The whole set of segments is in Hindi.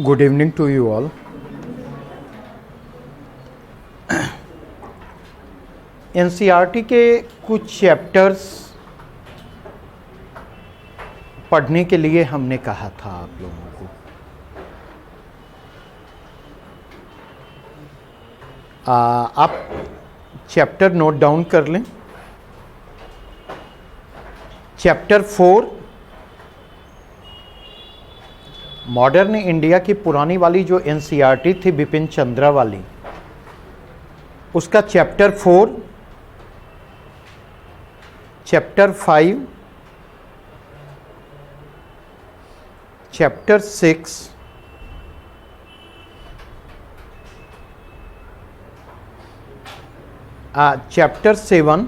Good evening to you all. NCERT के कुछ चैप्टर्स पढ़ने के लिए हमने कहा था आप लोगों को। आप चैप्टर नोट डाउन कर लें। चैप्टर 4 मॉडर्न इंडिया की पुरानी वाली जो एनसीईआरटी थी बिपिन चंद्रा वाली, उसका chapter 4, chapter 5, chapter 6, chapter 7,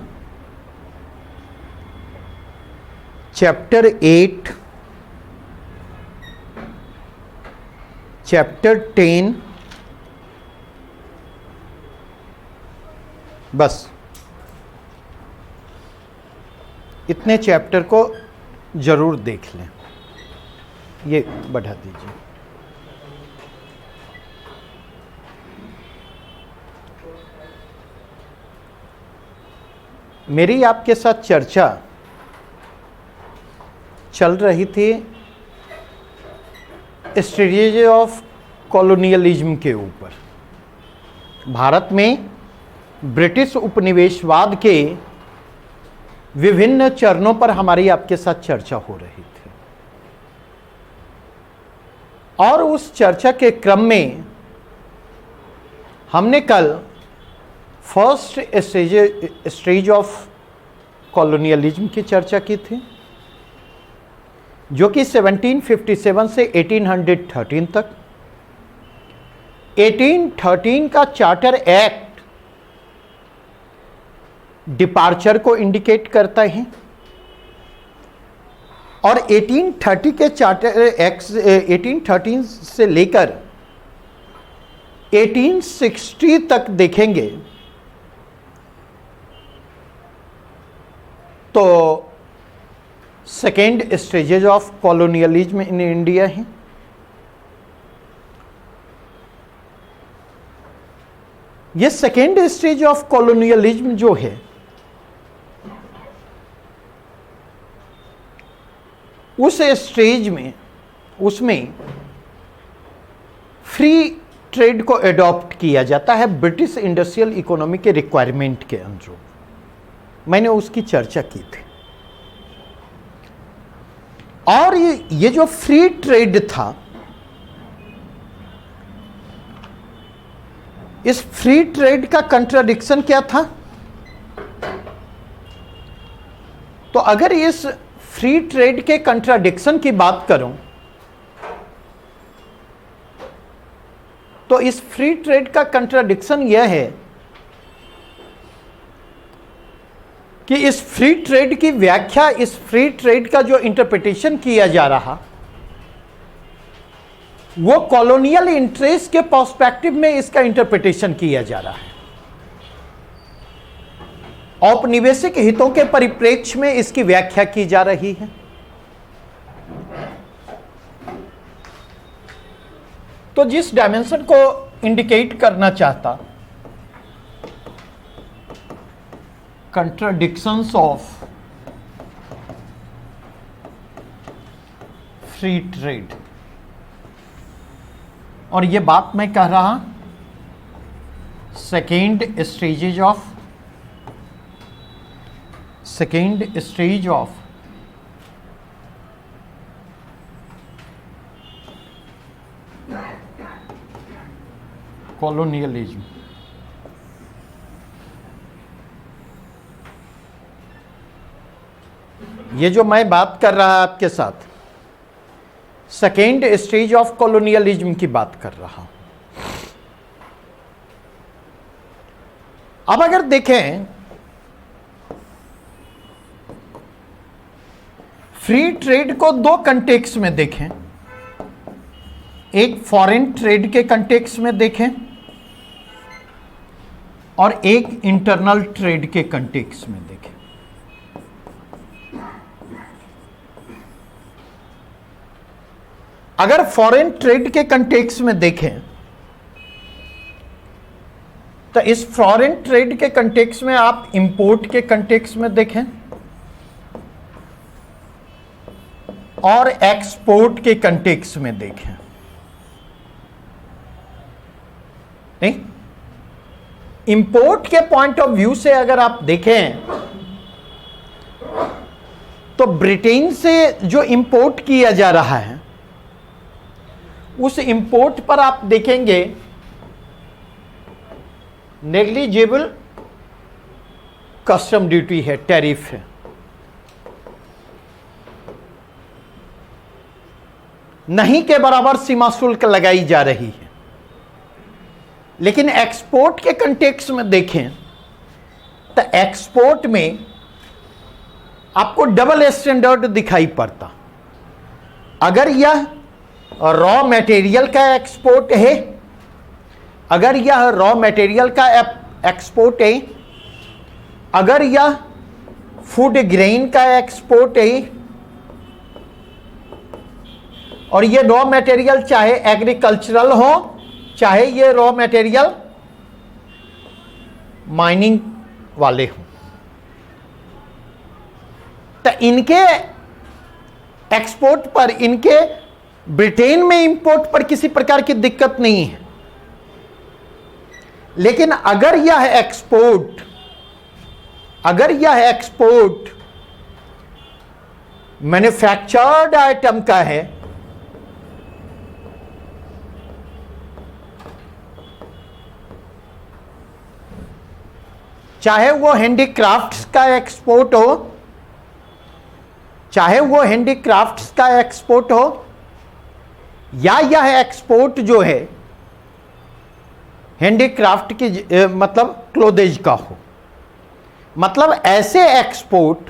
chapter 8, chapter 10, बस इतने चैप्टर को जरूर देख लें। ये बढ़ा दीजिए। मेरी आपके साथ चर्चा चल रही थी स्ट्रेटेजी ऑफ कॉलोनियलिज्म के ऊपर। भारत में ब्रिटिश उपनिवेशवाद के विभिन्न चरणों पर हमारी आपके साथ चर्चा हो रही थी, और उस चर्चा के क्रम में हमने कल फर्स्ट स्टेज ऑफ कॉलोनियलिज्म की चर्चा की थी, जो कि 1757 से 1813 तक। 1813 का चार्टर एक्ट डिपार्चर को इंडिकेट करता है, और 1830 के चार्टर एक्ट 1813 से लेकर 1860 तक देखेंगे तो second stages of colonialism in India है। ये सेकेंड स्टेज ऑफ कॉलोनियलिज्म जो है, उस स्टेज में उसमें फ्री ट्रेड को एडॉप्ट किया जाता है ब्रिटिश इंडस्ट्रियल इकोनॉमी के रिक्वायरमेंट के अनुरूप। मैंने उसकी चर्चा की थी। और ये जो फ्री ट्रेड था, इस फ्री ट्रेड का कंट्राडिक्शन क्या था? तो अगर इस फ्री ट्रेड के कंट्राडिक्शन की बात करूं तो इस फ्री ट्रेड का कंट्राडिक्शन यह है कि इस फ्री ट्रेड की व्याख्या, इस फ्री ट्रेड का जो इंटरप्रिटेशन किया जा रहा, वो कॉलोनियल इंटरेस्ट के पर्सपेक्टिव में इसका इंटरप्रिटेशन किया जा रहा है। औपनिवेशिक हितों के परिप्रेक्ष्य में इसकी व्याख्या की जा रही है। तो जिस डायमेंशन को इंडिकेट करना चाहता, कंट्राडिक्शंस ऑफ फ्री ट्रेड, और ये बात मैं कह रहा सेकेंड स्टेज ऑफ कॉलोनियलिज्म। ये जो मैं बात कर रहा आपके साथ, सेकेंड स्टेज ऑफ कॉलोनियलिज्म की बात कर रहा हूं। अब अगर देखें, फ्री ट्रेड को दो कंटेक्स्ट में देखें, एक फॉरेन ट्रेड के कंटेक्स्ट में देखें और एक इंटरनल ट्रेड के कंटेक्स्ट में देखें। अगर फॉरेन ट्रेड के कंटेक्स्ट में देखें तो इस फॉरेन ट्रेड के कंटेक्स्ट में आप इंपोर्ट के कंटेक्स्ट में देखें और एक्सपोर्ट के कंटेक्स्ट में देखें। नहीं, इंपोर्ट के पॉइंट ऑफ व्यू से अगर आप देखें तो ब्रिटेन से जो इंपोर्ट किया जा रहा है उस इंपोर्ट पर आप देखेंगे नेग्लिजिबल कस्टम ड्यूटी है, टैरिफ है। नहीं के बराबर सीमा शुल्क लगाई जा रही है। लेकिन एक्सपोर्ट के कंटेक्स्ट में देखें तो एक्सपोर्ट में आपको डबल स्टैंडर्ड दिखाई पड़ता। अगर यह रॉ मटेरियल का एक्सपोर्ट है, अगर यह रॉ मटेरियल का एक्सपोर्ट है, अगर यह फूड ग्रेन का एक्सपोर्ट है, और ये रॉ मटेरियल चाहे एग्रीकल्चरल हो चाहे ये रॉ मटेरियल माइनिंग वाले हो, तो इनके एक्सपोर्ट पर, इनके ब्रिटेन में इंपोर्ट पर किसी प्रकार की दिक्कत नहीं है। लेकिन अगर यह एक्सपोर्ट मैन्युफैक्चर्ड आइटम का है, चाहे वो हैंडीक्राफ्ट्स का एक्सपोर्ट हो, चाहे वो हैंडीक्राफ्ट्स का एक्सपोर्ट हो, या यह एक्सपोर्ट जो है हैंडीक्राफ्ट की मतलब क्लोदेज का हो, मतलब ऐसे एक्सपोर्ट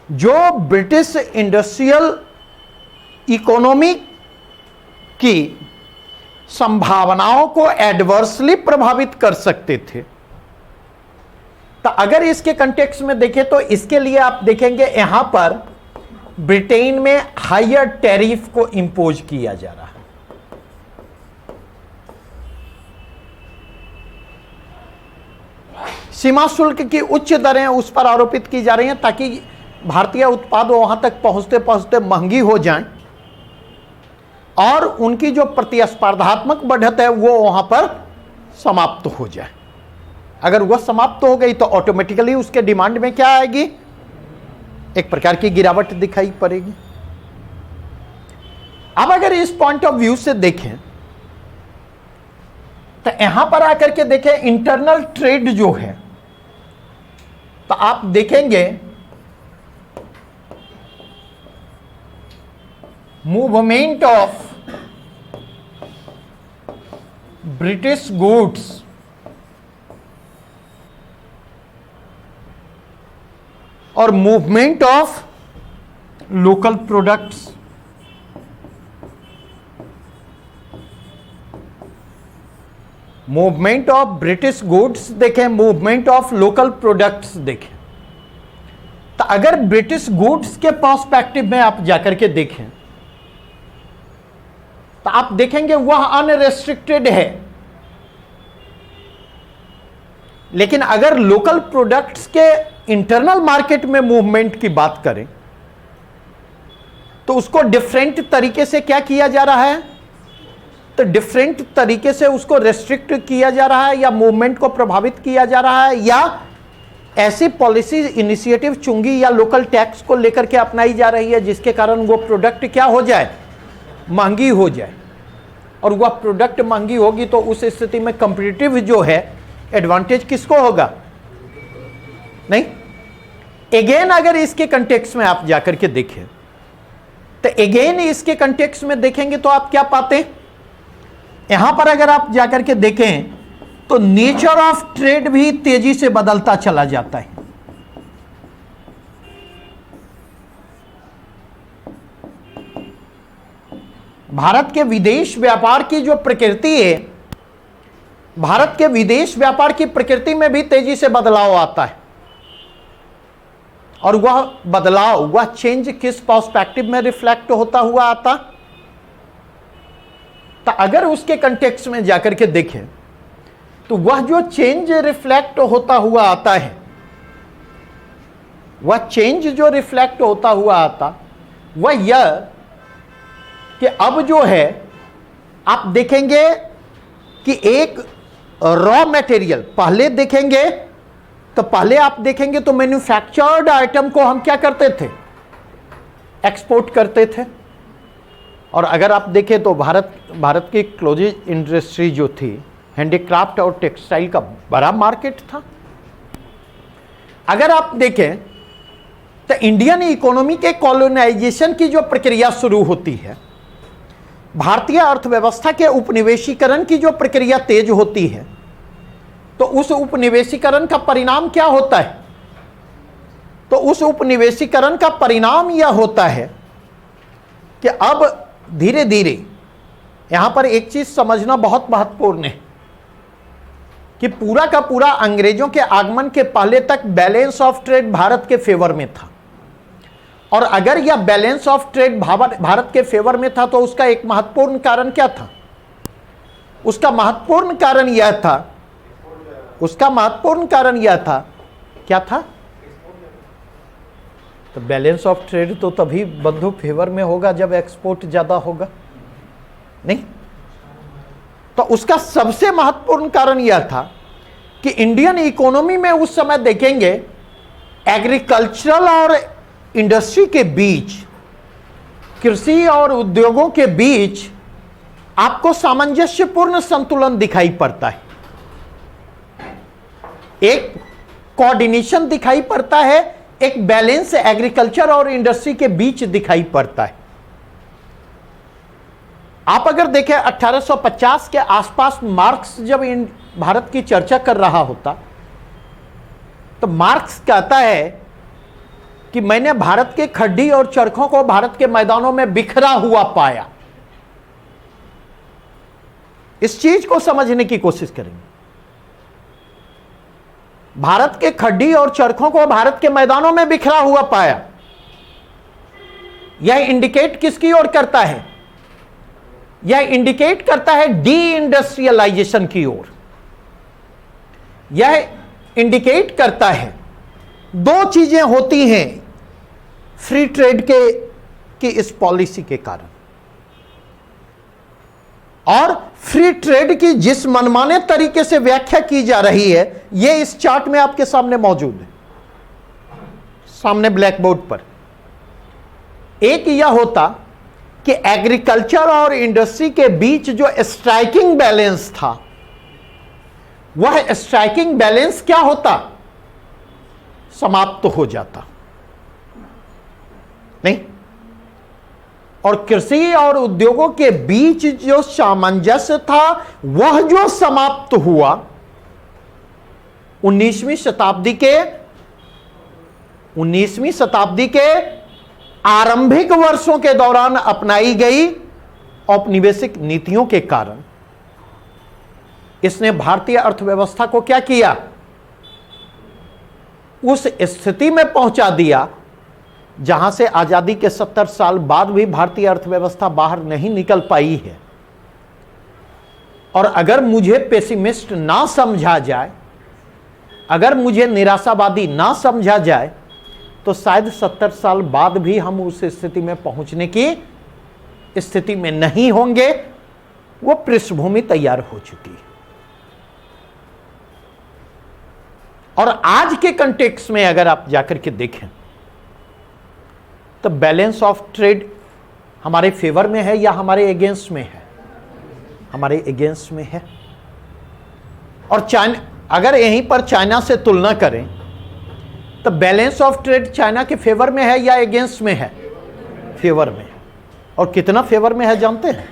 जो ब्रिटिश इंडस्ट्रियल इकोनॉमी की संभावनाओं को एडवर्सली प्रभावित कर सकते थे। तो अगर इसके कंटेक्स्ट में देखें तो इसके लिए आप देखेंगे यहां पर ब्रिटेन में हायर टैरिफ को इंपोज किया जा रहा है। सीमा शुल्क की उच्च दरें उस पर आरोपित की जा रही हैं ताकि भारतीय उत्पाद वहां तक पहुंचते पहुंचते महंगी हो जाएं और उनकी जो प्रतिस्पर्धात्मक बढ़त है वो वहां पर समाप्त हो जाए। अगर वह समाप्त हो गई तो ऑटोमेटिकली उसके डिमांड में क्या आएगी, एक प्रकार की गिरावट दिखाई पड़ेगी। अब अगर इस पॉइंट ऑफ व्यू से देखें तो यहां पर आकर के देखें इंटरनल ट्रेड जो है, तो आप देखेंगे मूवमेंट ऑफ ब्रिटिश गुड्स और movement of local products. Movement of British goods देखें, मूवमेंट ऑफ लोकल प्रोडक्ट्स देखें। तो अगर ब्रिटिश गुड्स के पर्सपेक्टिव में आप जाकर के देखें तो आप देखेंगे वह अनरेस्ट्रिक्टेड है। लेकिन अगर लोकल प्रोडक्ट्स के इंटरनल मार्केट में मूवमेंट की बात करें तो उसको डिफरेंट तरीके से क्या किया जा रहा है, तो डिफरेंट तरीके से उसको रेस्ट्रिक्ट किया जा रहा है या मूवमेंट को प्रभावित किया जा रहा है, या ऐसी पॉलिसी इनिशिएटिव चुंगी या लोकल टैक्स को लेकर के अपनाई जा रही है जिसके कारण वो प्रोडक्ट क्या हो जाए, महंगी हो जाए। और वह प्रोडक्ट महंगी होगी तो उस स्थिति में कंपटीटिव जो है एडवांटेज किसको होगा, नहीं। अगेन अगर इसके कंटेक्स्ट में आप जाकर के देखें तो अगेन इसके कंटेक्स्ट में देखेंगे तो आप क्या पाते हैं, यहां पर अगर आप जाकर के देखें तो नेचर ऑफ ट्रेड भी तेजी से बदलता चला जाता है। भारत के विदेश व्यापार की जो प्रकृति है, भारत के विदेश व्यापार की प्रकृति में भी तेजी से बदलाव आता है। और वह बदलाव, वह चेंज किस पर्सपेक्टिव में रिफ्लेक्ट होता हुआ आता, तो अगर उसके कंटेक्स्ट में जाकर के देखें तो वह जो चेंज रिफ्लेक्ट होता हुआ आता है, वह चेंज जो रिफ्लेक्ट होता हुआ आता वह यह कि अब जो है आप देखेंगे कि एक रॉ मटेरियल, पहले देखेंगे तो पहले आप देखेंगे तो मैन्युफैक्चर्ड आइटम को हम क्या करते थे, एक्सपोर्ट करते थे। और अगर आप देखें तो भारत की क्लोथिंग इंडस्ट्री जो थी, हैंडीक्राफ्ट और टेक्सटाइल का बड़ा मार्केट था। अगर आप देखें तो इंडियन इकोनॉमी के कॉलोनाइजेशन की जो प्रक्रिया शुरू होती है, भारतीय अर्थव्यवस्था के उपनिवेशीकरण की जो प्रक्रिया तेज होती है, तो उस उपनिवेशीकरण का परिणाम क्या होता है? तो उस उपनिवेशीकरण का परिणाम यह होता है कि अब धीरे धीरे यहां पर एक चीज समझना बहुत महत्वपूर्ण है कि पूरा का पूरा अंग्रेजों के आगमन के पहले तक बैलेंस ऑफ ट्रेड भारत के फेवर में था। और अगर यह बैलेंस ऑफ ट्रेड भारत के फेवर में था तो उसका एक महत्वपूर्ण कारण क्या था? उसका महत्वपूर्ण कारण यह था, क्या था? तो बैलेंस ऑफ ट्रेड तो तभी बंधु फेवर में होगा जब एक्सपोर्ट ज्यादा होगा, नहीं? तो उसका सबसे महत्वपूर्ण कारण यह था कि इंडियन इकोनॉमी में उस समय देखेंगे एग्रीकल्चरल और इंडस्ट्री के बीच, कृषि और उद्योगों के बीच आपको सामंजस्यपूर्ण संतुलन दिखाई पड़ता है, एक कोऑर्डिनेशन दिखाई पड़ता है, एक बैलेंस एग्रीकल्चर और इंडस्ट्री के बीच दिखाई पड़ता है। आप अगर देखें 1850 के आसपास मार्क्स जब भारत की चर्चा कर रहा होता तो मार्क्स कहता है कि मैंने भारत के खड्डी और चरखों को भारत के मैदानों में बिखरा हुआ पाया। इस चीज को समझने की कोशिश करेंगे। भारत के खड्डी और चरखों को भारत के मैदानों में बिखरा हुआ पाया। यह इंडिकेट किसकी ओर करता है? यह इंडिकेट करता है डी इंडस्ट्रियलाइजेशन की ओर। यह इंडिकेट करता है दो चीजें होती हैं फ्री ट्रेड की इस पॉलिसी के कारण, और फ्री ट्रेड की जिस मनमाने तरीके से व्याख्या की जा रही है, यह इस चार्ट में आपके सामने मौजूद है, सामने ब्लैक बोर्ड पर। एक यह होता कि एग्रीकल्चर और इंडस्ट्री के बीच जो स्ट्राइकिंग बैलेंस था, वह स्ट्राइकिंग बैलेंस क्या होता? समाप्त हो जाता, नहीं? और कृषि और उद्योगों के बीच जो सामंजस्य था वह जो समाप्त हुआ 19वीं शताब्दी के आरंभिक वर्षों के दौरान अपनाई गई औपनिवेशिक नीतियों के कारण इसने भारतीय अर्थव्यवस्था को क्या किया? उस स्थिति में पहुंचा दिया जहां से आजादी के 70 साल बाद भी भारतीय अर्थव्यवस्था बाहर नहीं निकल पाई है। और अगर मुझे पेसिमिस्ट ना समझा जाए, अगर मुझे निराशावादी ना समझा जाए, तो शायद 70 साल बाद भी हम उस स्थिति में पहुंचने की स्थिति में नहीं होंगे। वो पृष्ठभूमि तैयार हो चुकी है। और आज के कंटेक्स्ट में अगर आप जाकर के देखें तो बैलेंस ऑफ ट्रेड हमारे फेवर में है या हमारे अगेंस्ट में है? हमारे अगेंस्ट में है। और चाइना, अगर यहीं पर चाइना से तुलना करें तो बैलेंस ऑफ ट्रेड चाइना के फेवर में है या अगेंस्ट में है? फेवर में। और कितना फेवर में है जानते हैं?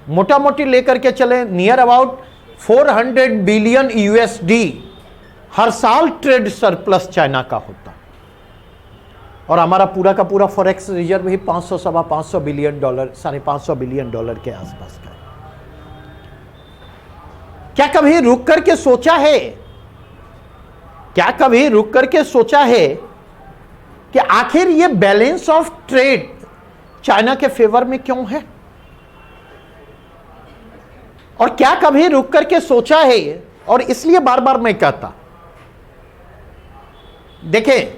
मोटा मोटी लेकर के चले, नियर अबाउट 400 बिलियन यूएसडी हर साल ट्रेड सरप्लस चाइना का होता। और हमारा पूरा का पूरा फॉरेक्स रिजर्व ही 500 बिलियन डॉलर, $550 बिलियन के आसपास का। क्या कभी रुक करके सोचा है, कि आखिर ये बैलेंस ऑफ ट्रेड चाइना के फेवर में क्यों है? और क्या कभी रुक करके सोचा है? और इसलिए बार बार मैं कहता, देखें,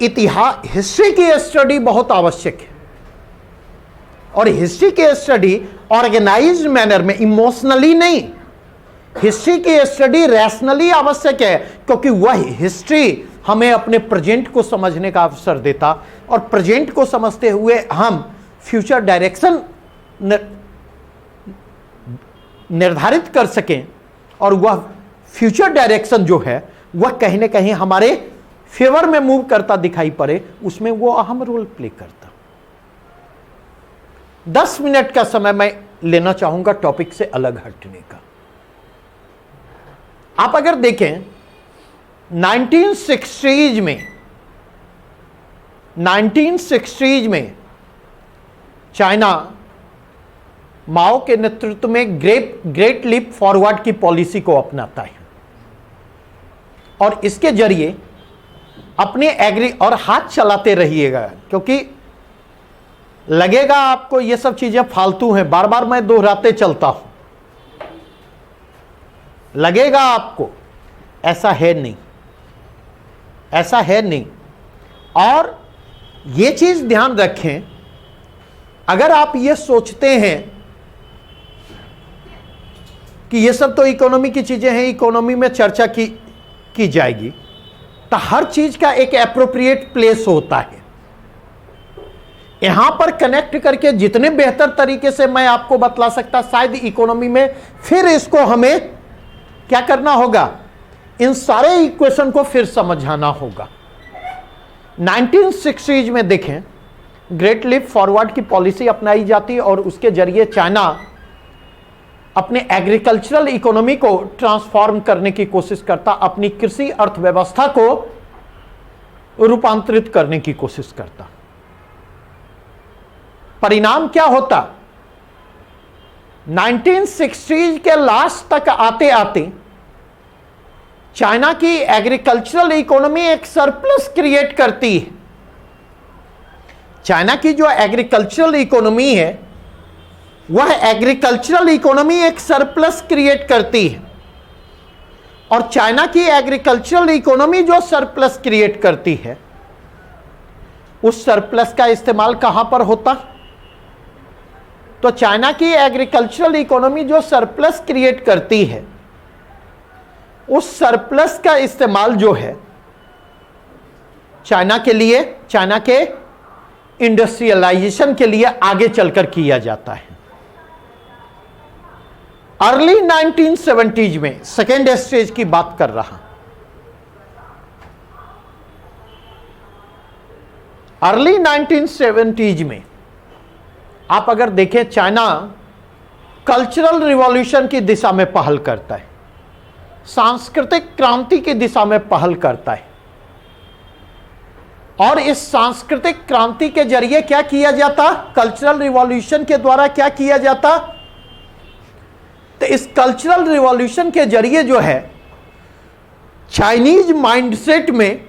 इतिहास, हिस्ट्री की स्टडी बहुत आवश्यक है, और हिस्ट्री की स्टडी ऑर्गेनाइज्ड मैनर में, इमोशनली नहीं, हिस्ट्री की स्टडी रैशनली आवश्यक है, क्योंकि वह हिस्ट्री हमें अपने प्रेजेंट को समझने का अवसर देता, और प्रेजेंट को समझते हुए हम फ्यूचर डायरेक्शन निर्धारित कर सकें, और वह फ्यूचर डायरेक्शन जो है वह कहीं ना कहीं हमारे फेवर में मूव करता दिखाई पड़े, उसमें वो अहम रोल प्ले करता। 10 मिनट का समय मैं लेना चाहूंगा टॉपिक से अलग हटने का। आप अगर देखें 1960s में चाइना माओ के नेतृत्व में ग्रेट लीप फॉरवर्ड की पॉलिसी को अपनाता है, और इसके जरिए अपने और हाथ चलाते रहिएगा, क्योंकि लगेगा आपको ये सब चीजें फालतू हैं, बार बार मैं दोहराते चलता हूं, लगेगा आपको, ऐसा है नहीं, ऐसा है नहीं। और ये चीज ध्यान रखें, अगर आप ये सोचते हैं कि ये सब तो इकोनॉमी की चीजें हैं, इकोनॉमी में चर्चा की जाएगी, तो हर चीज का एक एप्रोप्रिएट प्लेस होता है। यहां पर कनेक्ट करके जितने बेहतर तरीके से मैं आपको बतला सकता, शायद इकोनॉमी में फिर इसको हमें क्या करना होगा, इन सारे इक्वेशन को फिर समझाना होगा। 1960s में देखें, ग्रेट लीप फॉरवर्ड की पॉलिसी अपनाई जाती, और उसके जरिए चाइना अपने एग्रीकल्चरल इकोनॉमी को ट्रांसफॉर्म करने की कोशिश करता, अपनी कृषि अर्थव्यवस्था को रूपांतरित करने की कोशिश करता। परिणाम क्या होता? 1960s के लास्ट तक आते आते चाइना की एग्रीकल्चरल इकोनॉमी एक सरप्लस क्रिएट करती है। चाइना की जो एग्रीकल्चरल इकोनॉमी है, वह एग्रीकल्चरल इकोनॉमी एक सरप्लस क्रिएट करती है, और चाइना की एग्रीकल्चरल इकोनॉमी जो सरप्लस क्रिएट करती है, उस सरप्लस का इस्तेमाल कहां पर होता? तो चाइना की एग्रीकल्चरल इकोनॉमी जो सरप्लस क्रिएट करती है, उस सरप्लस का इस्तेमाल जो है चाइना के लिए, चाइना के इंडस्ट्रियलाइजेशन के लिए आगे चलकर किया जाता है। अर्ली 1970s में, सेकेंड स्टेज की बात कर रहा, अर्ली 1970s में आप अगर देखें, चाइना कल्चरल रिवॉल्यूशन की दिशा में पहल करता है, सांस्कृतिक क्रांति की दिशा में पहल करता है, और इस सांस्कृतिक क्रांति के जरिए क्या किया जाता? कल्चरल रिवॉल्यूशन के द्वारा क्या किया जाता? तो इस कल्चरल रिवॉल्यूशन के जरिए जो है चाइनीज माइंडसेट में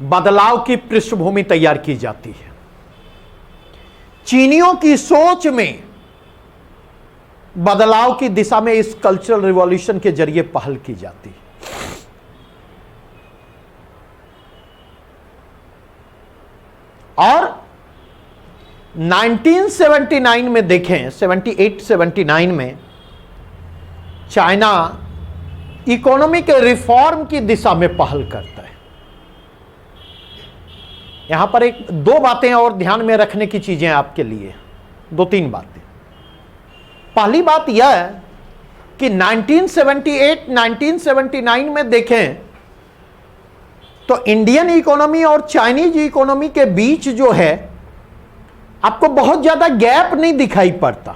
बदलाव की पृष्ठभूमि तैयार की जाती है, चीनियों की सोच में बदलाव की दिशा में इस कल्चरल रिवॉल्यूशन के जरिए पहल की जाती है। और 1979 में देखें, 78-79 में चाइना इकोनॉमिक रिफॉर्म की दिशा में पहल करता है। यहां पर दो बातें और ध्यान में रखने की चीजें आपके लिए, 2-3 बातें। पहली बात यह है कि 1978-1979 में देखें तो इंडियन इकोनॉमी और चाइनीज इकोनॉमी के बीच जो है आपको बहुत ज्यादा गैप नहीं दिखाई पड़ता।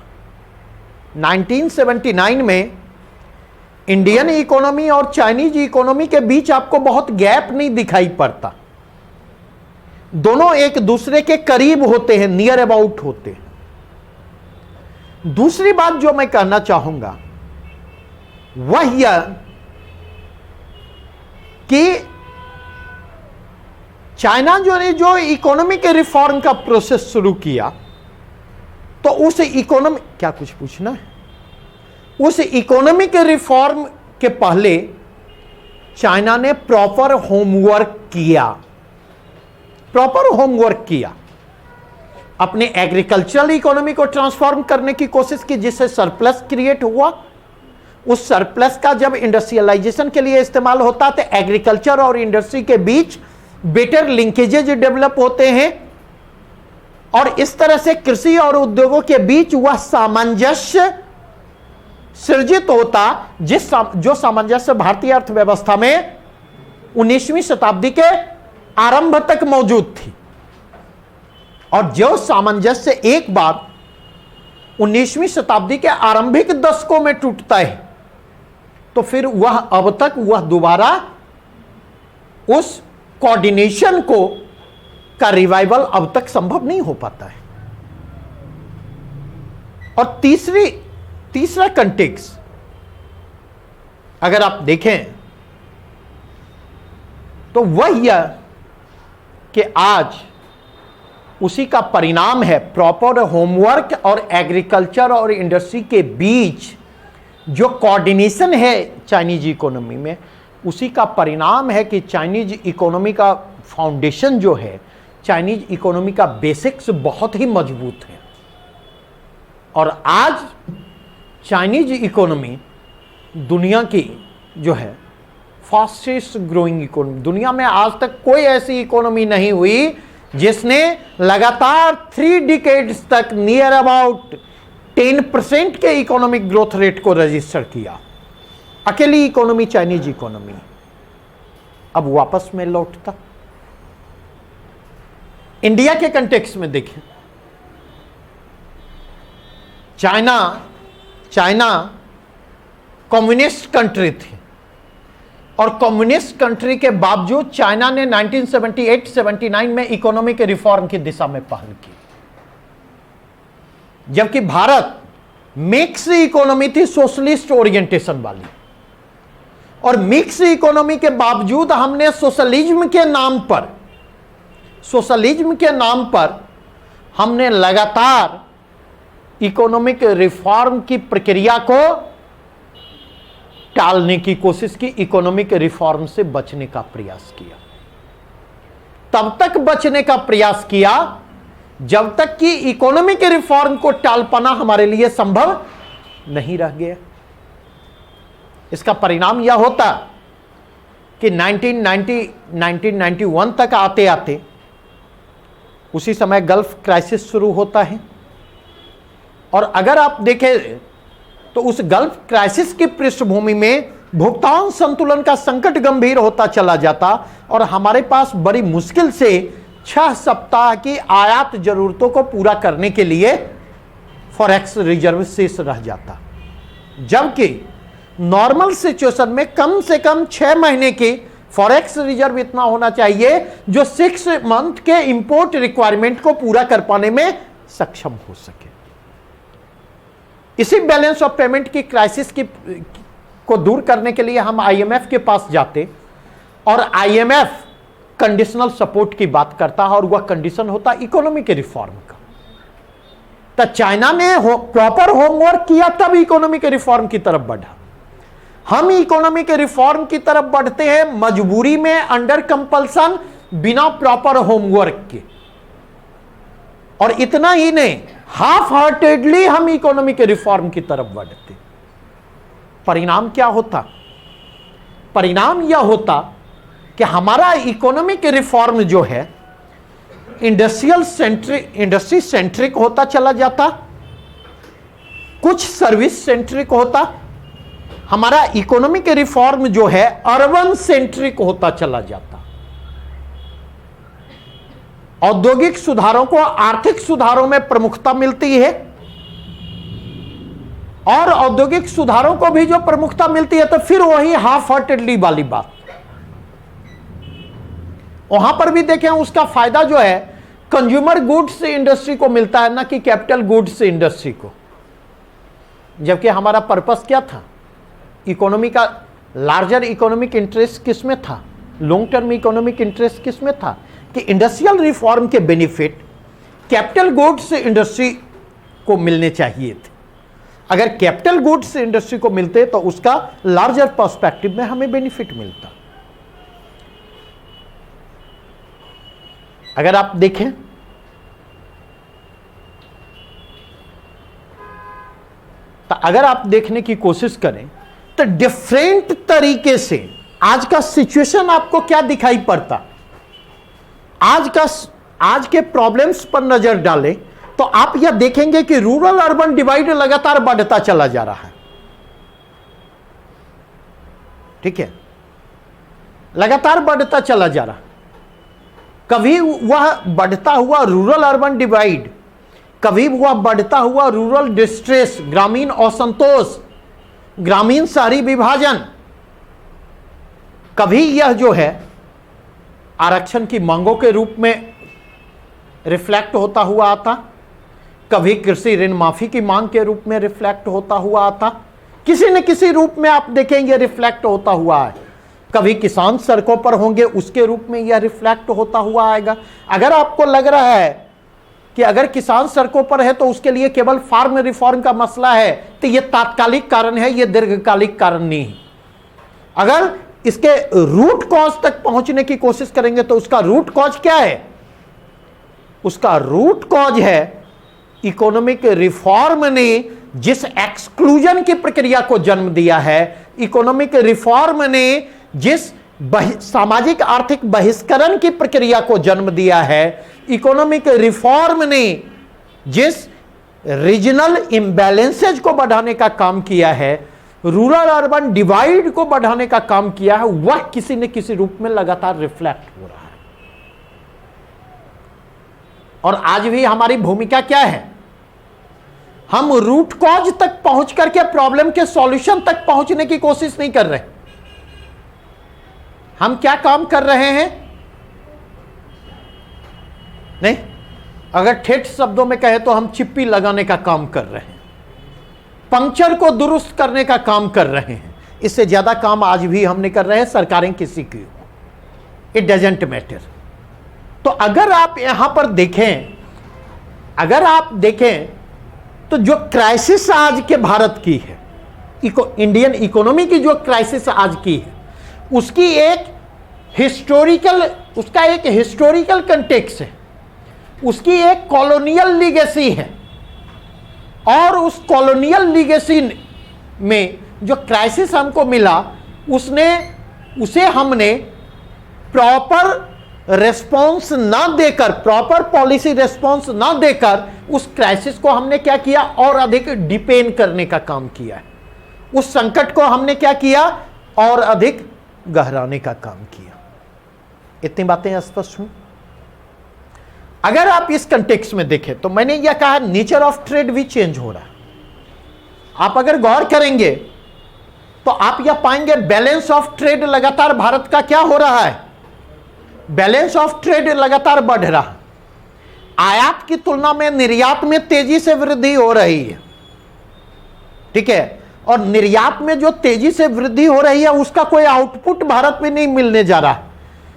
1979 में इंडियन इकोनॉमी और चाइनीज इकोनॉमी के बीच आपको बहुत गैप नहीं दिखाई पड़ता, दोनों एक दूसरे के करीब होते हैं, नियर अबाउट होते हैं। दूसरी बात जो मैं कहना चाहूंगा वह यह कि चाइना जो इकोनॉमी के रिफॉर्म का प्रोसेस शुरू किया, तो उस इकोनॉमी, क्या कुछ पूछना है? उस इकोनॉमिक रिफॉर्म के पहले चाइना ने प्रॉपर होमवर्क किया, अपने एग्रीकल्चरल इकोनॉमी को ट्रांसफॉर्म करने की कोशिश की, जिससे सरप्लस क्रिएट हुआ। उस सरप्लस का जब इंडस्ट्रियलाइजेशन के लिए इस्तेमाल होता है तो एग्रीकल्चर और इंडस्ट्री के बीच बेटर लिंकेजेज डेवलप होते हैं, और इस तरह से कृषि और उद्योगों के बीच वह सामंजस्य सृजित होता जो सामंजस्य भारतीय अर्थव्यवस्था में 19वीं शताब्दी के आरंभ तक मौजूद थी। और जो सामंजस्य एक बार 19वीं शताब्दी के आरंभिक दशकों में टूटता है तो फिर वह दोबारा उस कोऑर्डिनेशन का रिवाइवल अब तक संभव नहीं हो पाता है। और तीसरा कंटेक्स्ट अगर आप देखें तो वह यह कि आज उसी का परिणाम है प्रॉपर होमवर्क और एग्रीकल्चर और इंडस्ट्री के बीच जो कोऑर्डिनेशन है चाइनीज इकोनॉमी में, उसी का परिणाम है कि चाइनीज इकोनॉमी का फाउंडेशन जो है, चाइनीज इकोनॉमी का बेसिक्स बहुत ही मजबूत है। और आज चाइनीज इकोनॉमी दुनिया की जो है फास्टेस्ट ग्रोइंग इकोनॉमी, दुनिया में आज तक कोई ऐसी इकोनॉमी नहीं हुई जिसने लगातार 3 डिकेड्स तक नियर अबाउट 10% के इकोनॉमिक ग्रोथ रेट को रजिस्टर किया। अकेली इकोनॉमी चाइनीज इकोनॉमी अब वापस में लौटता। इंडिया के कंटेक्स्ट में देखें, चाइना कम्युनिस्ट कंट्री थी, और कम्युनिस्ट कंट्री के बावजूद चाइना ने 1978-79 में इकोनॉमिक रिफॉर्म की दिशा में पहल की, जबकि भारत मिक्स इकोनॉमी थी, सोशलिस्ट ओरिएंटेशन वाली। और मिक्स इकोनॉमी के बावजूद हमने सोशलिज्म के नाम पर हमने लगातार इकोनॉमिक रिफॉर्म की प्रक्रिया को टालने की कोशिश की, इकोनॉमिक रिफॉर्म से बचने का प्रयास किया। तब तक बचने का प्रयास किया जब तक कि इकोनॉमिक रिफॉर्म को टाल पाना हमारे लिए संभव नहीं रह गया। इसका परिणाम यह होता कि 1991 तक आते आते उसी समय गल्फ क्राइसिस शुरू होता है। और अगर आप देखें तो उस गल्फ क्राइसिस की पृष्ठभूमि में भुगतान संतुलन का संकट गंभीर होता चला जाता, और हमारे पास बड़ी मुश्किल से 6 सप्ताह की आयात जरूरतों को पूरा करने के लिए फॉरेक्स रिजर्व शेष रह जाता, जबकि नॉर्मल सिचुएशन में कम से कम 6 महीने की फॉरेक्स रिजर्व इतना होना चाहिए जो 6 मंथ के इंपोर्ट रिक्वायरमेंट को पूरा कर पाने में सक्षम हो सके। इसी बैलेंस ऑफ पेमेंट की क्राइसिस को दूर करने के लिए हम आईएमएफ के पास जाते, और आईएमएफ कंडीशनल सपोर्ट की बात करता है, और वह कंडीशन होता इकोनॉमिक रिफॉर्म का। तो चाइना ने प्रॉपर होमवर्क किया, तब इकोनॉमिक रिफॉर्म की तरफ बढ़ा। हम इकोनॉमिक रिफॉर्म की तरफ बढ़ते हैं मजबूरी में, अंडर कंपल्सन, बिना प्रॉपर होमवर्क के। और इतना ही नहीं, हाफ हार्टेडली हम इकोनॉमिक रिफॉर्म की तरफ बढ़ते। परिणाम क्या होता? परिणाम यह होता कि हमारा इकोनॉमिक रिफॉर्म जो है इंडस्ट्री सेंट्रिक होता चला जाता, कुछ सर्विस सेंट्रिक होता। हमारा इकोनॉमिक रिफॉर्म जो है अर्बन सेंट्रिक होता चला जाता। औद्योगिक सुधारों को आर्थिक सुधारों में प्रमुखता मिलती है, और औद्योगिक सुधारों को भी जो प्रमुखता मिलती है तो फिर वही हाफ हार्टेडली वाली बात। वहां पर भी देखें उसका फायदा जो है कंज्यूमर गुड्स से इंडस्ट्री को मिलता है, ना कि कैपिटल गुड्स से इंडस्ट्री को। जबकि हमारा पर्पस क्या था? इकोनॉमी का लार्जर इकोनॉमिक इंटरेस्ट किस में था? लॉन्ग टर्म इकोनॉमिक इंटरेस्ट किस में था? कि इंडस्ट्रियल रिफॉर्म के बेनिफिट कैपिटल गुड्स से इंडस्ट्री को मिलने चाहिए थे। अगर कैपिटल गुड्स इंडस्ट्री को मिलते तो उसका लार्जर पर्सपेक्टिव में हमें बेनिफिट मिलता। अगर आप देखें तो अगर आप देखने की कोशिश करें तो डिफरेंट तरीके से आज का सिचुएशन आपको क्या दिखाई पड़ता, आज के प्रॉब्लम्स पर नजर डालें तो आप यह देखेंगे कि रूरल अर्बन डिवाइड लगातार बढ़ता चला जा रहा है। ठीक है, लगातार बढ़ता चला जा रहा है। कभी वह बढ़ता हुआ रूरल अर्बन डिवाइड, कभी वह बढ़ता हुआ रूरल डिस्ट्रेस, ग्रामीण असंतोष, ग्रामीण शहरी विभाजन, कभी यह जो है आरक्षण की मांगों के रूप में रिफ्लेक्ट होता हुआ आता, कभी कृषि ऋण माफी की मांग के रूप में रिफ्लेक्ट होता हुआ आता, किसी न किसी रूप में आप देखेंगे रिफ्लेक्ट होता हुआ है। कभी किसान सड़कों पर होंगे, उसके रूप में यह रिफ्लेक्ट होता हुआ आएगा। अगर आपको लग रहा है कि अगर किसान सड़कों पर है तो उसके लिए केवल फार्म रिफॉर्म का मसला है, तो यह तात्कालिक कारण है, यह दीर्घकालिक कारण नहीं है। अगर इसके रूट कॉज तक पहुंचने की कोशिश करेंगे तो उसका रूट कॉज क्या है? उसका रूट कॉज है इकोनॉमिक रिफॉर्म ने जिस एक्सक्लूजन की प्रक्रिया को जन्म दिया है, इकोनॉमिक रिफॉर्म ने जिस सामाजिक आर्थिक बहिष्करण की प्रक्रिया को जन्म दिया है, इकोनॉमिक रिफॉर्म ने जिस रीजनल इम्बैलेंसेज को बढ़ाने का काम किया है, रूरल अर्बन डिवाइड को बढ़ाने का काम किया है, वह किसी न किसी रूप में लगातार रिफ्लेक्ट हो रहा है। और आज भी हमारी भूमिका क्या है? हम रूट कॉज तक पहुंच करके प्रॉब्लम के सॉल्यूशन तक पहुंचने की कोशिश नहीं कर रहे। हम क्या काम कर रहे हैं? नहीं, अगर ठेठ शब्दों में कहे तो हम चिप्पी लगाने का काम कर रहे हैं, पंक्चर को दुरुस्त करने का काम कर रहे हैं। इससे ज्यादा काम आज भी हम नहीं कर रहे हैं, सरकारें किसी की हो, इट डजंट मैटर। तो अगर आप यहां पर देखें, अगर आप देखें तो जो क्राइसिस आज के भारत की है, इंडियन इकोनॉमी की जो क्राइसिस आज की है, उसकी एक हिस्टोरिकल कंटेक्स्ट है, उसकी एक कॉलोनियल लीगेसी है। और उस कॉलोनियल लीगेसी में जो क्राइसिस हमको मिला, उसे हमने प्रॉपर रेस्पॉन्स ना देकर, प्रॉपर पॉलिसी रेस्पॉन्स ना देकर उस क्राइसिस को हमने क्या किया? और अधिक डिपेन करने का काम किया है। उस संकट को हमने क्या किया? और अधिक गहराने का काम किया। इतनी बातें स्पष्ट हुई। अगर आप इस कंटेक्स्ट में देखें तो मैंने यह कहा नेचर ऑफ ट्रेड भी चेंज हो रहा है। आप अगर गौर करेंगे तो आप यह पाएंगे बैलेंस ऑफ ट्रेड लगातार भारत का क्या हो रहा है? बैलेंस ऑफ ट्रेड लगातार बढ़ रहा है। आयात की तुलना में निर्यात में तेजी से वृद्धि हो रही है। ठीक है, और निर्यात में जो तेजी से वृद्धि हो रही है उसका कोई आउटपुट भारत में नहीं मिलने जा रहा।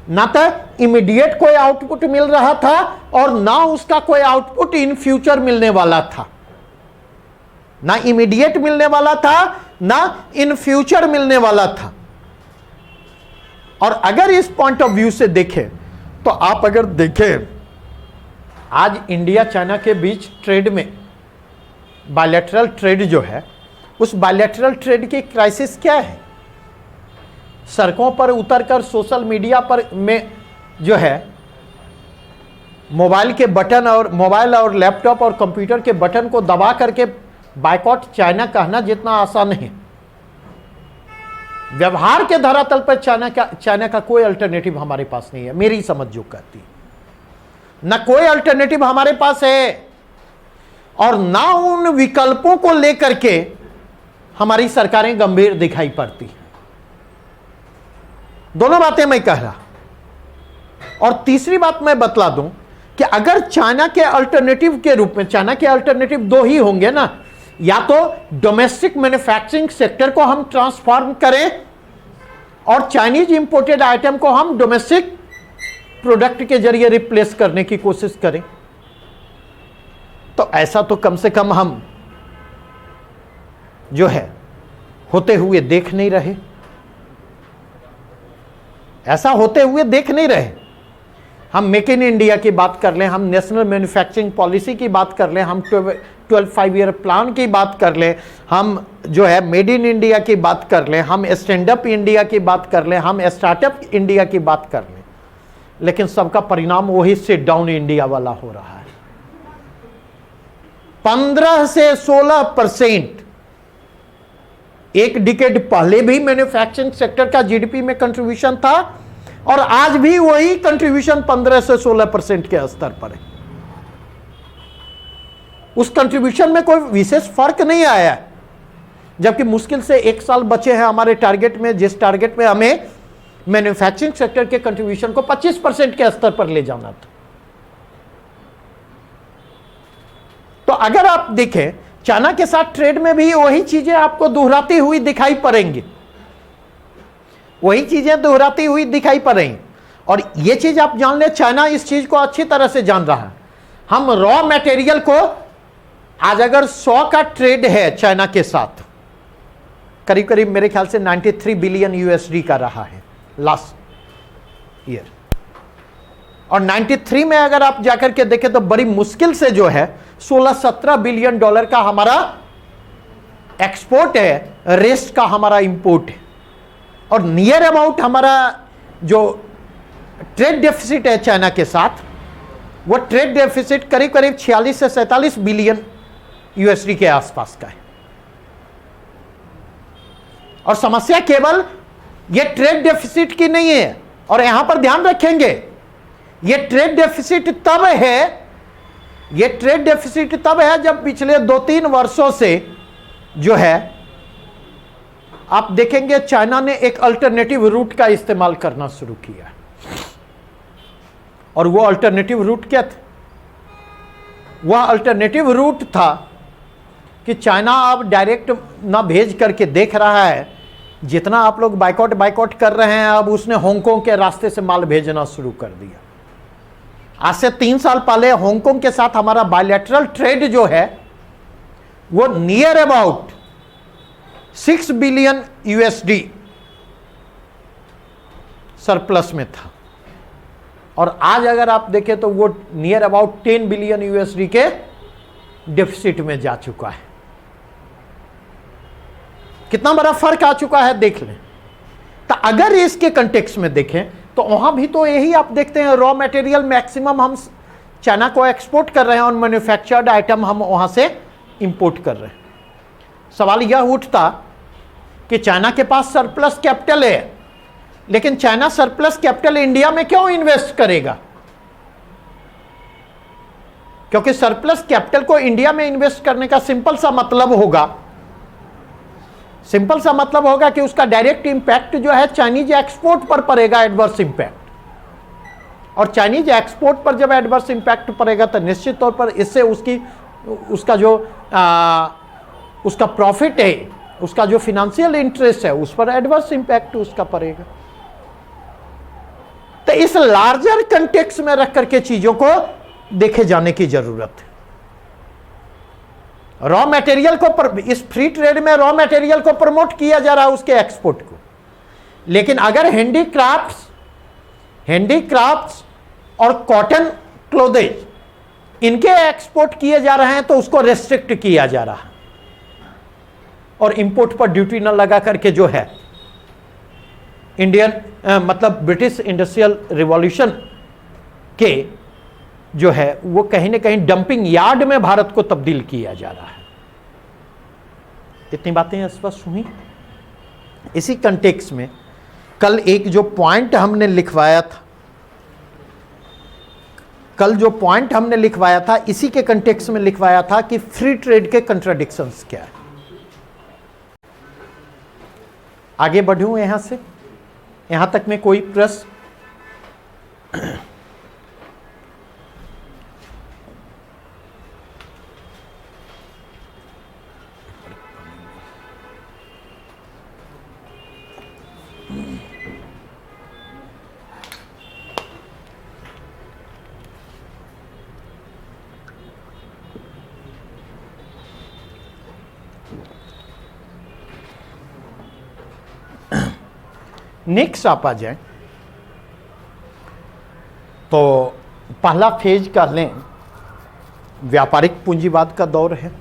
ना तो इमीडिएट कोई आउटपुट मिल रहा था और ना उसका कोई आउटपुट इन फ्यूचर मिलने वाला था। ना इमीडिएट मिलने वाला था, ना इन फ्यूचर मिलने वाला था। और अगर इस पॉइंट ऑफ व्यू से देखें तो आप अगर देखें आज इंडिया चाइना के बीच ट्रेड में बायलैटरल ट्रेड जो है, उस बायलैटरल ट्रेड की क्राइसिस क्या है? सड़कों पर उतरकर सोशल मीडिया पर में जो है मोबाइल के बटन और मोबाइल और लैपटॉप और कंप्यूटर के बटन को दबा करके बायकॉट चाइना कहना जितना आसान है, व्यवहार के धरातल पर चाइना का कोई अल्टरनेटिव हमारे पास नहीं है। मेरी समझ जो कहती है, ना कोई अल्टरनेटिव हमारे पास है और ना उन विकल्पों को लेकर के हमारी सरकारें गंभीर दिखाई पड़ती हैं। दोनों बातें मैं कह रहा। और तीसरी बात मैं बतला दूं कि अगर चाइना के अल्टरनेटिव के रूप में, चाइना के अल्टरनेटिव दो ही होंगे ना, या तो डोमेस्टिक मैन्युफैक्चरिंग सेक्टर को हम ट्रांसफॉर्म करें और चाइनीज इंपोर्टेड आइटम को हम डोमेस्टिक प्रोडक्ट के जरिए रिप्लेस करने की कोशिश करें। तो ऐसा तो कम से कम हम जो है होते हुए देख नहीं रहे, ऐसा होते हुए देख नहीं रहे। हम मेक इन इंडिया की बात कर लें, हम नेशनल मैन्युफैक्चरिंग पॉलिसी की बात कर लें, हम 12 5 ईयर प्लान की बात कर लें, हम जो है मेड इन इंडिया की बात कर लें, हम स्टैंड अप इंडिया की बात कर लें, हम स्टार्टअप इंडिया की बात कर लें, लेकिन सबका परिणाम वही सिट डाउन इंडिया वाला हो रहा है। 15 से 16% एक डिकेड पहले भी मैन्युफैक्चरिंग सेक्टर का जीडीपी में कंट्रीब्यूशन था, और आज भी वही कंट्रीब्यूशन 15 से 16% के स्तर पर है। उस कंट्रीब्यूशन में कोई विशेष फर्क नहीं आया है, जबकि मुश्किल से 1 साल बचे हैं हमारे टारगेट में, जिस टारगेट में हमें मैन्युफैक्चरिंग सेक्टर के कंट्रीब्यूशन को 25% के स्तर पर ले जाना था। तो अगर आप देखें, चाइना के साथ ट्रेड में भी वही चीजें आपको दोहराती हुई दिखाई पड़ेंगी, वही चीजें दोहराती हुई दिखाई पड़ेंगी। और ये चीज आप जान ले, चाइना इस चीज को अच्छी तरह से जान रहा है। हम रॉ मटेरियल को, आज अगर 100 का ट्रेड है चाइना के साथ, करीब करीब मेरे ख्याल से 93 बिलियन यूएसडी का रहा है लास्ट ईयर, और 93 में अगर आप जाकर के देखें तो बड़ी मुश्किल से जो है 16-17 बिलियन डॉलर का हमारा एक्सपोर्ट है, रेस्ट का हमारा इंपोर्ट है। और नियर अबाउट हमारा जो ट्रेड डेफिसिट है चाइना के साथ, वो ट्रेड डेफिसिट करीब करीब 46 से 47 बिलियन यूएसडी के आसपास का है। और समस्या केवल ये ट्रेड डेफिसिट की नहीं है, और यहां पर ध्यान रखेंगे, ये ट्रेड डेफिसिट तब है, ये ट्रेड डेफिसिट तब है जब पिछले 2-3 वर्षों से जो है आप देखेंगे चाइना ने एक अल्टरनेटिव रूट का इस्तेमाल करना शुरू किया। और वो अल्टरनेटिव रूट क्या था? वह अल्टरनेटिव रूट था कि चाइना अब डायरेक्ट ना भेज करके देख रहा है, जितना आप लोग बाइकआउट कर रहे हैं, अब उसने हांगकांग के रास्ते से माल भेजना शुरू कर दिया। आज से 3 साल पहले हांगकांग के साथ हमारा बायलैटरल ट्रेड जो है वो near about 6 billion USD surplus में था, और आज अगर आप देखें तो वो नियर अबाउट 10 बिलियन यूएसडी के डेफिसिट में जा चुका है। कितना बड़ा फर्क आ चुका है देख लें। तो अगर इसके कंटेक्स्ट में देखें तो वहां भी तो यही आप देखते हैं, रॉ मटेरियल मैक्सिमम हम चाइना को एक्सपोर्ट कर रहे हैं और मैन्युफैक्चर्ड आइटम हम वहां से इंपोर्ट कर रहे हैं। सवाल यह उठता कि चाइना के पास सरप्लस कैपिटल है, लेकिन चाइना सरप्लस कैपिटल इंडिया में क्यों इन्वेस्ट करेगा? क्योंकि सरप्लस कैपिटल को इंडिया में इन्वेस्ट करने का सिंपल सा मतलब होगा कि उसका डायरेक्ट इंपैक्ट जो है चाइनीज एक्सपोर्ट पर पड़ेगा, एडवर्स इंपैक्ट। और चाइनीज एक्सपोर्ट पर जब एडवर्स इंपैक्ट पड़ेगा तो निश्चित तौर पर इससे उसका जो उसका प्रॉफिट है, उसका जो फिनेंशियल इंटरेस्ट है, उस पर एडवर्स इंपैक्ट उसका पड़ेगा। तो इस लार्जर कंटेक्स्ट में रख करके चीजों को देखे जाने की जरूरत है। रॉ मटेरियल को, इस फ्री ट्रेड में रॉ मटेरियल को प्रमोट किया जा रहा है, उसके एक्सपोर्ट को, लेकिन अगर हैंडीक्राफ्ट्स और कॉटन क्लोथेज इनके एक्सपोर्ट किए जा रहे हैं तो उसको रेस्ट्रिक्ट किया जा रहा है, और इंपोर्ट पर ड्यूटी न लगा करके जो है मतलब ब्रिटिश इंडस्ट्रियल रिवॉल्यूशन के जो है वो कहीं ना कहीं डंपिंग यार्ड में भारत को तब्दील किया जा रहा है। इतनी बातें स्पष्ट हुई। इसी कंटेक्स्ट में कल एक जो पॉइंट हमने लिखवाया था, इसी के कंटेक्स्ट में लिखवाया था कि फ्री ट्रेड के कंट्राडिक्शंस क्या है। आगे बढ़ूं यहां से, यहां तक में कोई प्रश्न? नेक्स्ट आप आ जाए तो पहला फेज का लें, व्यापारिक पूंजीवाद का दौर है।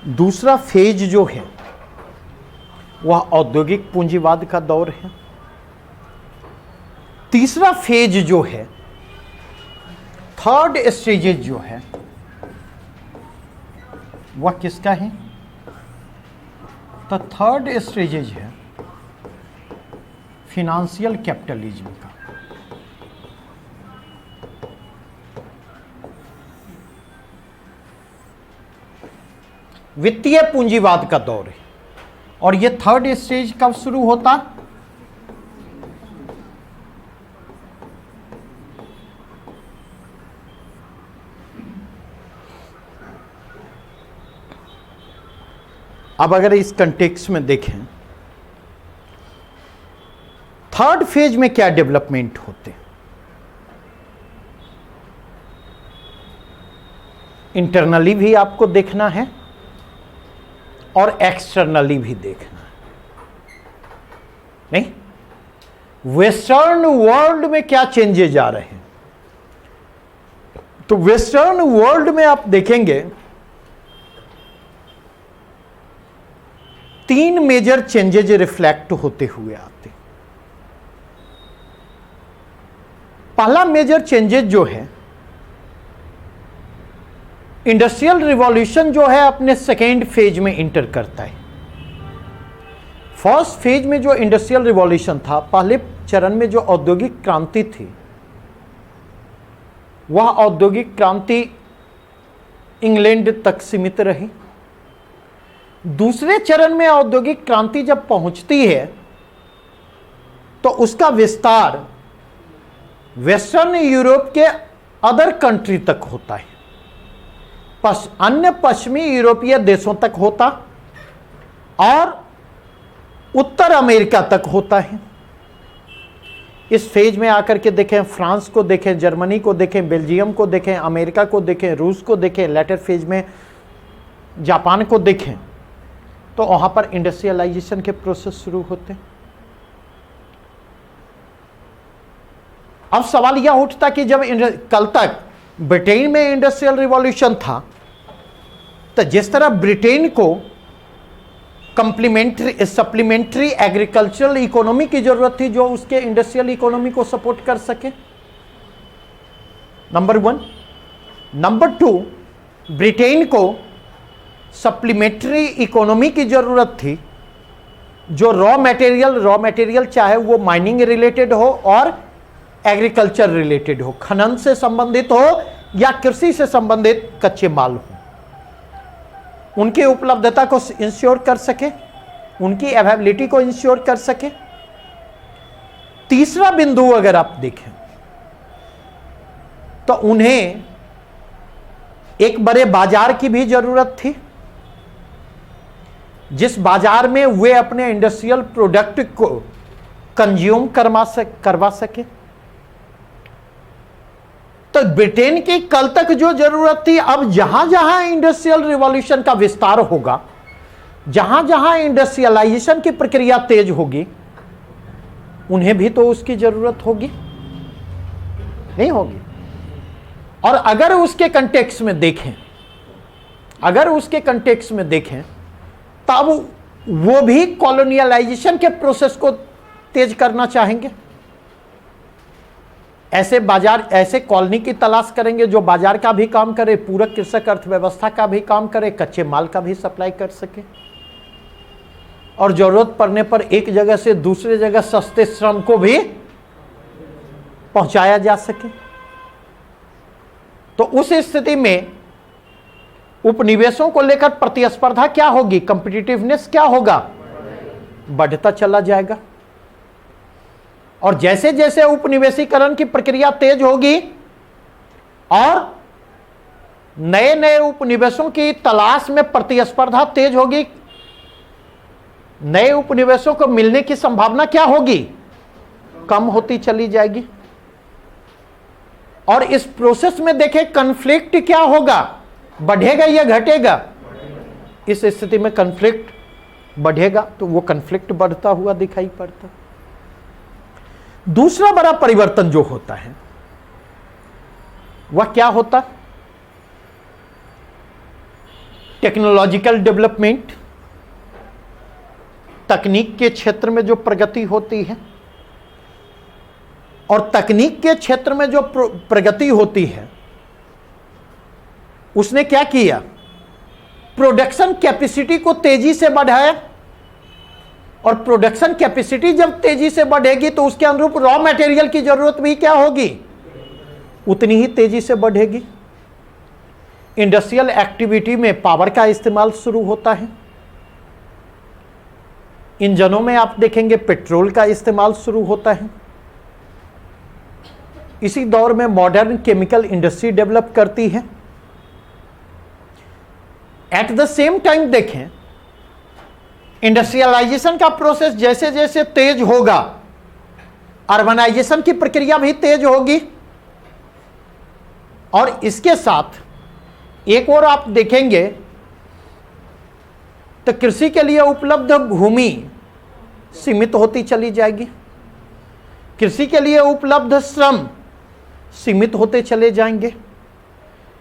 दूसरा फेज जो है वह औद्योगिक पूंजीवाद का दौर है। तीसरा फेज जो है, थर्ड स्टेजेज जो है वह किसका है? तो थर्ड स्टेजेज है फिनेंशियल कैपिटलिज्म का। वित्तीय पूंजीवाद का दौर है। और यह थर्ड स्टेज कब शुरू होता? अब अगर इस कंटेक्स्ट में देखें, थर्ड फेज में क्या डेवलपमेंट होते हैं? इंटरनली भी आपको देखना है और एक्सटर्नली भी देखना है। नहीं, वेस्टर्न वर्ल्ड में क्या चेंजेस आ रहे हैं? तो वेस्टर्न वर्ल्ड में आप देखेंगे 3 मेजर चेंजेज रिफ्लेक्ट होते हुए आते। पहला मेजर चेंजेज जो है, इंडस्ट्रियल रिवॉल्यूशन जो है अपने सेकेंड फेज में इंटर करता है। फर्स्ट फेज में जो इंडस्ट्रियल रिवॉल्यूशन था, पहले चरण में जो औद्योगिक क्रांति थी, वह औद्योगिक क्रांति इंग्लैंड तक सीमित रही। दूसरे चरण में औद्योगिक क्रांति जब पहुंचती है तो उसका विस्तार वेस्टर्न यूरोप के अदर कंट्री तक होता है, अन्य पश्चिमी यूरोपीय देशों तक होता और उत्तर अमेरिका तक होता है। इस फेज में आकर के देखें, फ्रांस को देखें, जर्मनी को देखें, बेल्जियम को देखें, अमेरिका को देखें, रूस को देखें, लेटर फेज में जापान को देखें, तो वहां पर इंडस्ट्रियलाइजेशन के प्रोसेस शुरू होते। अब सवाल यह उठता कि जब कल तक ब्रिटेन में इंडस्ट्रियल रिवॉल्यूशन था, तो जिस तरह ब्रिटेन को कंप्लीमेंट्री सप्लीमेंट्री एग्रीकल्चरल इकोनॉमी की जरूरत थी जो उसके इंडस्ट्रियल इकोनॉमी को सपोर्ट कर सके, नंबर 1। नंबर 2, ब्रिटेन को सप्लीमेंट्री इकोनॉमी की जरूरत थी जो रॉ मटेरियल चाहे वो माइनिंग रिलेटेड हो और एग्रीकल्चर रिलेटेड हो, खनन से संबंधित हो या कृषि से संबंधित कच्चे माल हो, उनकी उपलब्धता को इंश्योर कर सके, उनकी अवेलेबिलिटी को इंश्योर कर सके। तीसरा बिंदु अगर आप देखें तो उन्हें एक बड़े बाजार की भी जरूरत थी, जिस बाजार में वे अपने इंडस्ट्रियल प्रोडक्ट को कंज्यूम करवा सके। तो ब्रिटेन की कल तक जो जरूरत थी, अब जहां जहां इंडस्ट्रियल रिवॉल्यूशन का विस्तार होगा, जहां जहां इंडस्ट्रियलाइजेशन की प्रक्रिया तेज होगी, उन्हें भी तो उसकी जरूरत होगी, नहीं होगी? और अगर उसके कंटेक्स्ट में देखें तब वो भी कॉलोनियलाइजेशन के प्रोसेस को तेज करना चाहेंगे। ऐसे कॉलोनी की तलाश करेंगे जो बाजार का भी काम करे, पूरक कृषक अर्थव्यवस्था का भी काम करे, कच्चे माल का भी सप्लाई कर सके और जरूरत पड़ने पर एक जगह से दूसरे जगह सस्ते श्रम को भी पहुंचाया जा सके। तो उस स्थिति में उपनिवेशों को लेकर प्रतिस्पर्धा क्या होगी, कंपिटिटिवनेस क्या होगा, बढ़ता चला जाएगा। और जैसे जैसे उपनिवेशीकरण की प्रक्रिया तेज होगी और नए नए उपनिवेशों की तलाश में प्रतिस्पर्धा तेज होगी, नए उपनिवेशों को मिलने की संभावना क्या होगी, कम होती चली जाएगी। और इस प्रोसेस में देखें कन्फ्लिक्ट क्या होगा, बढ़ेगा या घटेगा? इस स्थिति में कन्फ्लिक्ट बढ़ेगा तो वो कन्फ्लिक्ट बढ़ता हुआ दिखाई पड़ता। दूसरा बड़ा परिवर्तन जो होता है वह क्या होता? टेक्नोलॉजिकल डेवलपमेंट, तकनीक के क्षेत्र में जो प्रगति होती है, और तकनीक के क्षेत्र में जो प्रगति होती है उसने क्या किया? प्रोडक्शन कैपेसिटी को तेजी से बढ़ाया, और प्रोडक्शन कैपेसिटी जब तेजी से बढ़ेगी तो उसके अनुरूप रॉ मटेरियल की जरूरत भी क्या होगी? उतनी ही तेजी से बढ़ेगी। इंडस्ट्रियल एक्टिविटी में पावर का इस्तेमाल शुरू होता है। इंजनों में आप देखेंगे पेट्रोल का इस्तेमाल शुरू होता है। इसी दौर में मॉडर्न केमिकल इंडस्ट्री डेवलप करती है। एट द सेम टाइम देखें, इंडस्ट्रियलाइजेशन का प्रोसेस जैसे जैसे तेज होगा, अर्बनाइजेशन की प्रक्रिया भी तेज होगी। और इसके साथ एक और आप देखेंगे तो कृषि के लिए उपलब्ध भूमि सीमित होती चली जाएगी, कृषि के लिए उपलब्ध श्रम सीमित होते चले जाएंगे,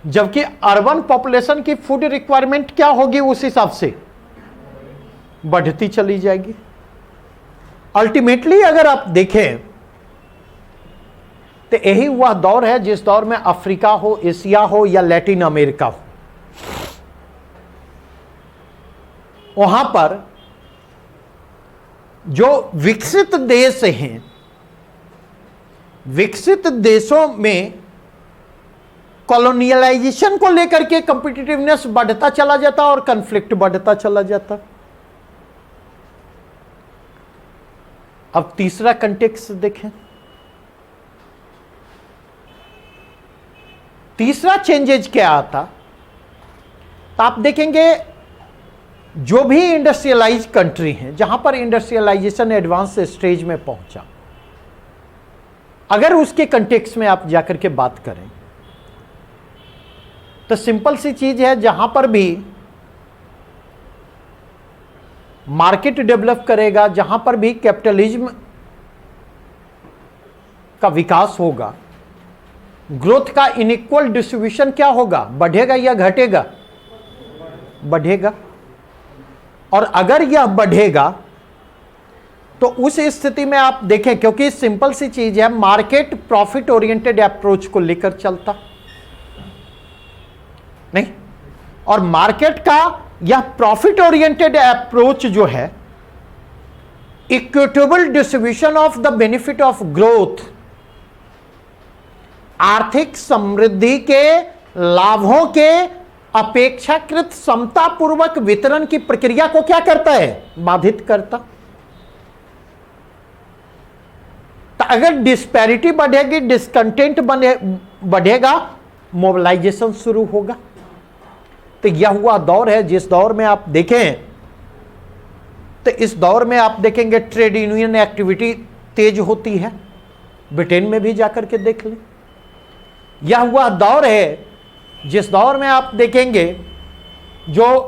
जबकि अर्बन पॉपुलेशन की फूड रिक्वायरमेंट क्या होगी उस हिसाब से बढ़ती चली जाएगी। अल्टीमेटली अगर आप देखें तो यही वह दौर है जिस दौर में अफ्रीका हो, एशिया हो या लैटिन अमेरिका हो, वहां पर जो विकसित देश हैं, विकसित देशों में कॉलोनियलाइजेशन को लेकर के कॉम्पिटिटिवनेस बढ़ता चला जाता और कॉन्फ्लिक्ट बढ़ता चला जाता। अब तीसरा कंटेक्स्ट देखें। तीसरा चेंजेज क्या आता? तो आप देखेंगे जो भी इंडस्ट्रियलाइज कंट्री हैं, जहां पर इंडस्ट्रियलाइजेशन एडवांस स्टेज में पहुंचा, अगर उसके कंटेक्स्ट में आप जाकर के बात करें तो सिंपल सी चीज है, जहां पर भी मार्केट डेवलप करेगा, जहां पर भी कैपिटलिज्म का विकास होगा, ग्रोथ का इनइक्वल डिस्ट्रीब्यूशन क्या होगा? बढ़ेगा या घटेगा? बढ़ेगा। और अगर यह बढ़ेगा तो उस स्थिति में आप देखें, क्योंकि सिंपल सी चीज है, मार्केट प्रॉफिट ओरिएंटेड अप्रोच को लेकर चलता नहीं, और मार्केट का यह प्रॉफिट ओरिएंटेड अप्रोच जो है, equitable distribution of the benefit of growth, आर्थिक समृद्धि के लाभों के अपेक्षाकृत समतापूर्वक वितरण की प्रक्रिया को क्या करता है? बाधित करता। तो अगर डिस्पैरिटी बढ़ेगी, डिसकंटेंट बढ़ेगा, मोबिलाइजेशन शुरू होगा। तो यह हुआ दौर है जिस दौर में आप देखें तो इस दौर में आप देखेंगे ट्रेड यूनियन एक्टिविटी तेज होती है। ब्रिटेन में भी जाकर के देख लें। यह हुआ दौर है जिस दौर में आप देखेंगे जो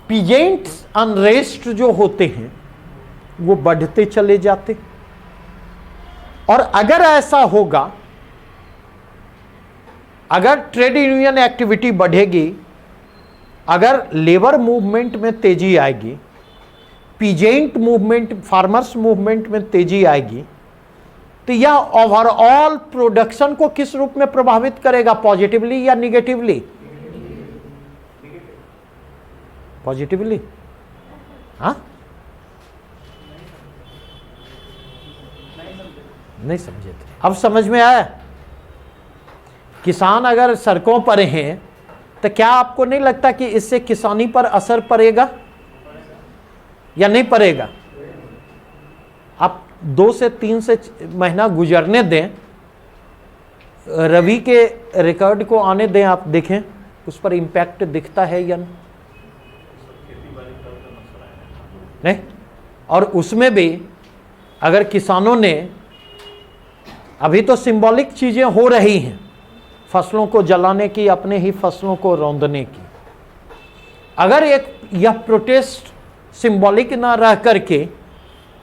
पीजेंट्स अनरेस्ट जो होते हैं वो बढ़ते चले जाते। और अगर ऐसा होगा, अगर ट्रेड यूनियन एक्टिविटी बढ़ेगी, अगर लेबर मूवमेंट में तेजी आएगी, पीजेंट मूवमेंट, फार्मर्स मूवमेंट में तेजी आएगी, तो यह ओवरऑल प्रोडक्शन को किस रूप में प्रभावित करेगा? पॉजिटिवली या निगेटिवली? पॉजिटिवली। हाँ, नहीं समझे थे, अब समझ में आया। किसान अगर सड़कों पर हैं तो क्या आपको नहीं लगता कि इससे किसानी पर असर पड़ेगा या नहीं पड़ेगा? आप 2 से 3 से महीना गुजरने दें, रवि के रिकॉर्ड को आने दें, आप देखें उस पर इम्पैक्ट दिखता है या नहीं। और उसमें भी अगर किसानों ने, अभी तो सिंबॉलिक चीजें हो रही हैं, फसलों को जलाने की, अपने ही फसलों को रौंदने की, अगर एक यह प्रोटेस्ट सिंबॉलिक ना रह करके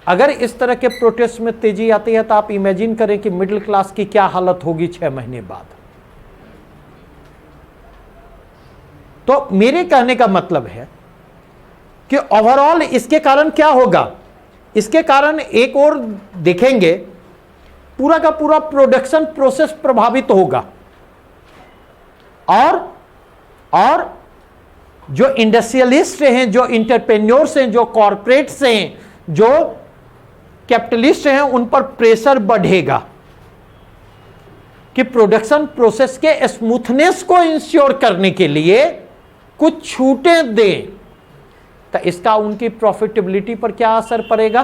अगर इस तरह के प्रोटेस्ट में तेजी आती है तो आप इमेजिन करें कि मिडिल क्लास की क्या हालत होगी 6 महीने बाद। तो मेरे कहने का मतलब है कि ओवरऑल इसके कारण क्या होगा, इसके कारण एक और देखेंगे पूरा का पूरा प्रोडक्शन प्रोसेस प्रभावित होगा और जो इंडस्ट्रियलिस्ट हैं, जो इंटरप्रेन्योर्स हैं, जो कॉरपोरेट्स हैं, जो कैपिटलिस्ट हैं, उन पर प्रेशर बढ़ेगा कि प्रोडक्शन प्रोसेस के स्मूथनेस को इंश्योर करने के लिए कुछ छूटें दें। तो इसका उनकी प्रॉफिटेबिलिटी पर क्या असर पड़ेगा,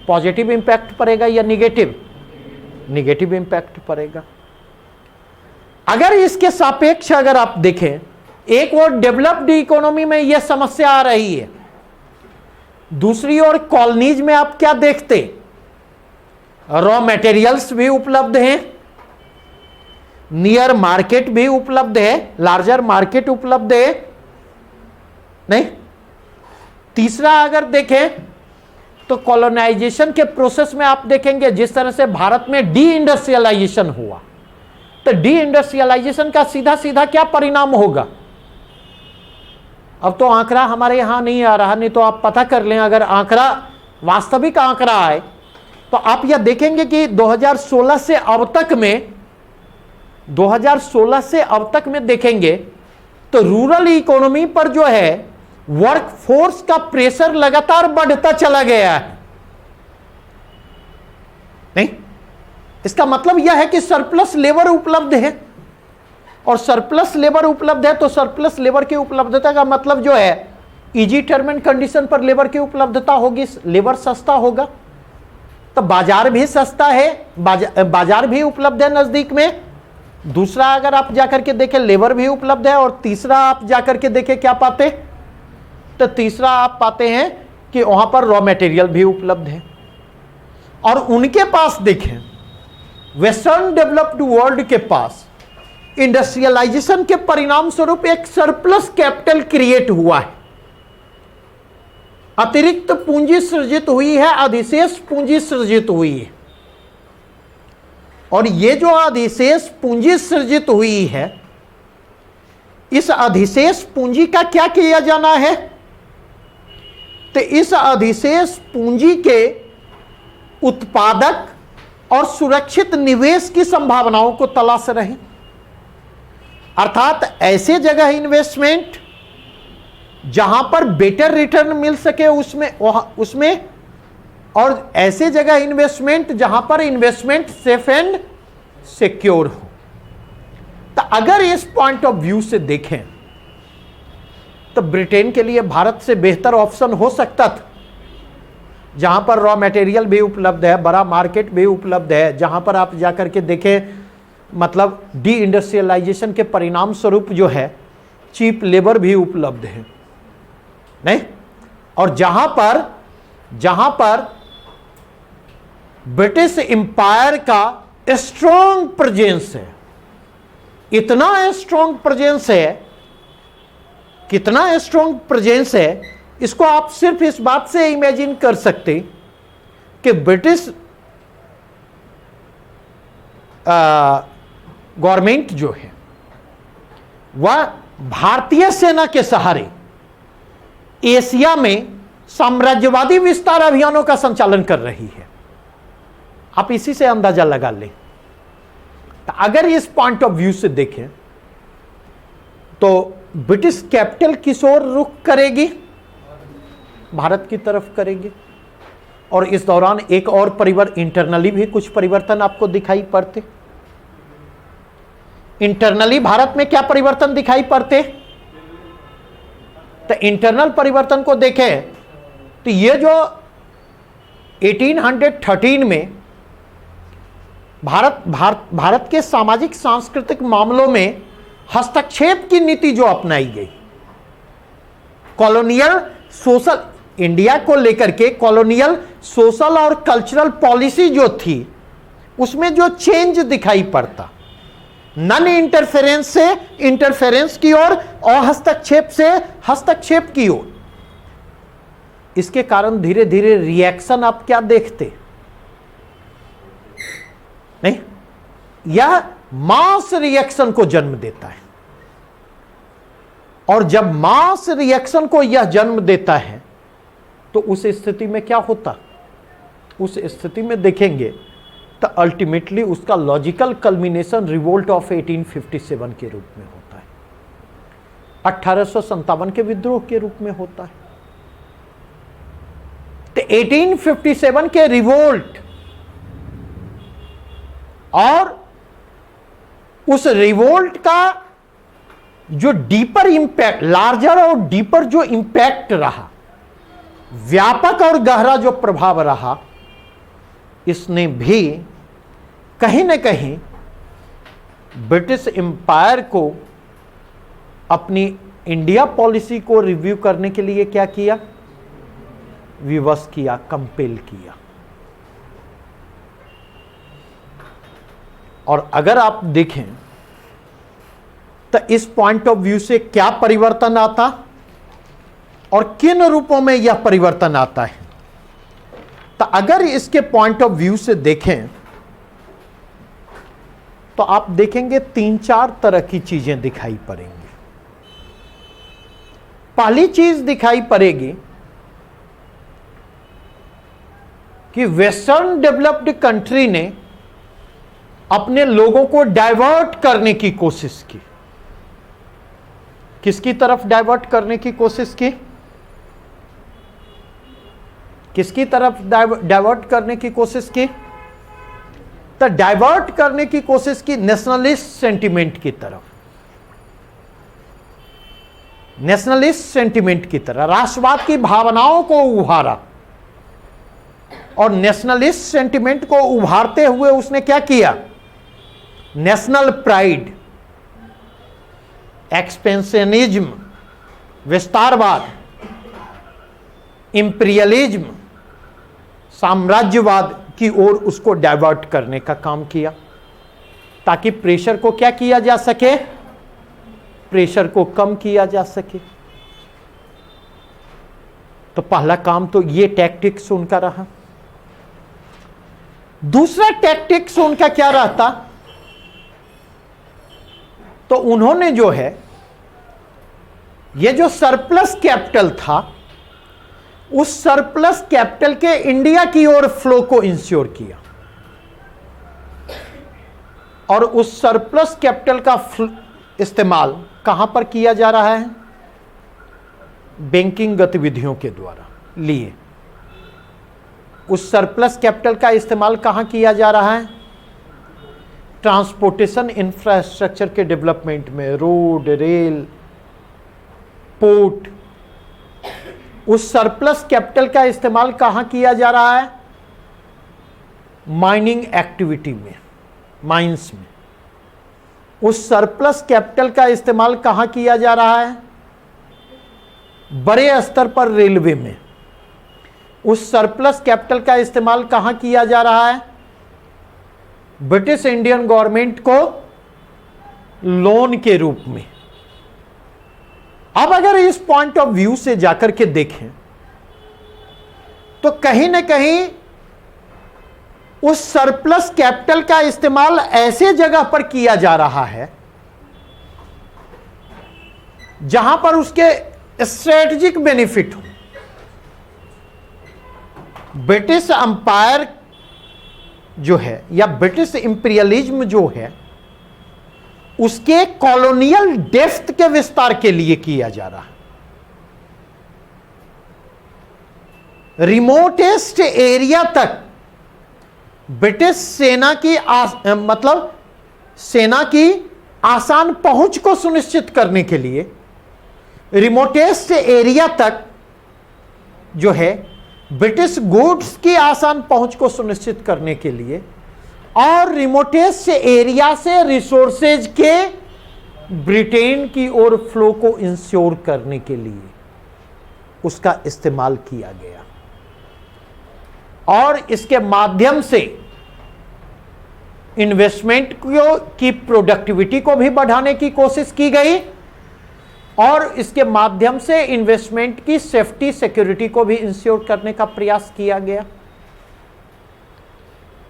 पॉजिटिव इंपैक्ट पड़ेगा या निगेटिव? निगेटिव इंपैक्ट पड़ेगा। अगर इसके सापेक्ष अगर आप देखें, एक और डेवलप्ड इकोनॉमी में यह समस्या आ रही है, दूसरी ओर कॉलोनीज में आप क्या देखते, रॉ मटेरियल्स भी उपलब्ध हैं, नियर मार्केट भी उपलब्ध है, लार्जर मार्केट उपलब्ध है, नहीं? तीसरा अगर देखें तो कॉलोनाइजेशन के प्रोसेस में आप देखेंगे जिस तरह से भारत में डी इंडस्ट्रियलाइजेशन हुआ, तो डी इंडस्ट्रियलाइजेशन का सीधा सीधा क्या परिणाम होगा? अब तो आंकड़ा हमारे यहां नहीं आ रहा, नहीं तो आप पता कर लें, अगर आंकड़ा वास्तविक आंकड़ा आए तो आप यह देखेंगे कि 2016 से अब तक में 2016 से अब तक में देखेंगे तो रूरल इकोनॉमी पर जो है वर्क फोर्स का प्रेशर लगातार बढ़ता चला गया है। नहीं, इसका मतलब यह है कि सरप्लस लेबर उपलब्ध है, और सरप्लस लेबर उपलब्ध है तो सरप्लस लेबर की उपलब्धता का मतलब जो है इजी टर्म एंड कंडीशन पर लेबर की उपलब्धता होगी, लेबर सस्ता होगा, तो बाजार भी सस्ता है, बाजार भी उपलब्ध है नजदीक में। दूसरा अगर आप जाकर के देखें लेबर भी उपलब्ध है, और तीसरा आप जाकर के देखें क्या पाते, तो तीसरा आप पाते हैं कि वहां पर रॉ मटेरियल भी उपलब्ध है। और उनके पास देखें, वेस्टर्न डेवलप्ड वर्ल्ड के पास इंडस्ट्रियलाइजेशन के परिणाम स्वरूप एक सरप्लस कैपिटल क्रिएट हुआ है, अतिरिक्त पूंजी सृजित हुई है, अधिशेष पूंजी सृजित हुई है। और ये जो अधिशेष पूंजी सृजित हुई है, इस अधिशेष पूंजी का क्या किया जाना है, तो इस अधिशेष पूंजी के उत्पादक और सुरक्षित निवेश की संभावनाओं को तलाश रहे, अर्थात ऐसे जगह इन्वेस्टमेंट जहां पर बेटर रिटर्न मिल सके उसमें और ऐसे जगह इन्वेस्टमेंट जहां पर इन्वेस्टमेंट सेफ एंड सिक्योर हो। तो अगर इस पॉइंट ऑफ व्यू से देखें तो ब्रिटेन के लिए भारत से बेहतर ऑप्शन हो सकता था, जहां पर रॉ मटेरियल भी उपलब्ध है, बड़ा मार्केट भी उपलब्ध है, जहां पर आप जाकर के देखें मतलब डी इंडस्ट्रियलाइजेशन के परिणाम स्वरूप जो है चीप लेबर भी उपलब्ध है, नहीं? और जहां पर ब्रिटिश एम्पायर का स्ट्रॉन्ग प्रेजेंस है, इतना स्ट्रॉन्ग प्रेजेंस है, कितना स्ट्रॉन्ग प्रेजेंस है, इसको आप सिर्फ इस बात से इमेजिन कर सकते कि ब्रिटिश गवर्नमेंट जो है वह भारतीय सेना के सहारे एशिया में साम्राज्यवादी विस्तार अभियानों का संचालन कर रही है। आप इसी से अंदाजा लगा लें। तो अगर इस पॉइंट ऑफ व्यू से देखें तो ब्रिटिश कैपिटल किस ओर रुख करेगी, भारत की तरफ करेगी। और इस दौरान एक और इंटरनली भी कुछ परिवर्तन आपको दिखाई पड़ते। इंटरनली भारत में क्या परिवर्तन दिखाई पड़ते, तो इंटरनल परिवर्तन को देखें तो ये जो 1813 में भारत के सामाजिक सांस्कृतिक मामलों में हस्तक्षेप की नीति जो अपनाई गई, कॉलोनियल सोशल इंडिया को लेकर के कॉलोनियल सोशल और कल्चरल पॉलिसी जो थी उसमें जो चेंज दिखाई पड़ता, नॉन इंटरफेरेंस से इंटरफेरेंस की ओर और हस्तक्षेप से हस्तक्षेप की ओर, इसके कारण धीरे धीरे रिएक्शन आप क्या देखते नहीं, यह मास रिएक्शन को जन्म देता है। और जब मास रिएक्शन को यह जन्म देता है तो उस स्थिति में क्या होता, उस स्थिति में देखेंगे तो अल्टीमेटली उसका लॉजिकल कल्मिनेशन रिवोल्ट ऑफ 1857 के रूप में होता है, 1857 के विद्रोह के रूप में होता है। तो 1857 के रिवोल्ट और उस रिवोल्ट का जो डीपर इंपैक्ट, लार्जर और डीपर जो इंपैक्ट रहा, व्यापक और गहरा जो प्रभाव रहा, इसने भी कहीं ना कहीं ब्रिटिश एम्पायर को अपनी इंडिया पॉलिसी को रिव्यू करने के लिए क्या किया, विवश किया, कंपेल किया। और अगर आप देखें तो इस पॉइंट ऑफ व्यू से क्या परिवर्तन आता और किन रूपों में यह परिवर्तन आता है, तो अगर इसके पॉइंट ऑफ व्यू से देखें तो आप देखेंगे 3-4 तरह की चीजें दिखाई पड़ेंगी। पहली चीज दिखाई पड़ेगी कि वेस्टर्न डेवलप्ड कंट्री ने अपने लोगों को डाइवर्ट करने की कोशिश की। किसकी तरफ डाइवर्ट करने की कोशिश की, किसकी तरफ डाइवर्ट करने की कोशिश की, तो डाइवर्ट करने की कोशिश की नेशनलिस्ट सेंटिमेंट की तरफ, नेशनलिस्ट सेंटिमेंट की तरह, राष्ट्रवाद की भावनाओं को उभारा। और नेशनलिस्ट सेंटिमेंट को उभारते हुए उसने क्या किया, नेशनल प्राइड, एक्सपेंशनिज्म, विस्तारवाद, इंपीरियलिज्म, साम्राज्यवाद की ओर उसको डाइवर्ट करने का काम किया, ताकि प्रेशर को क्या किया जा सके, प्रेशर को कम किया जा सके। तो पहला काम तो ये टैक्टिक्स उनका रहा। दूसरा टैक्टिक्स उनका क्या रहता, तो उन्होंने जो है ये जो सरप्लस कैपिटल था, उस सरप्लस कैपिटल के इंडिया की ओर फ्लो को इंश्योर किया। और उस सरप्लस कैपिटल का इस्तेमाल कहां पर किया जा रहा है, बैंकिंग गतिविधियों के द्वारा लिए। उस सरप्लस कैपिटल का इस्तेमाल कहां किया जा रहा है, ट्रांसपोर्टेशन इंफ्रास्ट्रक्चर के डेवलपमेंट में, रोड, रेल, पोर्ट। उस सरप्लस कैपिटल का इस्तेमाल कहां किया जा रहा है, माइनिंग एक्टिविटी में, माइंस में। उस सरप्लस कैपिटल का इस्तेमाल कहां किया जा रहा है, बड़े स्तर पर रेलवे में। उस सरप्लस कैपिटल का इस्तेमाल कहां किया जा रहा है, ब्रिटिश इंडियन गवर्नमेंट को लोन के रूप में। अब अगर इस पॉइंट ऑफ व्यू से जाकर के देखें तो कहीं ना कहीं उस सरप्लस कैपिटल का इस्तेमाल ऐसे जगह पर किया जा रहा है जहां पर उसके स्ट्रेटेजिक बेनिफिट हो। ब्रिटिश अंपायर जो है या ब्रिटिश इंपीरियलिज्म जो है, उसके कॉलोनियल डेप्थ के विस्तार के लिए किया जा रहा है। रिमोटेस्ट एरिया तक ब्रिटिश सेना की मतलब सेना की आसान पहुंच को सुनिश्चित करने के लिए, रिमोटेस्ट एरिया तक जो है ब्रिटिश गुड्स की आसान पहुंच को सुनिश्चित करने के लिए, और रिमोटेस्ट एरिया से रिसोर्सेज के ब्रिटेन की ओर फ्लो को इंश्योर करने के लिए उसका इस्तेमाल किया गया। और इसके माध्यम से इन्वेस्टमेंट की प्रोडक्टिविटी को भी बढ़ाने की कोशिश की गई, और इसके माध्यम से इन्वेस्टमेंट की सेफ्टी सिक्योरिटी को भी इंश्योर करने का प्रयास किया गया।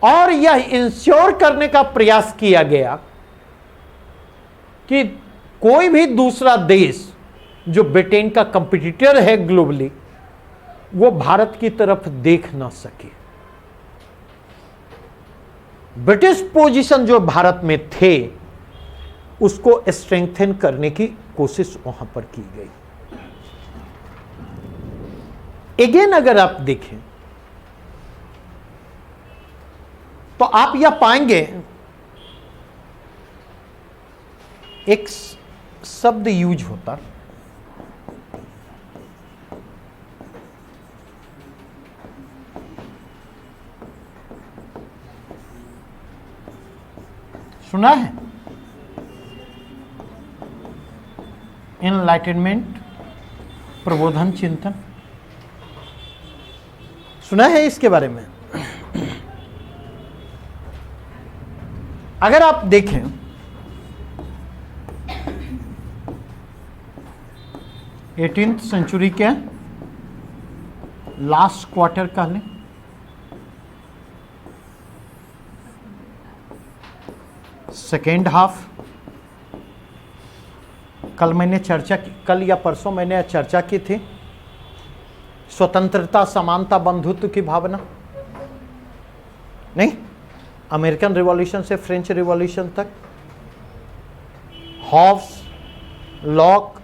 और यह इंश्योर करने का प्रयास किया गया कि कोई भी दूसरा देश जो ब्रिटेन का कंपटीटर है ग्लोबली, वो भारत की तरफ देख ना सके। ब्रिटिश पोजीशन जो भारत में थे उसको स्ट्रेंथन करने की कोशिश वहां पर की गई। अगेन अगर आप देखें तो आप यह पाएंगे, एक शब्द यूज होता, सुना है, एनलाइटनमेंट, प्रबोधन चिंतन, सुना है इसके बारे में? अगर आप देखें 18th सेंचुरी के लास्ट क्वार्टर कह लें, सेकेंड हाफ, कल मैंने चर्चा की, कल या परसों मैंने चर्चा की थी स्वतंत्रता, समानता, बंधुत्व की भावना। नहीं, अमेरिकन रिवॉल्यूशन से फ्रेंच रिवॉल्यूशन तक, हॉब्स, लॉक,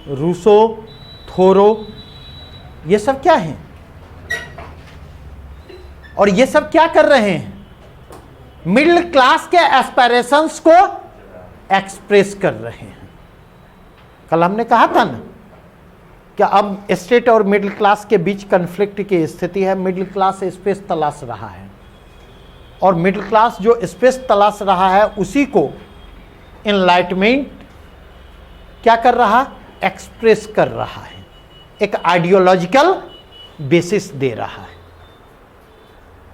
रूसो, थोरो, ये सब क्या हैं? और ये सब क्या कर रहे हैं? मिडिल क्लास के एस्पिरेशंस को एक्सप्रेस कर रहे हैं। कल हमने कहा था ना कि अब स्टेट और मिडिल क्लास के बीच कन्फ्लिक्ट की स्थिति है। मिडिल क्लास स्पेस तलाश रहा है और मिडिल क्लास जो स्पेस तलाश रहा है उसी को एनलाइटमेंट क्या कर रहा? एक्सप्रेस कर रहा है, एक आइडियोलॉजिकल बेसिस दे रहा है।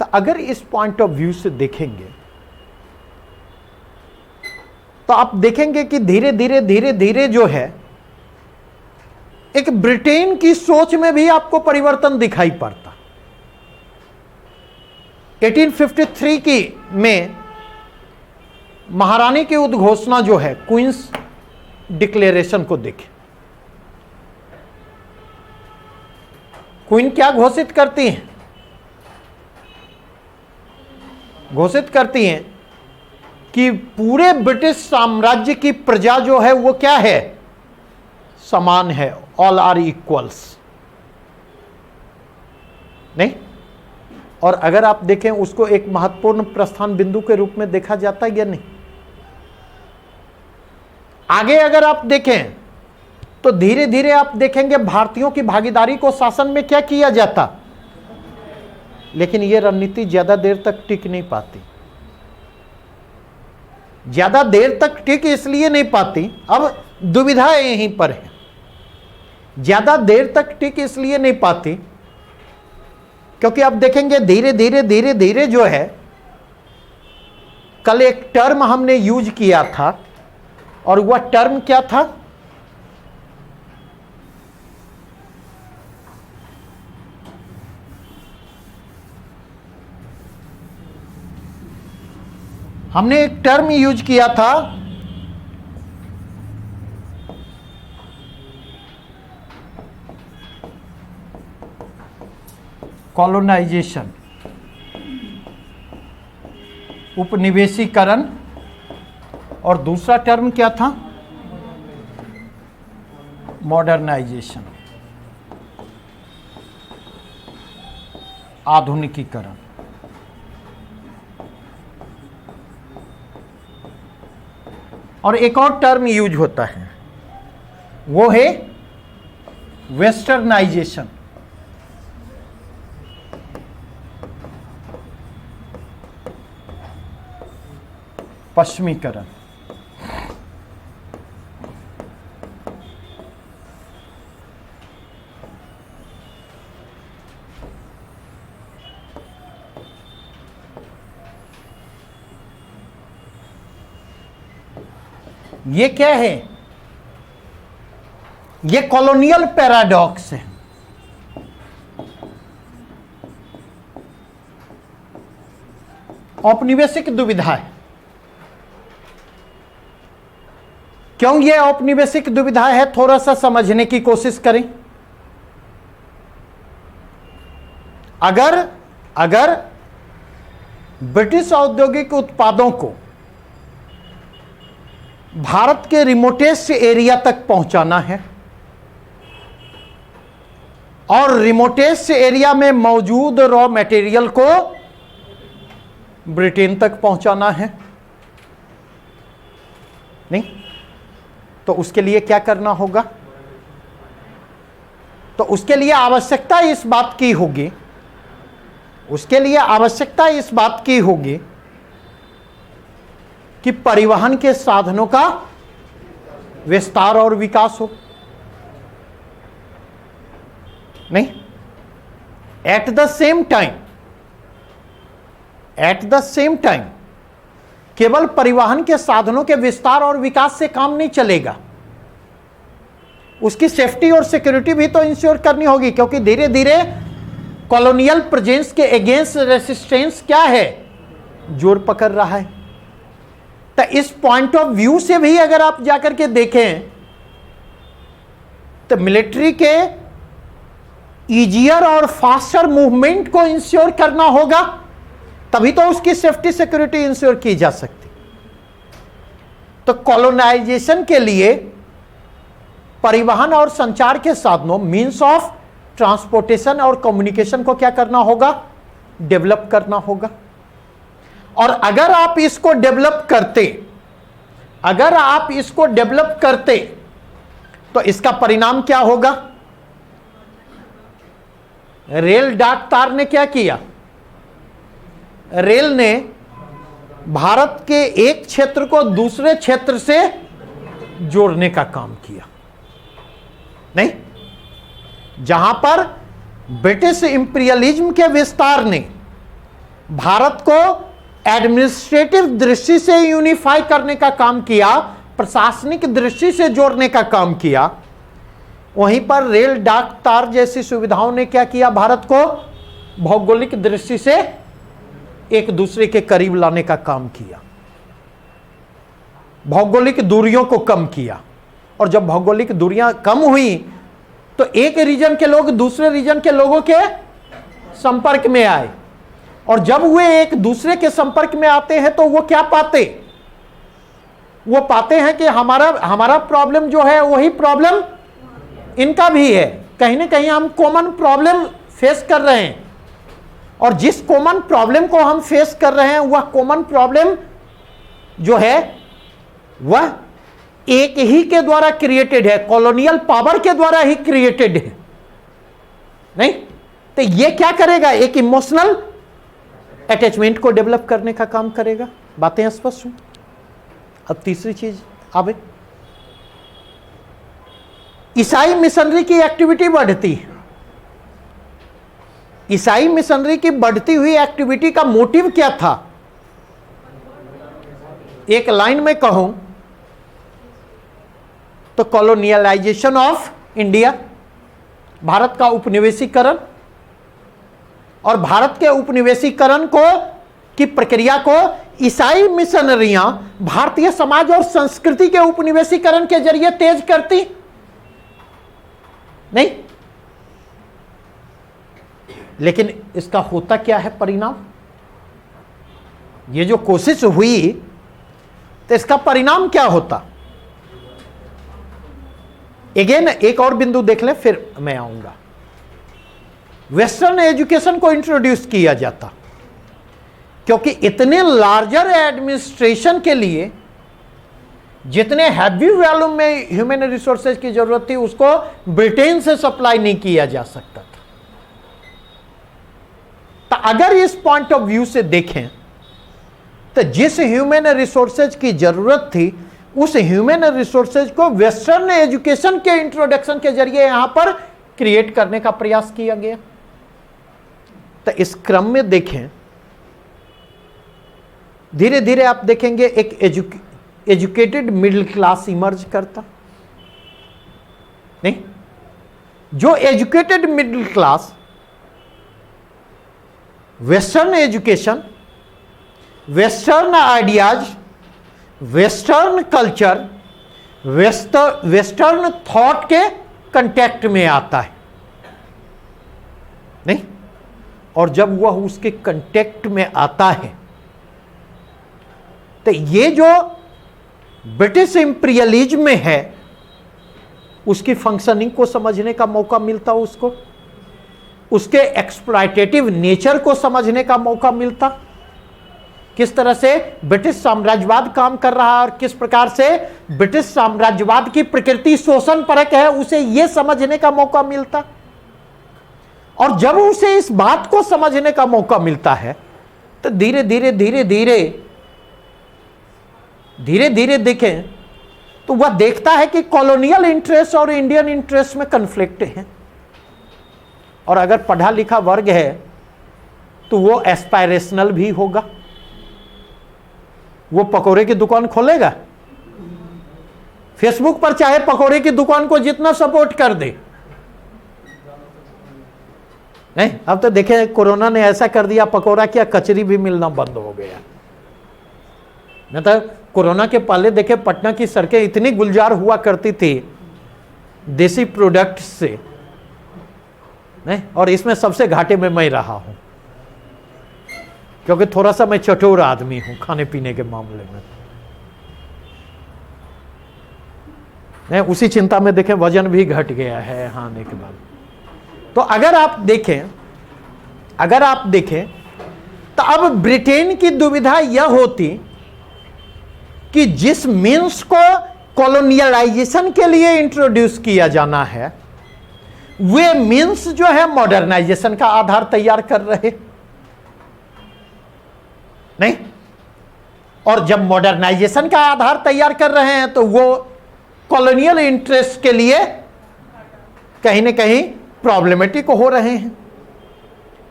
तो अगर इस पॉइंट ऑफ व्यू से देखेंगे तो आप देखेंगे कि धीरे धीरे धीरे धीरे जो है एक ब्रिटेन की सोच में भी आपको परिवर्तन दिखाई पड़ता। 1853 की में महारानी की उद्घोषणा जो है, क्वींस डिक्लेरेशन को देखें। क्वीन क्या घोषित करती हैं? घोषित करती हैं कि पूरे ब्रिटिश साम्राज्य की प्रजा जो है वो क्या है? समान है, ऑल आर इक्वल्स। नहीं? और अगर आप देखें उसको एक महत्वपूर्ण प्रस्थान बिंदु के रूप में देखा जाता है या नहीं? आगे अगर आप देखें तो धीरे धीरे आप देखेंगे भारतीयों की भागीदारी को शासन में क्या किया जाता, लेकिन यह रणनीति ज्यादा देर तक टिक नहीं पाती। ज्यादा देर तक टिक इसलिए नहीं पाती, अब दुविधा यहीं पर है। ज्यादा देर तक टिक इसलिए नहीं पाती क्योंकि आप देखेंगे धीरे धीरे धीरे धीरे जो है, कल एक टर्म हमने यूज किया था और वह टर्म क्या था? हमने एक टर्म यूज किया था कॉलोनाइजेशन, उपनिवेशीकरण, और दूसरा टर्म क्या था? मॉडर्नाइजेशन, आधुनिकीकरण। और एक और टर्म यूज होता है, वो है वेस्टर्नाइजेशन। पश्चिमीकरण। ये क्या है? ये कॉलोनियल पैराडॉक्स है। औपनिवेशिक दुविधा है। क्यों ये औपनिवेशिक दुविधा है, थोड़ा सा समझने की कोशिश करें। अगर ब्रिटिश औद्योगिक उत्पादों को भारत के रिमोटेस्ट एरिया तक पहुंचाना है और रिमोटेस्ट एरिया में मौजूद रॉ मटेरियल को ब्रिटेन तक पहुंचाना है, नहीं तो उसके लिए क्या करना होगा? तो उसके लिए आवश्यकता इस बात की होगी, कि परिवहन के साधनों का विस्तार और विकास हो, नहीं? एट द सेम टाइम केवल परिवहन के साधनों के विस्तार और विकास से काम नहीं चलेगा, उसकी सेफ्टी और सिक्योरिटी भी तो इंश्योर करनी होगी, क्योंकि धीरे धीरे कॉलोनियल प्रेजेंस के अगेंस्ट रेसिस्टेंस क्या है, जोर पकड़ रहा है। तो इस पॉइंट ऑफ व्यू से भी अगर आप जाकर के देखें तो मिलिट्री के ईजियर और फास्टर मूवमेंट को इंश्योर करना होगा, तभी तो उसकी सेफ्टी सिक्योरिटी इंश्योर की जा सकती। तो कॉलोनाइजेशन के लिए परिवहन और संचार के साधनों, मींस ऑफ ट्रांसपोर्टेशन और कम्युनिकेशन को क्या करना होगा? डेवलप करना होगा। और अगर आप इसको डेवलप करते तो इसका परिणाम क्या होगा? रेल डाक तार ने क्या किया? रेल ने भारत के एक क्षेत्र को दूसरे क्षेत्र से जोड़ने का काम किया, नहीं? जहां पर ब्रिटिश इंपीरियलिज्म के विस्तार ने भारत को एडमिनिस्ट्रेटिव दृष्टि से यूनिफाई करने का काम किया, प्रशासनिक दृष्टि से जोड़ने का काम किया, वहीं पर रेल डाक तार जैसी सुविधाओं ने क्या किया? भारत को भौगोलिक दृष्टि से एक दूसरे के करीब लाने का काम किया, भौगोलिक दूरियों को कम किया। और जब भौगोलिक दूरियां कम हुई तो एक रीजन के लोग दूसरे रीजन के लोगों के संपर्क में आए, और जब वे एक दूसरे के संपर्क में आते हैं तो वो क्या पाते? वो पाते हैं कि हमारा प्रॉब्लम जो है वही प्रॉब्लम इनका भी है, कहीं ना कहीं हम कॉमन प्रॉब्लम फेस कर रहे हैं, और जिस कॉमन प्रॉब्लम को हम फेस कर रहे हैं वह कॉमन प्रॉब्लम जो है वह एक ही के द्वारा क्रिएटेड है, कॉलोनियल पावर के द्वारा ही क्रिएटेड है, नहीं? तो ये क्या करेगा? एक इमोशनल अटैचमेंट को डेवलप करने का काम करेगा। बातें स्पष्ट हुई? अब तीसरी चीज अब ईसाई मिशनरी की एक्टिविटी बढ़ती है। ईसाई मिशनरी की बढ़ती हुई एक्टिविटी का मोटिव क्या था? एक लाइन में कहूं तो कॉलोनियलाइजेशन ऑफ इंडिया, भारत का उपनिवेशीकरण, और भारत के उपनिवेशीकरण की प्रक्रिया को ईसाई मिशनरियां भारतीय समाज और संस्कृति के उपनिवेशीकरण के जरिए तेज करती, नहीं? लेकिन इसका होता क्या है परिणाम? ये जो कोशिश हुई तो इसका परिणाम क्या होता? अगेन एक और बिंदु देख लें फिर मैं आऊंगा। वेस्टर्न एजुकेशन को इंट्रोड्यूस किया जाता, क्योंकि इतने लार्जर एडमिनिस्ट्रेशन के लिए जितने हैवी वॉल्यूम में ह्यूमन रिसोर्सेज की जरूरत थी उसको ब्रिटेन से सप्लाई नहीं किया जा सकता था। तो अगर इस पॉइंट ऑफ व्यू से देखें तो जिस ह्यूमन रिसोर्सेज की जरूरत थी उस ह्यूमन रिसोर्सेज को वेस्टर्न एजुकेशन के इंट्रोडक्शन के जरिए यहां पर क्रिएट करने का प्रयास किया गया। तो इस क्रम में देखें, धीरे धीरे आप देखेंगे एक एजुकेटेड मिडिल क्लास इमर्ज करता, नहीं, जो educated middle class, western education, western ideas, western culture, western thought के कांटेक्ट में आता है, नहीं, और जब वह उसके कांटेक्ट में आता है तो ये जो ब्रिटिश इंपीरियलिज्म में है उसकी फंक्शनिंग को समझने का मौका मिलता, उसको उसके एक्सप्लॉयटेटिव नेचर को समझने का मौका मिलता, किस तरह से ब्रिटिश साम्राज्यवाद काम कर रहा है और किस प्रकार से ब्रिटिश साम्राज्यवाद की प्रकृति शोषण परक है, उसे यह समझने का मौका मिलता। और जब उसे इस बात को समझने का मौका मिलता है तो धीरे धीरे धीरे धीरे धीरे धीरे देखें तो वह देखता है कि कॉलोनियल इंटरेस्ट और इंडियन इंटरेस्ट में कन्फ्लिक्ट है, और अगर पढ़ा लिखा वर्ग है तो वो एस्पायरेशनल भी होगा। वो पकोड़े की दुकान खोलेगा, फेसबुक पर चाहे पकोड़े की दुकान को जितना सपोर्ट कर दे, नहीं, अब तो देखें कोरोना ने ऐसा कर दिया, पकोड़ा क्या कचरी भी मिलना बंद हो गया। नहीं तो कोरोना के पहले देखे पटना की सड़कें इतनी गुलजार हुआ करती थी देसी प्रोडक्ट से, नहीं, और इसमें सबसे घाटे में मैं रहा हूं क्योंकि थोड़ा सा मैं चटोर आदमी हूं खाने पीने के मामले में। नहीं, उसी चिंता में देखें वजन भी घट गया है आने के बाद। तो अगर आप देखें तो अब ब्रिटेन की दुविधा यह होती कि जिस मीन्स को कॉलोनियलाइजेशन के लिए इंट्रोड्यूस किया जाना है वे मीन्स जो है मॉडर्नाइजेशन का आधार तैयार कर रहे, नहीं, और जब मॉडर्नाइजेशन का आधार तैयार कर रहे हैं तो वो कॉलोनियल इंटरेस्ट के लिए कहीं ना कहीं प्रॉब्लमेटिक हो रहे हैं।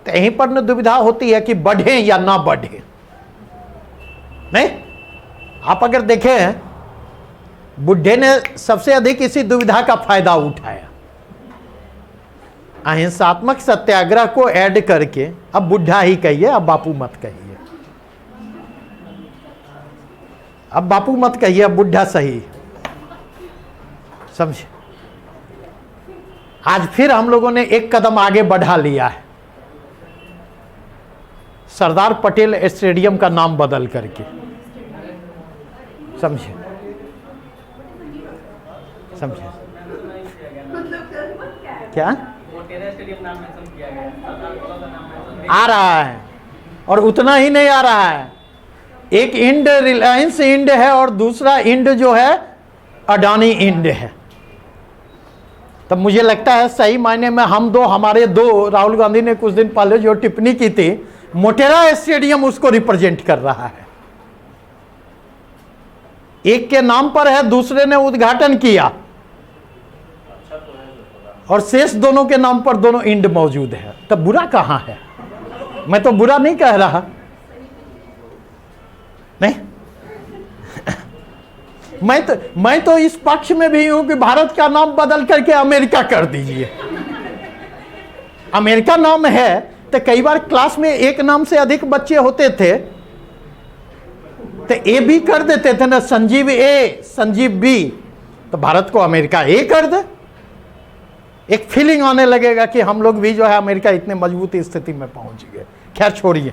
तो यहीं पर न दुविधा होती है कि बढ़े या ना बढ़े। नहीं, आप अगर देखें बुड्ढे ने सबसे अधिक इसी दुविधा का फायदा उठाया, अहिंसात्मक सत्याग्रह को ऐड करके, अब बुढ़ा ही कहिए, अब बापू मत कहिए, अब बापू मत कहिए, अब बुढ़ा सही, समझे। आज फिर हम लोगों ने एक कदम आगे बढ़ा लिया है, सरदार पटेल स्टेडियम का नाम बदल करके, समझे, समझे क्या आ रहा है। और उतना ही नहीं आ रहा है, एक इंड रिलायंस इंड है और दूसरा इंड जो है अडानी इंड है। तब मुझे लगता है सही मायने में हमारे दो, राहुल गांधी ने कुछ दिन पहले जो टिप्पणी की थी, मोटेरा स्टेडियम उसको रिप्रेजेंट कर रहा है। एक के नाम पर है, दूसरे ने उद्घाटन किया, और शेष दोनों के नाम पर दोनों इंड मौजूद है। तब बुरा कहां है? मैं तो बुरा नहीं कह रहा, नहीं, मैं तो इस पक्ष में भी हूं कि भारत का नाम बदल करके अमेरिका कर दीजिए। अमेरिका नाम है तो कई बार क्लास में एक नाम से अधिक बच्चे होते थे तो ए बी कर देते थे ना, संजीव ए, संजीव बी, तो भारत को अमेरिका ए कर दे। एक फीलिंग आने लगेगा कि हम लोग भी जो है अमेरिका इतने मजबूत स्थिति में पहुंच गए। खैर छोड़िए।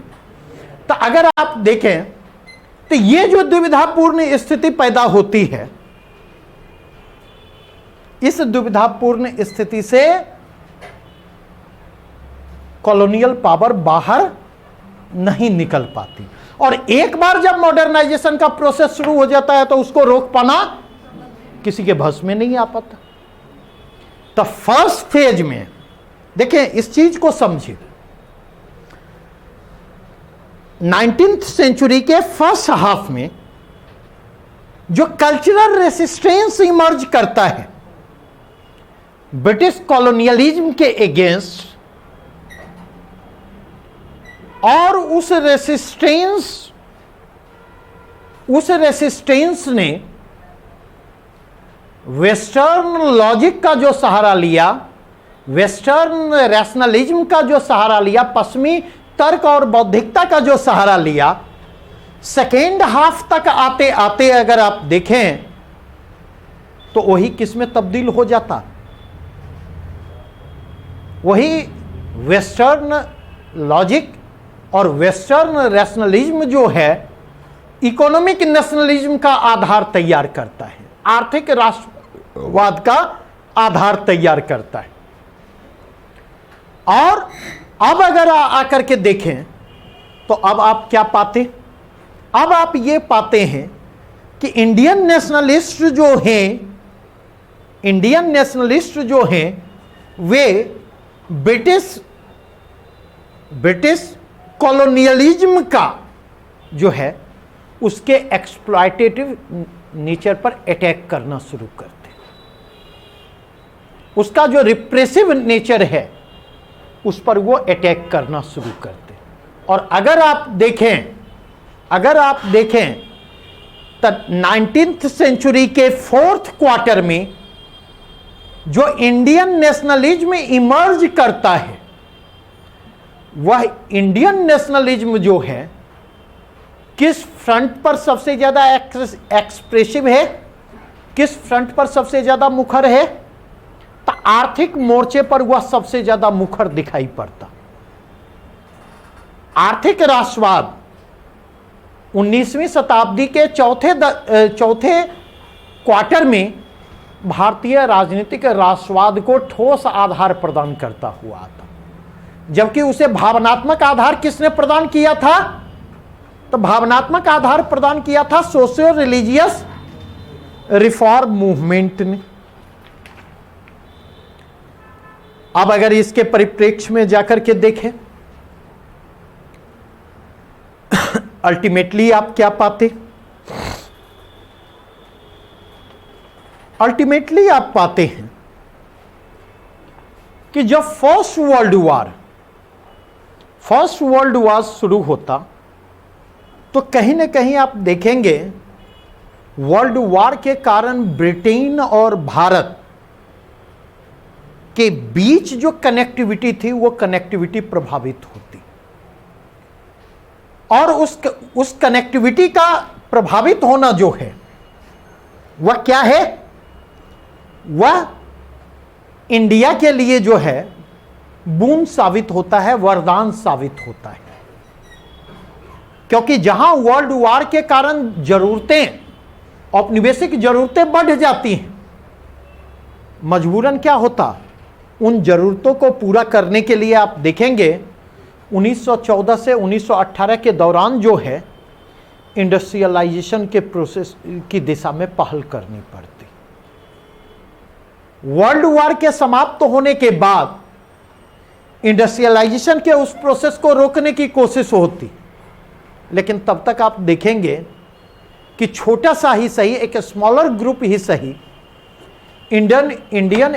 तो अगर आप देखें तो ये जो दुविधापूर्ण स्थिति पैदा होती है, इस दुविधापूर्ण स्थिति से कॉलोनियल पावर बाहर नहीं निकल पाती, और एक बार जब मॉडर्नाइजेशन का प्रोसेस शुरू हो जाता है तो उसको रोक पाना किसी के बस में नहीं आ पाता। तो फर्स्ट फेज में देखें, इस चीज को समझिए, 19th सेंचुरी के फर्स्ट हाफ में जो कल्चरल रेसिस्टेंस इमर्ज करता है ब्रिटिश कॉलोनियलिज्म के अगेंस्ट, और उस रेसिस्टेंस ने वेस्टर्न लॉजिक का जो सहारा लिया, वेस्टर्न रैशनलिज्म का जो सहारा लिया, पश्चिमी तर्क और बौद्धिकता का जो सहारा लिया, सेकेंड हाफ तक आते आते अगर आप देखें तो वही किस में तब्दील हो जाता? वही वेस्टर्न लॉजिक और वेस्टर्न रैशनलिज्म जो है इकोनॉमिक नेशनलिज्म का आधार तैयार करता है, आर्थिक राष्ट्रवाद का आधार तैयार करता है। और अब अगर आकर के देखें तो अब आप क्या पाते? अब आप ये पाते हैं कि इंडियन नेशनलिस्ट जो हैं वे ब्रिटिश कॉलोनियलिज्म का जो है उसके एक्सप्लॉयटेटिव नेचर पर अटैक करना शुरू करते हैं। उसका जो रिप्रेसिव नेचर है उस पर वो अटैक करना शुरू करते हैं। और अगर आप देखें तो 19th सेंचुरी के 4th क्वार्टर में जो इंडियन नेशनलिज्म इमर्ज करता है, वह इंडियन नेशनलिज्म जो है किस फ्रंट पर सबसे ज्यादा एक्सप्रेसिव है, किस फ्रंट पर सबसे ज्यादा मुखर है? तो आर्थिक मोर्चे पर वह सबसे ज्यादा मुखर दिखाई पड़ता। आर्थिक राष्ट्रवाद 19वीं शताब्दी के चौथे क्वार्टर में भारतीय राजनीतिक राष्ट्रवाद को ठोस आधार प्रदान करता हुआ आता, जबकि उसे भावनात्मक आधार किसने प्रदान किया था? तो भावनात्मक आधार प्रदान किया था सोशियो रिलीजियस रिफॉर्म मूवमेंट ने। अब अगर इसके परिप्रेक्ष्य में जाकर के देखें, अल्टीमेटली आप क्या पाते? अल्टीमेटली आप पाते हैं कि जब फर्स्ट वर्ल्ड वॉर शुरू होता तो कहीं ना कहीं आप देखेंगे वर्ल्ड वॉर के कारण ब्रिटेन और भारत के बीच जो कनेक्टिविटी थी वो कनेक्टिविटी प्रभावित होती, और उस कनेक्टिविटी का प्रभावित होना जो है वह क्या है? वह इंडिया के लिए जो है बूंद साबित होता है, वरदान साबित होता है। क्योंकि जहां वर्ल्ड वॉर के कारण जरूरतें, औपनिवेशिक जरूरतें बढ़ जाती हैं, मजबूरन क्या होता? उन जरूरतों को पूरा करने के लिए आप देखेंगे 1914 से 1918 के दौरान जो है इंडस्ट्रियलाइजेशन के प्रोसेस की दिशा में पहल करनी पड़ती। वर्ल्ड वॉर के समाप्त होने के बाद इंडस्ट्रियलाइजेशन के उस प्रोसेस को रोकने की कोशिश होती, लेकिन तब तक आप देखेंगे कि छोटा सा ही सही, एक स्मॉलर ग्रुप ही सही, इंडियन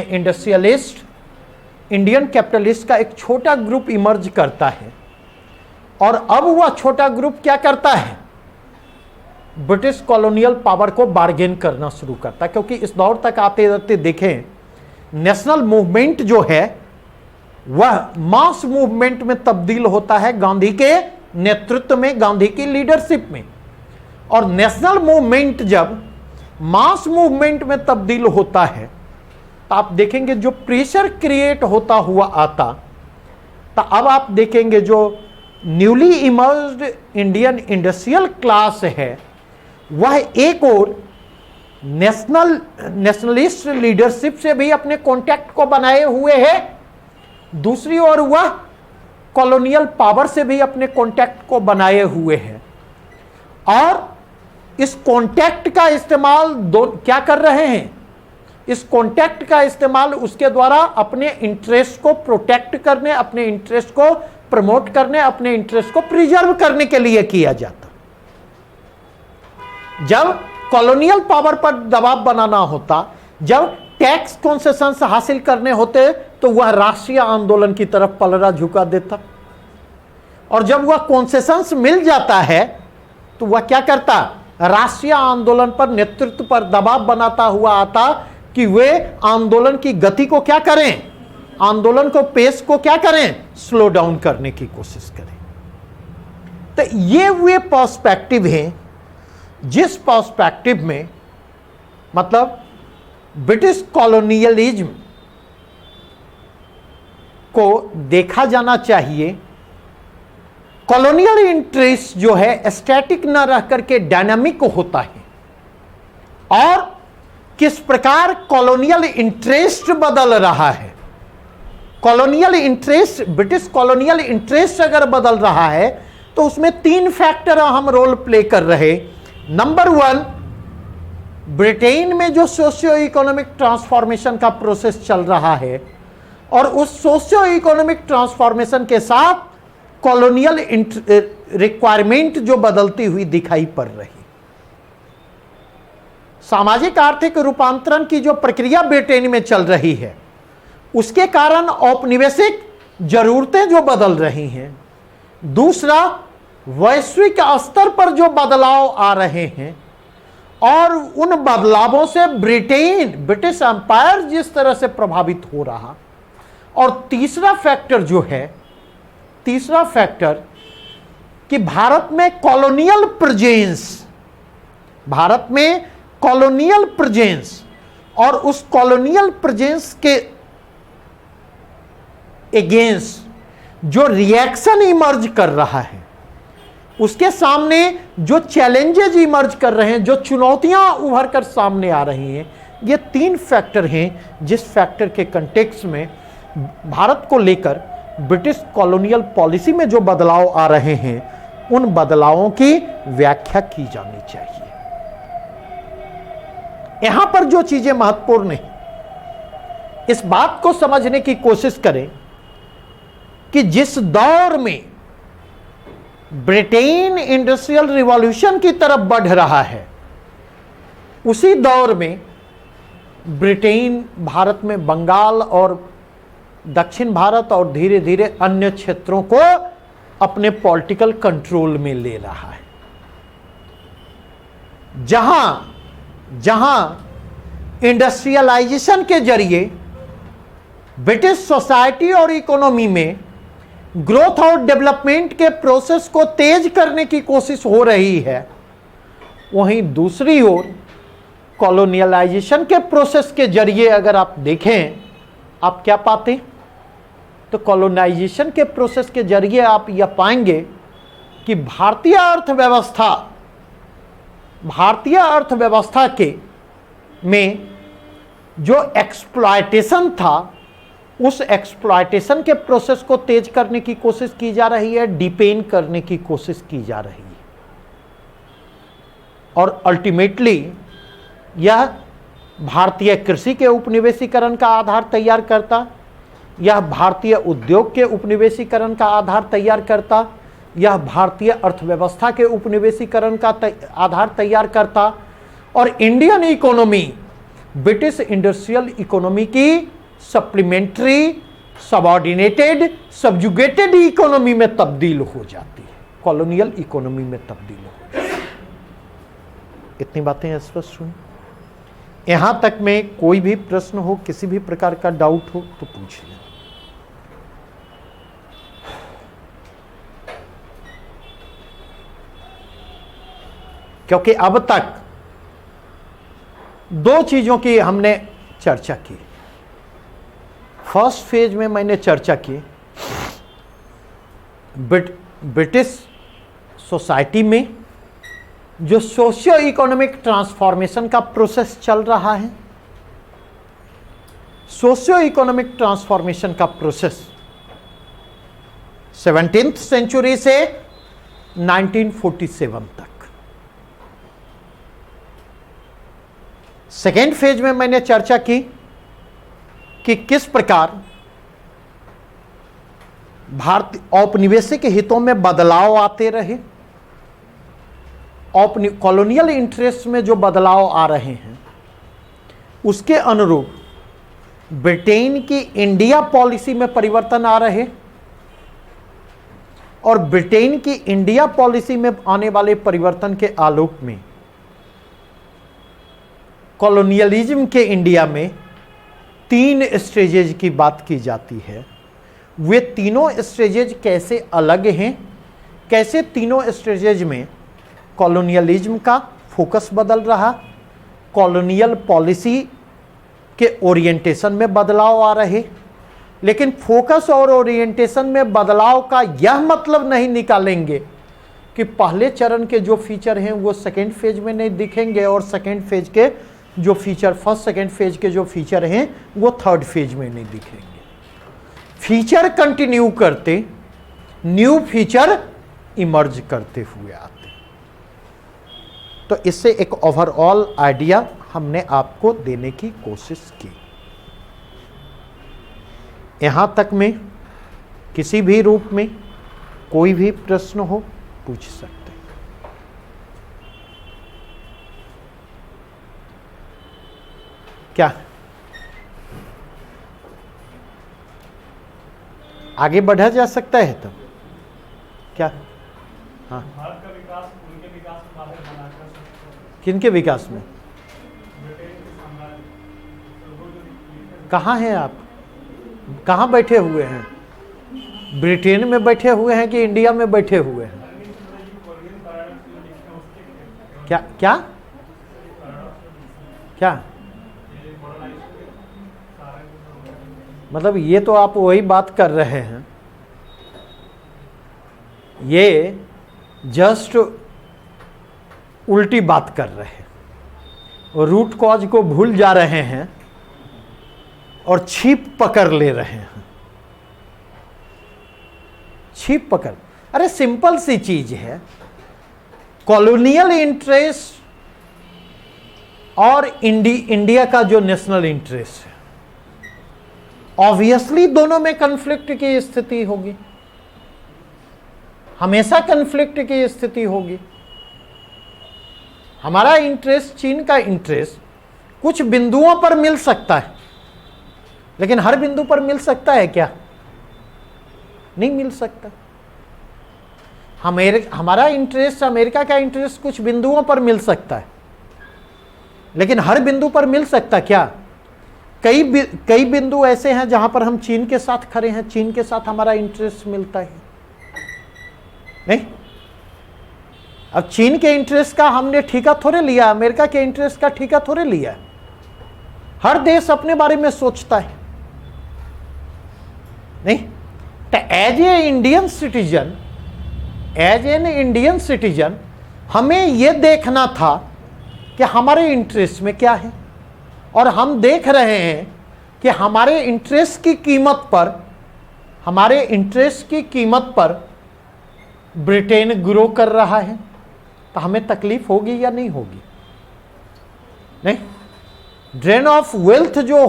इंडस्ट्रियलिस्ट, इंडियन कैपिटलिस्ट का एक छोटा ग्रुप इमर्ज करता है। और अब वह छोटा ग्रुप क्या करता है? ब्रिटिश कॉलोनियल पावर को बार्गेन करना शुरू करता है। क्योंकि इस दौर तक आते आते देखें नेशनल मूवमेंट जो है वह मास मूवमेंट में तब्दील होता है गांधी के नेतृत्व में, गांधी की लीडरशिप में। और नेशनल मूवमेंट जब मास मूवमेंट में तब्दील होता है तो आप देखेंगे जो प्रेशर क्रिएट होता हुआ आता, तो अब आप देखेंगे जो newly emerged Indian industrial class है वह एक और नेशनलिस्ट लीडरशिप से भी अपने कॉन्टैक्ट को बनाए हुए है, दूसरी ओर वह कॉलोनियल पावर से भी अपने कॉन्टैक्ट को बनाए हुए है। और इस कॉन्टैक्ट का इस्तेमाल क्या कर रहे हैं? इस कॉन्टैक्ट का इस्तेमाल उसके द्वारा अपने इंटरेस्ट को प्रोटेक्ट करने, अपने इंटरेस्ट को प्रमोट करने, अपने इंटरेस्ट को प्रिजर्व करने के लिए किया जाता। जब कॉलोनियल पावर पर दबाव बनाना होता, जब टैक्स कंसेशंस हासिल करने होते, तो वह राष्ट्रीय आंदोलन की तरफ पलड़ा झुका देता। और जब वह कंसेशंस मिल जाता है तो वह क्या करता? राष्ट्रीय आंदोलन पर, नेतृत्व पर दबाव बनाता हुआ आता कि वे आंदोलन की गति को क्या करें, आंदोलन को, पेस को क्या करें, स्लो डाउन करने की कोशिश करें। तो ये वे पर्सपेक्टिव हैं जिस पर्सपेक्टिव में मतलब ब्रिटिश कॉलोनियलिज्म को देखा जाना चाहिए। कॉलोनियल इंटरेस्ट जो है स्टैटिक न रह करके डायनामिक होता है, और किस प्रकार कॉलोनियल इंटरेस्ट बदल रहा है। Colonial interest, British colonial interest अगर बदल रहा है तो उसमें 3 फैक्टर अहम रोल प्ले कर रहे। नंबर 1, ब्रिटेन में जो सोशियो इकोनॉमिक ट्रांसफॉर्मेशन का प्रोसेस चल रहा है, और उस सोशियो इकोनॉमिक ट्रांसफॉर्मेशन के साथ कॉलोनियल रिक्वायरमेंट जो बदलती हुई दिखाई पड़ रही। सामाजिक आर्थिक रूपांतरण की जो प्रक्रिया ब्रिटेन में चल रही है, उसके कारण औपनिवेशिक जरूरतें जो बदल रही हैं। दूसरा, वैश्विक स्तर पर जो बदलाव आ रहे हैं, और उन बदलावों से ब्रिटिश एम्पायर जिस तरह से प्रभावित हो रहा। और तीसरा फैक्टर जो है, तीसरा फैक्टर कि भारत में कॉलोनियल प्रेजेंस, भारत में कॉलोनियल प्रेजेंस, और उस कॉलोनियल प्रेजेंस के अगेंस्ट जो रिएक्शन इमर्ज कर रहा है, उसके सामने जो चैलेंजेज इमर्ज कर रहे हैं, जो चुनौतियां उभर कर सामने आ रही हैं, ये 3 फैक्टर हैं जिस फैक्टर के कंटेक्स्ट में भारत को लेकर ब्रिटिश कॉलोनियल पॉलिसी में जो बदलाव आ रहे हैं, उन बदलावों की व्याख्या की जानी चाहिए। यहां पर जो चीजें महत्वपूर्ण हैं, इस बात को समझने की कोशिश करें कि जिस दौर में ब्रिटेन इंडस्ट्रियल रिवॉल्यूशन की तरफ बढ़ रहा है, उसी दौर में ब्रिटेन भारत में बंगाल और दक्षिण भारत और धीरे धीरे अन्य क्षेत्रों को अपने पॉलिटिकल कंट्रोल में ले रहा है। जहां इंडस्ट्रियलाइजेशन के जरिए ब्रिटिश सोसाइटी और इकोनॉमी में ग्रोथ और डेवलपमेंट के प्रोसेस को तेज करने की कोशिश हो रही है, वहीं दूसरी ओर कॉलोनियलाइजेशन के प्रोसेस के जरिए अगर आप देखें, आप क्या पाते? तो कॉलोनाइजेशन के प्रोसेस के जरिए आप यह पाएंगे कि भारतीय अर्थव्यवस्था के में जो एक्सप्लॉयटेशन था, उस एक्सप्लॉयटेशन के प्रोसेस को तेज करने की कोशिश की जा रही है, डिपेन करने की कोशिश की जा रही है, और अल्टीमेटली यह भारतीय कृषि के उपनिवेशीकरण का आधार तैयार करता, यह भारतीय उद्योग के उपनिवेशीकरण का आधार तैयार करता, यह भारतीय अर्थव्यवस्था के उपनिवेशीकरण का आधार तैयार करता, और Indian economy British industrial economy की सप्लीमेंट्री, सबऑर्डिनेटेड, सब्जुगेटेड इकोनॉमी में तब्दील हो जाती है, कॉलोनियल इकोनॉमी में तब्दील हो जाती है। इतनी बातें स्पष्ट हुई? यहां तक में कोई भी प्रश्न हो, किसी भी प्रकार का डाउट हो तो पूछिए। क्योंकि अब तक 2 चीजों की हमने चर्चा की। फर्स्ट फेज में मैंने चर्चा की ब्रिटिश सोसाइटी में जो सोशियो इकोनॉमिक ट्रांसफॉर्मेशन का प्रोसेस चल रहा है। सोशियो इकोनॉमिक ट्रांसफॉर्मेशन का प्रोसेस 17th सेंचुरी से 1947 तक। सेकेंड फेज में मैंने चर्चा की कि किस प्रकार भारतीय औपनिवेशिक हितों में बदलाव आते रहे, कॉलोनियल इंटरेस्ट में जो बदलाव आ रहे हैं उसके अनुरूप ब्रिटेन की इंडिया पॉलिसी में परिवर्तन आ रहे, और ब्रिटेन की इंडिया पॉलिसी में आने वाले परिवर्तन के आलोक में कॉलोनियलिज्म के इंडिया में 3 स्टेजेज की बात की जाती है। वे तीनों स्टेजेज कैसे अलग हैं, कैसे तीनों स्टेजेज में कॉलोनियलिज्म का फोकस बदल रहा, कॉलोनियल पॉलिसी के ओरिएंटेशन में बदलाव आ रहे, लेकिन फोकस और ओरिएंटेशन में बदलाव का यह मतलब नहीं निकालेंगे कि पहले चरण के जो फीचर हैं वो सेकेंड फेज में नहीं दिखेंगे और सेकेंड फेज के जो फीचर फर्स्ट सेकेंड फेज के जो फीचर हैं वो थर्ड फेज में नहीं दिखेंगे। फीचर कंटिन्यू करते, न्यू फीचर इमर्ज करते हुए आते। तो इससे एक ओवरऑल आइडिया हमने आपको देने की कोशिश की। यहां तक में किसी भी रूप में कोई भी प्रश्न हो पूछ सकते हैं। क्या आगे बढ़ा जा सकता है? तब क्या? हाँ, भारत का विकास उनके विकास में बाधक बनाकर किनके विकास में? ब्रिटेन के साम्राज्य कहाँ हैं आप? कहाँ बैठे हुए हैं? ब्रिटेन में बैठे हुए हैं कि इंडिया में बैठे हुए हैं? क्या क्या क्या मतलब ये तो आप वही बात कर रहे हैं, ये जस्ट उल्टी बात कर रहे हैं और रूट कॉज को भूल जा रहे हैं और छिप पकड़ ले रहे हैं। छिप पकड़, अरे सिंपल सी चीज है, कॉलोनियल इंटरेस्ट और इंडिया का जो नेशनल इंटरेस्ट है, ऑब्वियसली दोनों में कन्फ्लिक्ट की स्थिति होगी, हमेशा कन्फ्लिक्ट की स्थिति होगी। हमारा इंटरेस्ट, चीन का इंटरेस्ट कुछ बिंदुओं पर मिल सकता है, लेकिन हर बिंदु पर मिल सकता है क्या? नहीं मिल सकता। हमारा इंटरेस्ट, अमेरिका का इंटरेस्ट कुछ बिंदुओं पर मिल सकता है, लेकिन हर बिंदु पर मिल सकता क्या? कई बिंदु ऐसे हैं जहां पर हम चीन के साथ खड़े हैं, चीन के साथ हमारा इंटरेस्ट मिलता है नहीं। अब चीन के इंटरेस्ट का हमने ठेका थोड़े लिया, अमेरिका के इंटरेस्ट का ठेका थोड़े लिया। हर देश अपने बारे में सोचता है नहीं। तो एज एन इंडियन सिटीजन हमें यह देखना था कि हमारे इंटरेस्ट में क्या है, और हम देख रहे हैं कि हमारे इंटरेस्ट की कीमत पर ब्रिटेन ग्रो कर रहा है, तो हमें तकलीफ होगी या नहीं होगी? नहीं। ड्रेन ऑफ वेल्थ जो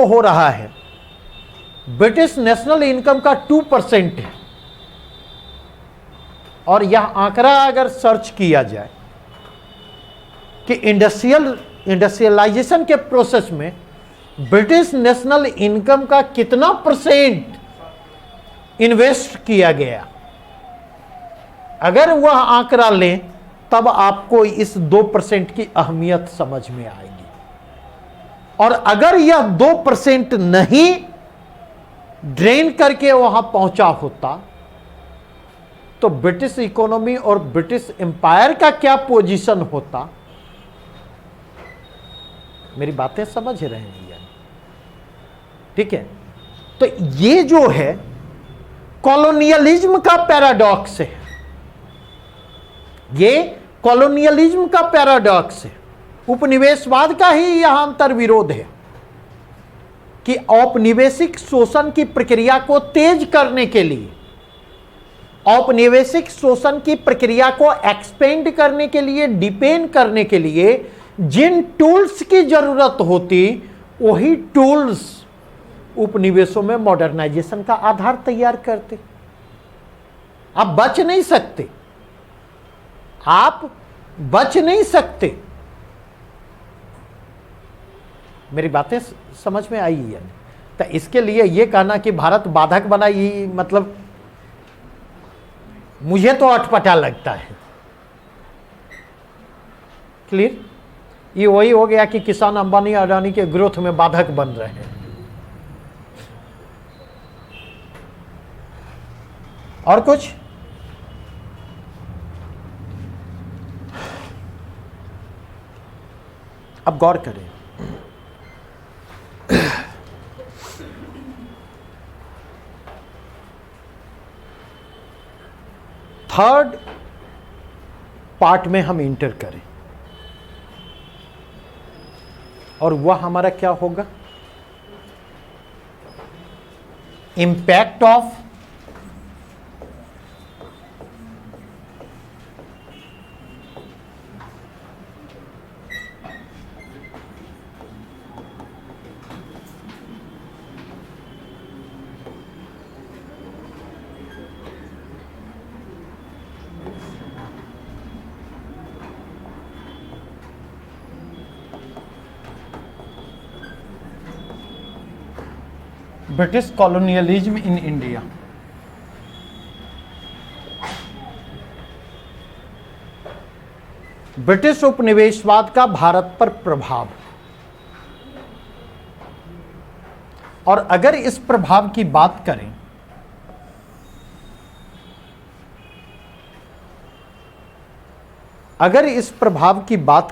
हो रहा है ब्रिटिश नेशनल इनकम का 2% है, और यह आंकड़ा अगर सर्च किया जाए कि इंडस्ट्रियलाइजेशन के प्रोसेस में ब्रिटिश नेशनल इनकम का कितना % इन्वेस्ट किया गया, अगर वह आंकड़ा लें तब आपको इस 2% की अहमियत समझ में आएगी। और अगर यह 2% नहीं ड्रेन करके वहां पहुंचा होता तो ब्रिटिश इकोनॉमी और ब्रिटिश एम्पायर का क्या पोजीशन होता? मेरी बातें समझ रहे हैं यानी? ठीक है। तो ये जो है कॉलोनियलिज्म का पैराडॉक्स है, ये कॉलोनियलिज्म का पैराडॉक्स है। उपनिवेशवाद का ही यहां अंतर्विरोध है कि औपनिवेशिक शोषण की प्रक्रिया को तेज करने के लिए, औपनिवेशिक शोषण की प्रक्रिया को एक्सपेंड करने के लिए, डिपेंड करने के लिए जिन टूल्स की जरूरत होती, वही टूल्स उपनिवेशों में मॉडर्नाइजेशन का आधार तैयार करते। आप बच नहीं सकते, आप बच नहीं सकते। मेरी बातें समझ में आई है? तो इसके लिए यह कहना कि भारत बाधक बना, ये मतलब मुझे तो अटपटा लगता है। क्लियर? ये वही हो गया कि किसान अंबानी अडानी के ग्रोथ में बाधक बन रहे हैं। और कुछ? अब गौर करें, थर्ड पार्ट में हम इंटर करें और वह हमारा क्या होगा? Impact of British colonialism in India. British उपनिवेशवाद का भारत पर प्रभाव। और अगर इस प्रभाव की बात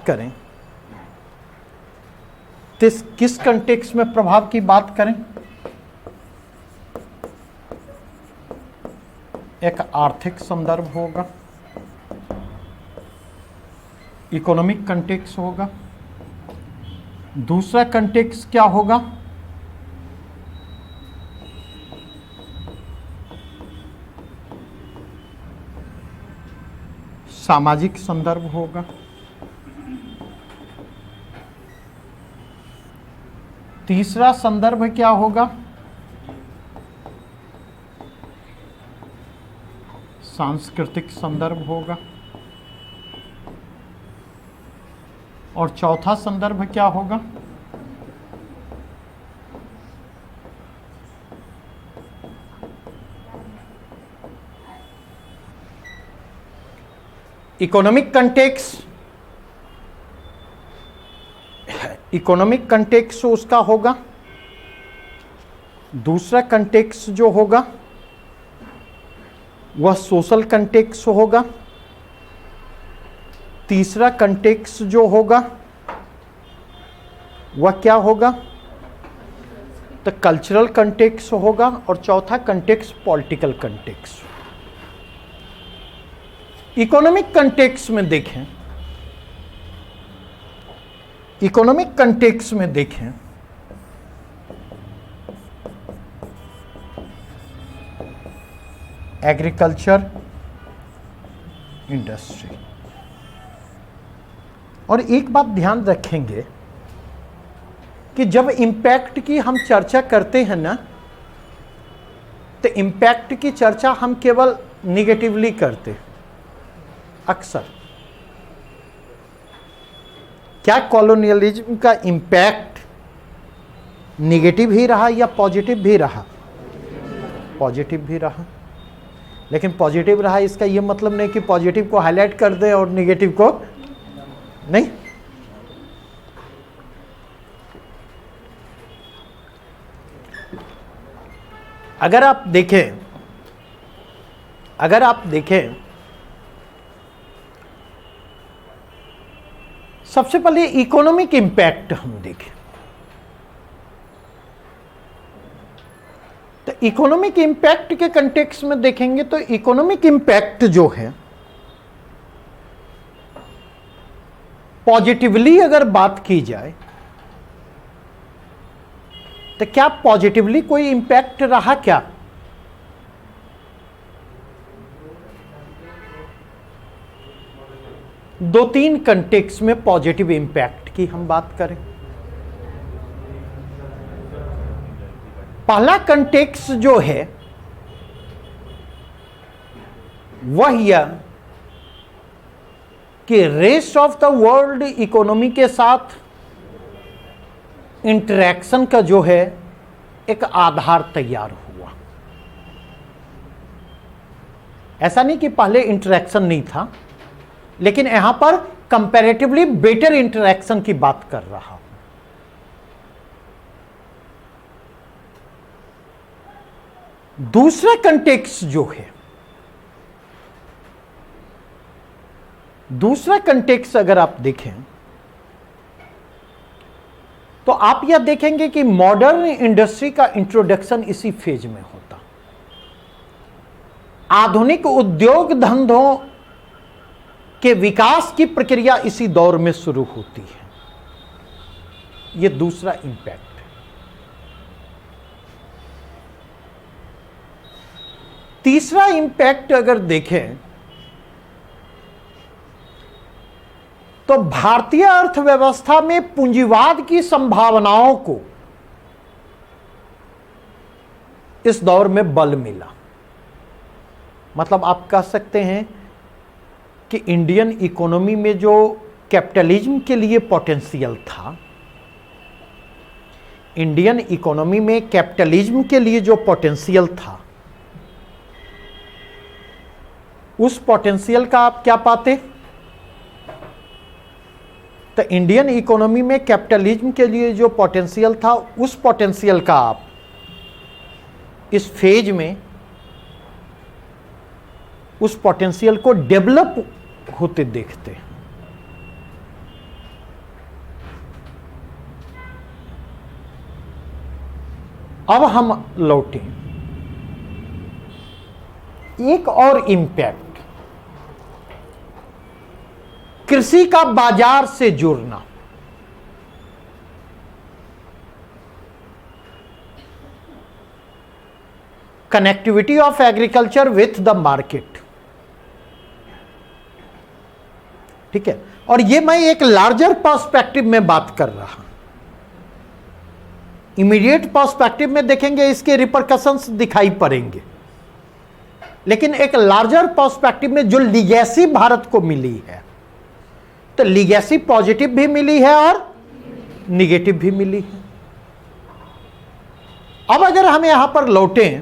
करें तो किस कंटेक्स्ट में प्रभाव की बात करें? एक आर्थिक संदर्भ होगा, इकोनॉमिक कंटेक्स्ट होगा। दूसरा कंटेक्स्ट क्या होगा? सामाजिक संदर्भ होगा। तीसरा संदर्भ क्या होगा? सांस्कृतिक संदर्भ होगा। और चौथा संदर्भ क्या होगा? Economic context. इकोनॉमिक कंटेक्स्ट उसका होगा। दूसरा कंटेक्स्ट जो होगा वह सोशल कंटेक्स्ट होगा। तीसरा कंटेक्स्ट जो होगा वह क्या होगा? तो कल्चरल कंटेक्स्ट होगा। और चौथा context political context. Economic context में देखें, इकोनॉमिक कंटेक्स्ट में देखें एग्रीकल्चर, इंडस्ट्री। और एक बात ध्यान रखेंगे कि जब इम्पैक्ट की हम चर्चा करते हैं ना, तो इम्पैक्ट की चर्चा हम केवल निगेटिवली करते हैं अक्सर। क्या कॉलोनियलिज्म का इम्पैक्ट निगेटिव ही रहा या पॉजिटिव भी रहा? पॉजिटिव भी रहा। लेकिन पॉजिटिव रहा इसका यह मतलब नहीं कि पॉजिटिव को हाईलाइट कर दे और निगेटिव को नहीं। अगर आप देखें सबसे पहले इकोनॉमिक इंपैक्ट हम देखें तो इकोनॉमिक इंपैक्ट के कंटेक्स्ट में देखेंगे तो इकोनॉमिक इंपैक्ट जो है पॉजिटिवली अगर बात की जाए तो क्या पॉजिटिवली कोई इंपैक्ट रहा क्या? दो तीन कंटेक्स्ट में पॉजिटिव इंपैक्ट की हम बात करें। पहला कंटेक्स्ट जो है वह यह कि rest of the world economy के साथ इंटरेक्शन का जो है एक आधार तैयार हुआ। ऐसा नहीं कि पहले इंटरेक्शन नहीं था, लेकिन यहां पर कंपैरेटिवली बेटर इंटरैक्शन की बात कर रहा हूं। दूसरा कंटेक्स्ट जो है, दूसरा कंटेक्स्ट अगर आप देखें तो आप यह देखेंगे कि मॉडर्न इंडस्ट्री का इंट्रोडक्शन इसी फेज में होता। आधुनिक उद्योग धंधों के विकास की प्रक्रिया इसी दौर में शुरू होती है। यह दूसरा इंपैक्ट। तीसरा इंपैक्ट अगर देखें तो भारतीय अर्थव्यवस्था में पूंजीवाद की संभावनाओं को इस दौर में बल मिला। मतलब आप कह सकते हैं कि इंडियन इकोनॉमी में जो कैपिटलिज्म के लिए पोटेंशियल था, इंडियन इकोनॉमी में कैपिटलिज्म के लिए जो पोटेंशियल था, उस पोटेंशियल का आप क्या पाते? तो इंडियन इकोनॉमी में कैपिटलिज्म के लिए जो पोटेंशियल था, उस पोटेंशियल का आप इस फेज में उस पोटेंशियल को डेवलप होते देखते हैं। अब हम लौटें एक और इंपैक्ट, कृषि का बाजार से जुड़ना। Connectivity of agriculture with the market. ठीक है, और ये मैं एक लार्जर पर्सपेक्टिव में बात कर रहा हूं। इमीडिएट पर्सपेक्टिव में देखेंगे इसके रिपरकशंस दिखाई पड़ेंगे, लेकिन एक लार्जर पर्सपेक्टिव में जो लीगेसी भारत को मिली है, तो लीगेसी पॉजिटिव भी मिली है और निगेटिव भी मिली है। अब अगर हम यहां पर लौटें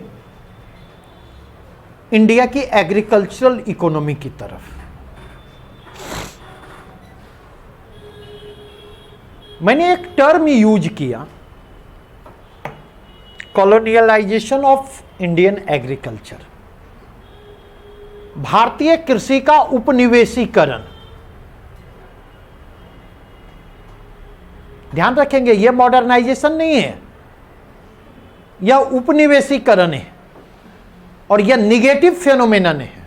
इंडिया की एग्रीकल्चरल इकोनॉमी की तरफ, मैंने एक टर्म यूज किया, कॉलोनियलाइजेशन ऑफ इंडियन एग्रीकल्चर, भारतीय कृषि का उपनिवेशीकरण। ध्यान रखेंगे, यह मॉडर्नाइजेशन नहीं है, यह उपनिवेशीकरण है और यह निगेटिव फेनोमेनन है।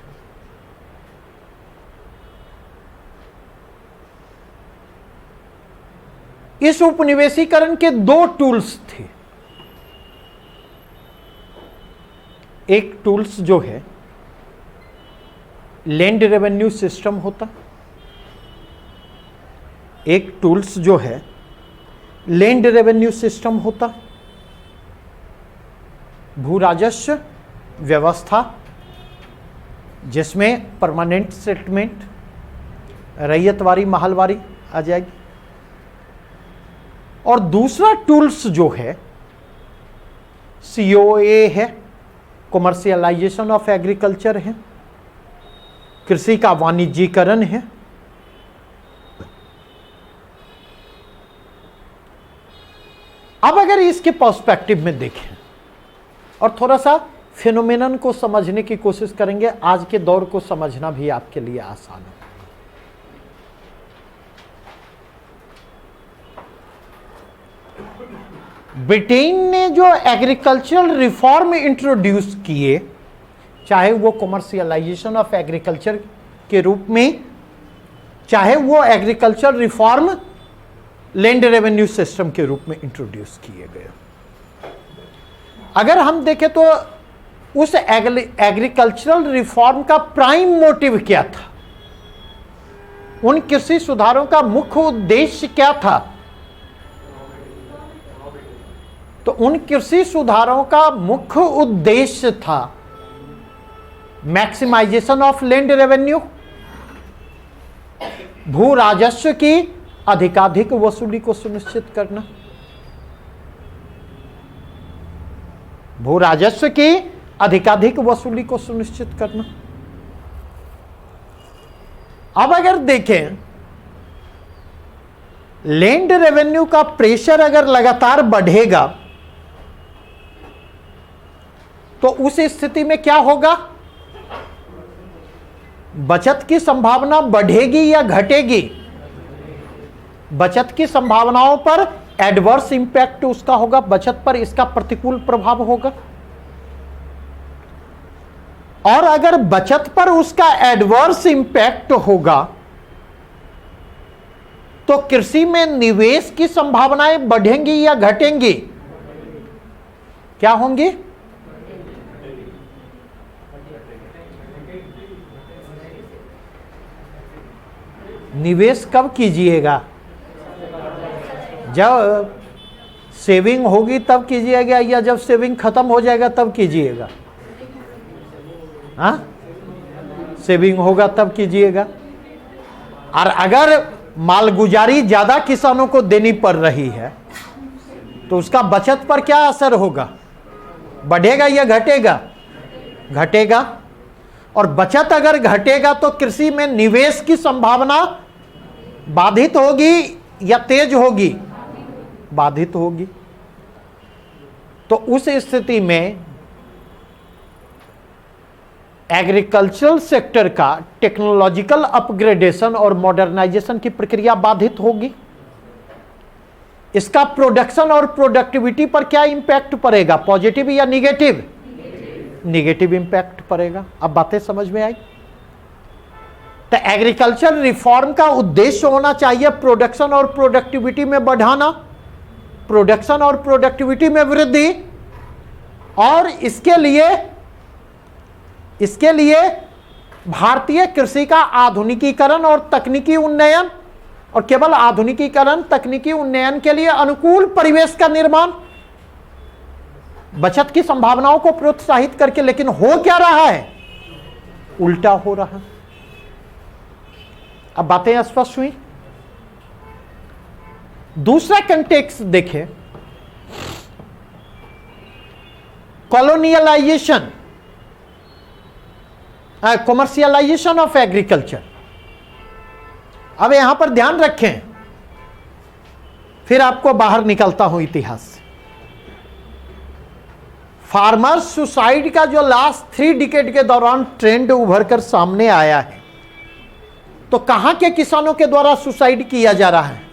इस उपनिवेशीकरण के दो टूल्स थे। एक टूल्स जो है लैंड रेवेन्यू सिस्टम होता, एक टूल्स जो है लैंड रेवेन्यू सिस्टम होता, भू राजस्व व्यवस्था जिसमें परमानेंट सेटलमेंट, रैयतवारी, महलवारी आ जाएगी। और दूसरा टूल्स जो है COA है, कॉमर्शियलाइजेशन ऑफ एग्रीकल्चर है, कृषि का वाणिज्यीकरण है। अब अगर इसके पर्सपेक्टिव में देखें और थोड़ा सा फिनोमेनन को समझने की कोशिश करेंगे, आज के दौर को समझना भी आपके लिए आसान है। ब्रिटेन ने जो एग्रीकल्चरल रिफॉर्म इंट्रोड्यूस किए, चाहे वो कॉमर्शियलाइजेशन ऑफ एग्रीकल्चर के रूप में, चाहे वो agriculture reform land revenue system के रूप में इंट्रोड्यूस किए गए, अगर हम देखें तो उस एग्रीकल्चरल रिफॉर्म का प्राइम मोटिव क्या था, उन कृषि सुधारों का मुख्य उद्देश्य क्या था? तो उन कृषि सुधारों का मुख्य उद्देश्य था मैक्सिमाइजेशन ऑफ लैंड रेवेन्यू, भू राजस्व की अधिकाधिक वसूली को सुनिश्चित करना, भू राजस्व की अधिकाधिक वसूली को सुनिश्चित करना। अब अगर देखें लैंड रेवेन्यू का प्रेशर अगर लगातार बढ़ेगा तो उस स्थिति में क्या होगा? बचत की संभावना बढ़ेगी या घटेगी? बचत की संभावनाओं पर एडवर्स इंपैक्ट उसका होगा, बचत पर इसका प्रतिकूल प्रभाव होगा। और अगर बचत पर उसका एडवर्स इंपैक्ट होगा तो कृषि में निवेश की संभावनाएं बढ़ेंगी या घटेंगी? क्या होंगी? निवेश कब कीजिएगा? जब सेविंग होगी तब कीजिएगा या जब सेविंग खत्म हो जाएगा तब कीजिएगा? हाँ, सेविंग होगा तब कीजिएगा। और अगर मालगुजारी ज्यादा किसानों को देनी पड़ रही है तो उसका बचत पर क्या असर होगा? बढ़ेगा या घटेगा? घटेगा। और बचत अगर घटेगा तो कृषि में निवेश की संभावना बाधित होगी या तेज होगी? बाधित होगी। तो उस स्थिति में एग्रीकल्चरल सेक्टर का टेक्नोलॉजिकल अपग्रेडेशन और मॉडर्नाइजेशन की प्रक्रिया बाधित होगी। इसका प्रोडक्शन और प्रोडक्टिविटी पर क्या इंपैक्ट पड़ेगा? पॉजिटिव या निगेटिव? निगेटिव इंपैक्ट पड़ेगा। अब बातें समझ में आई? तो एग्रीकल्चर रिफॉर्म का उद्देश्य होना चाहिए प्रोडक्शन और प्रोडक्टिविटी में बढ़ाना, प्रोडक्शन और प्रोडक्टिविटी में वृद्धि, और इसके लिए भारतीय कृषि का आधुनिकीकरण और तकनीकी उन्नयन, और केवल आधुनिकीकरण तकनीकी उन्नयन के लिए अनुकूल परिवेश का निर्माण, बचत की संभावनाओं को प्रोत्साहित करके। लेकिन हो क्या रहा है? उल्टा हो रहा है। अब बातें स्पष्ट हुई? दूसरा कंटेक्स्ट देखें, कॉलोनियलाइजेशन, कॉमर्शियलाइजेशन ऑफ एग्रीकल्चर। अब यहां पर ध्यान रखें, फिर आपको बाहर निकलता हूं इतिहास से। फार्मर्स सुसाइड का जो लास्ट 3 डिकेड के दौरान ट्रेंड उभर कर सामने आया है, तो कहां के किसानों के द्वारा सुसाइड किया जा रहा है?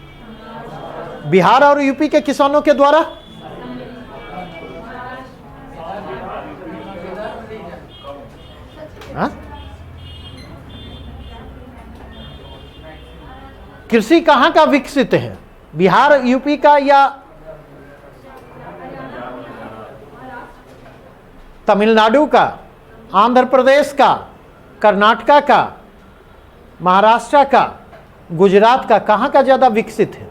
बिहार और यूपी के किसानों के द्वारा? हाँ? कृषि कहां का विकसित है? बिहार यूपी का या तमिलनाडु का, आंध्र प्रदेश का, कर्नाटका का, महाराष्ट्र का, गुजरात का? कहां का ज्यादा विकसित है?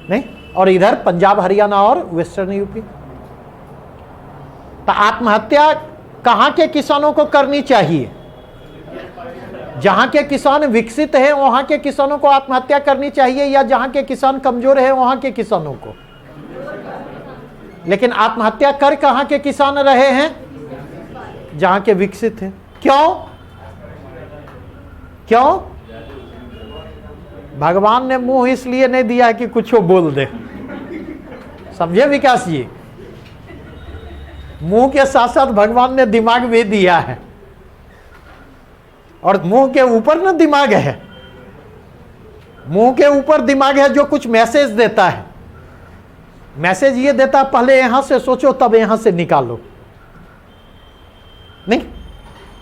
नहीं? और इधर पंजाब, हरियाणा और वेस्टर्न यूपी। तो आत्महत्या कहां के किसानों को करनी चाहिए? जहां के किसान विकसित हैं वहां के किसानों को आत्महत्या करनी चाहिए, या जहां के किसान कमजोर हैं वहां के किसानों को? लेकिन आत्महत्या कर कहां के किसान रहे हैं? जहां के विकसित हैं। क्यों? क्यों? भगवान ने मुंह इसलिए नहीं दिया कि कुछ बोल दे, समझे विकास जी? मुंह के साथ साथ भगवान ने दिमाग भी दिया है, और मुंह के ऊपर ना दिमाग है, मुंह के ऊपर दिमाग है जो कुछ मैसेज देता है। मैसेज ये देता है, पहले यहां से सोचो तब यहां से निकालो। नहीं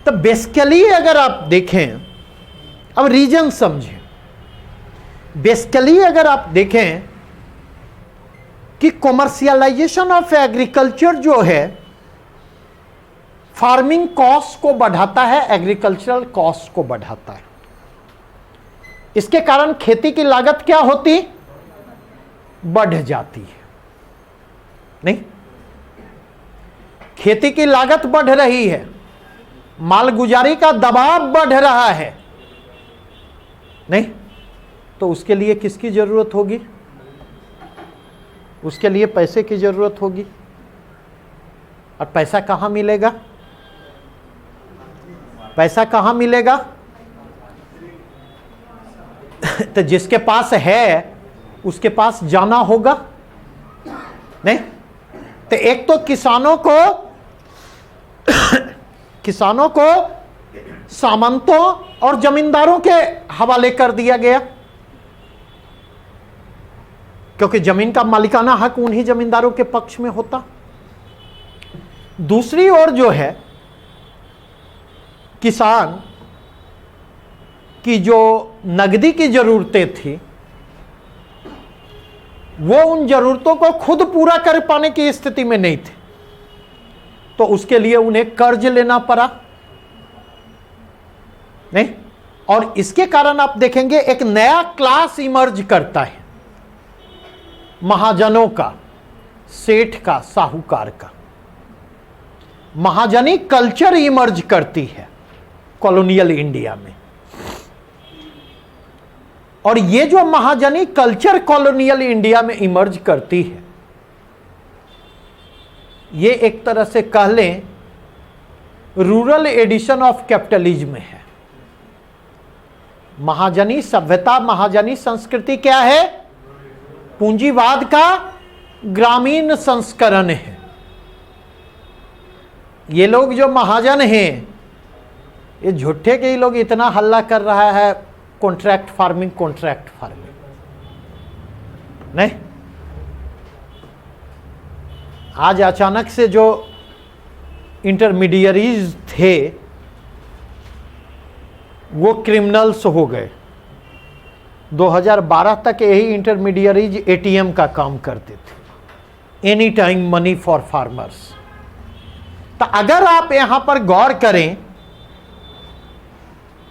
तो बेसिकली अगर आप देखें, अब रीजन समझें, बेसिकली अगर आप देखें कि कॉमर्शियलाइजेशन ऑफ एग्रीकल्चर जो है फार्मिंग कॉस्ट को बढ़ाता है, एग्रीकल्चरल कॉस्ट को बढ़ाता है। इसके कारण खेती की लागत क्या होती? बढ़ जाती है। नहीं, खेती की लागत बढ़ रही है, मालगुजारी का दबाव बढ़ रहा है। नहीं तो उसके लिए किसकी जरूरत होगी? उसके लिए पैसे की जरूरत होगी। और पैसा कहां मिलेगा? पैसा कहां मिलेगा? तो जिसके पास है उसके पास जाना होगा नहीं। तो एक तो किसानों को सामंतों और जमींदारों के हवाले कर दिया गया, क्योंकि जमीन का मालिकाना हक उन्हीं जमींदारों के पक्ष में होता। दूसरी ओर जो है किसान की जो नगदी की जरूरतें थी वो उन जरूरतों को खुद पूरा कर पाने की स्थिति में नहीं थे, तो उसके लिए उन्हें कर्ज लेना पड़ा नहीं। और इसके कारण आप देखेंगे एक नया क्लास इमर्ज करता है, महाजनों का, सेठ का, साहूकार का। महाजनी कल्चर इमर्ज करती है कॉलोनियल इंडिया में। और ये जो महाजनी कल्चर कॉलोनियल इंडिया में इमर्ज करती है, ये एक तरह से कह लें रूरल एडिशन ऑफ कैपिटलिज्म है। महाजनी सभ्यता, महाजनी संस्कृति क्या है? पूंजीवाद का ग्रामीण संस्करण है। ये लोग जो महाजन हैं, ये झूठे के ही लोग इतना हल्ला कर रहा है कॉन्ट्रैक्ट फार्मिंग नहीं। आज अचानक से जो इंटरमीडियरीज थे वो क्रिमिनल्स हो गए। 2012 तक यही इंटरमीडियरीज एटीएम का काम करते थे, any time money for farmers. तो अगर आप यहां पर गौर करें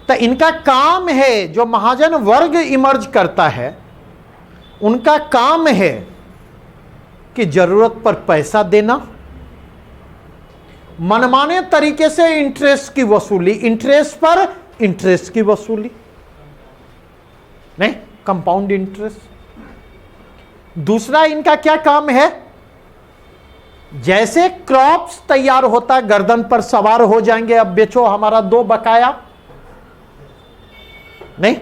तो इनका काम है, जो महाजन वर्ग इमर्ज करता है उनका काम है कि जरूरत पर पैसा देना, मनमाने तरीके से इंटरेस्ट की वसूली, इंटरेस्ट पर इंटरेस्ट की वसूली नहीं, कंपाउंड इंटरेस्ट। दूसरा इनका क्या काम है? जैसे क्रॉप्स तैयार होता, गर्दन पर सवार हो जाएंगे, अब बेचो हमारा 2 बकाया नहीं,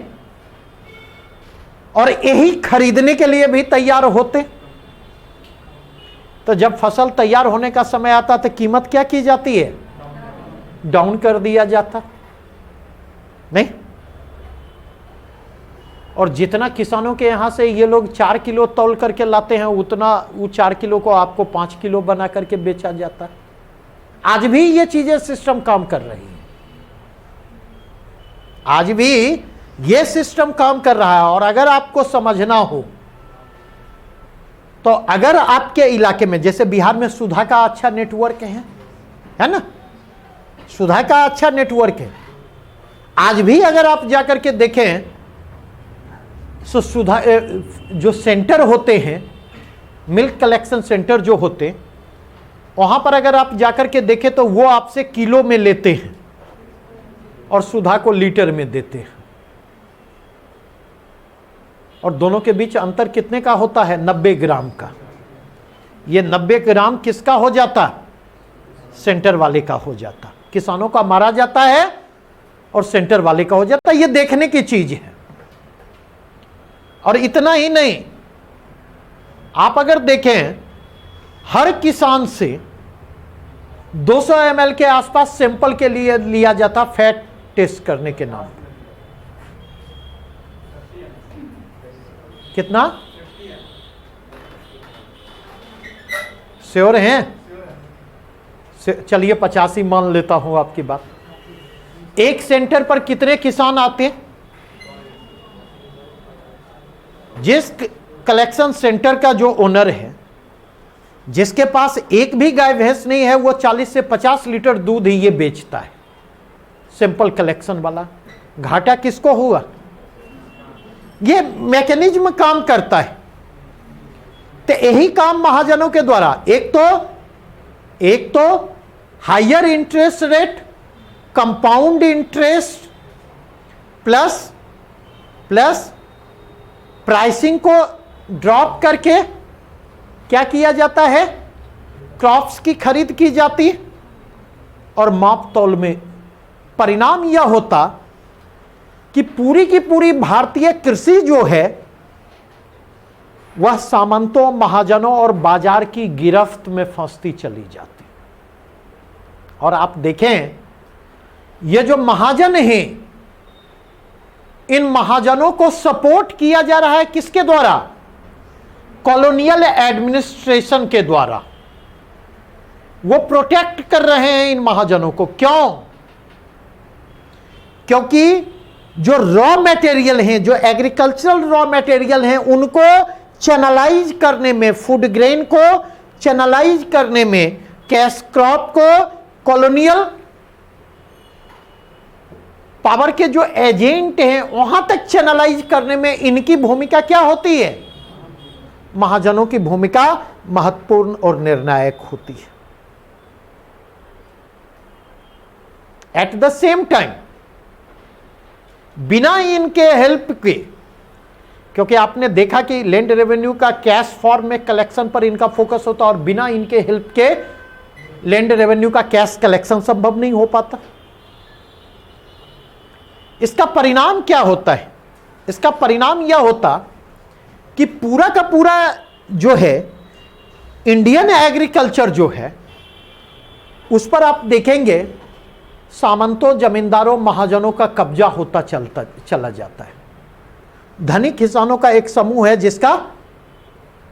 और यही खरीदने के लिए भी तैयार होते। तो जब फसल तैयार होने का समय आता तो कीमत क्या की जाती है? डाउन कर दिया जाता नहीं। और जितना किसानों के यहां से ये लोग 4 किलो तौल करके लाते हैं, उतना वो 4 किलो को आपको 5 किलो बना करके बेचा जाता है। आज भी ये चीजें सिस्टम काम कर रही है, आज भी ये सिस्टम काम कर रहा है। और अगर आपको समझना हो तो अगर आपके इलाके में, जैसे बिहार में सुधा का अच्छा नेटवर्क है ना, सुधा का अच्छा नेटवर्क है। आज भी अगर आप जाकर के देखें तो सुधा जो सेंटर होते हैं, मिल्क कलेक्शन सेंटर जो होते, वहां पर अगर आप जाकर के देखें तो वो आपसे किलो में लेते हैं और सुधा को लीटर में देते हैं। और दोनों के बीच अंतर कितने का होता है? 90 ग्राम का। ये 90 ग्राम किसका हो जाता? सेंटर वाले का हो जाता। किसानों का मारा जाता है और सेंटर वाले का हो जाता। ये देखने की चीज है। और इतना ही नहीं, आप अगर देखें हर किसान से 200 ml के आसपास सैंपल के लिए लिया जाता फैट टेस्ट करने के नाम पर। कितना? श्योर हैं? चलिए 85 मान लेता हूं आपकी बात। एक सेंटर पर कितने किसान आते हैं? जिस कलेक्शन सेंटर का जो ओनर है, जिसके पास एक भी गाय भैंस नहीं है, वो 40 से 50 लीटर दूध ही ये बेचता है, सैंपल कलेक्शन वाला। घाटा किसको हुआ? ये मैकेनिज्म काम करता है। तो यही काम महाजनों के द्वारा, एक तो higher interest rate, compound interest plus pricing को ड्रॉप करके क्या किया जाता है? क्रॉप्स की खरीद की जाती और माप तौल में। परिणाम यह होता कि पूरी की पूरी भारतीय कृषि जो है वह सामंतों, महाजनों और बाजार की गिरफ्त में फंसती चली जाती। और आप देखें, ये जो महाजन हैं, इन महाजनों को सपोर्ट किया जा रहा है किसके द्वारा? कॉलोनियल एडमिनिस्ट्रेशन के द्वारा। वो प्रोटेक्ट कर रहे हैं इन महाजनों को। क्यों? क्योंकि जो रॉ मटेरियल हैं, जो एग्रीकल्चरल रॉ मटेरियल हैं, उनको चैनलाइज करने में, फूड ग्रेन को चैनलाइज करने में, कैश क्रॉप को कॉलोनियल पावर के जो एजेंट हैं वहां तक चैनलाइज करने में इनकी भूमिका क्या होती है? महाजनों की भूमिका महत्वपूर्ण और निर्णायक होती है। एट द सेम टाइम, बिना इनके हेल्प के, क्योंकि आपने देखा कि लैंड रेवेन्यू का कैश फॉर्म में कलेक्शन पर इनका फोकस होता और बिना इनके हेल्प के लैंड रेवेन्यू का कैश कलेक्शन संभव नहीं हो पाता। इसका परिणाम क्या होता है? इसका परिणाम यह होता कि पूरा का पूरा जो है इंडियन एग्रीकल्चर जो है उस पर आप देखेंगे सामंतों, जमींदारों, महाजनों का कब्जा होता चला जाता है। धनिक किसानों का एक समूह है जिसका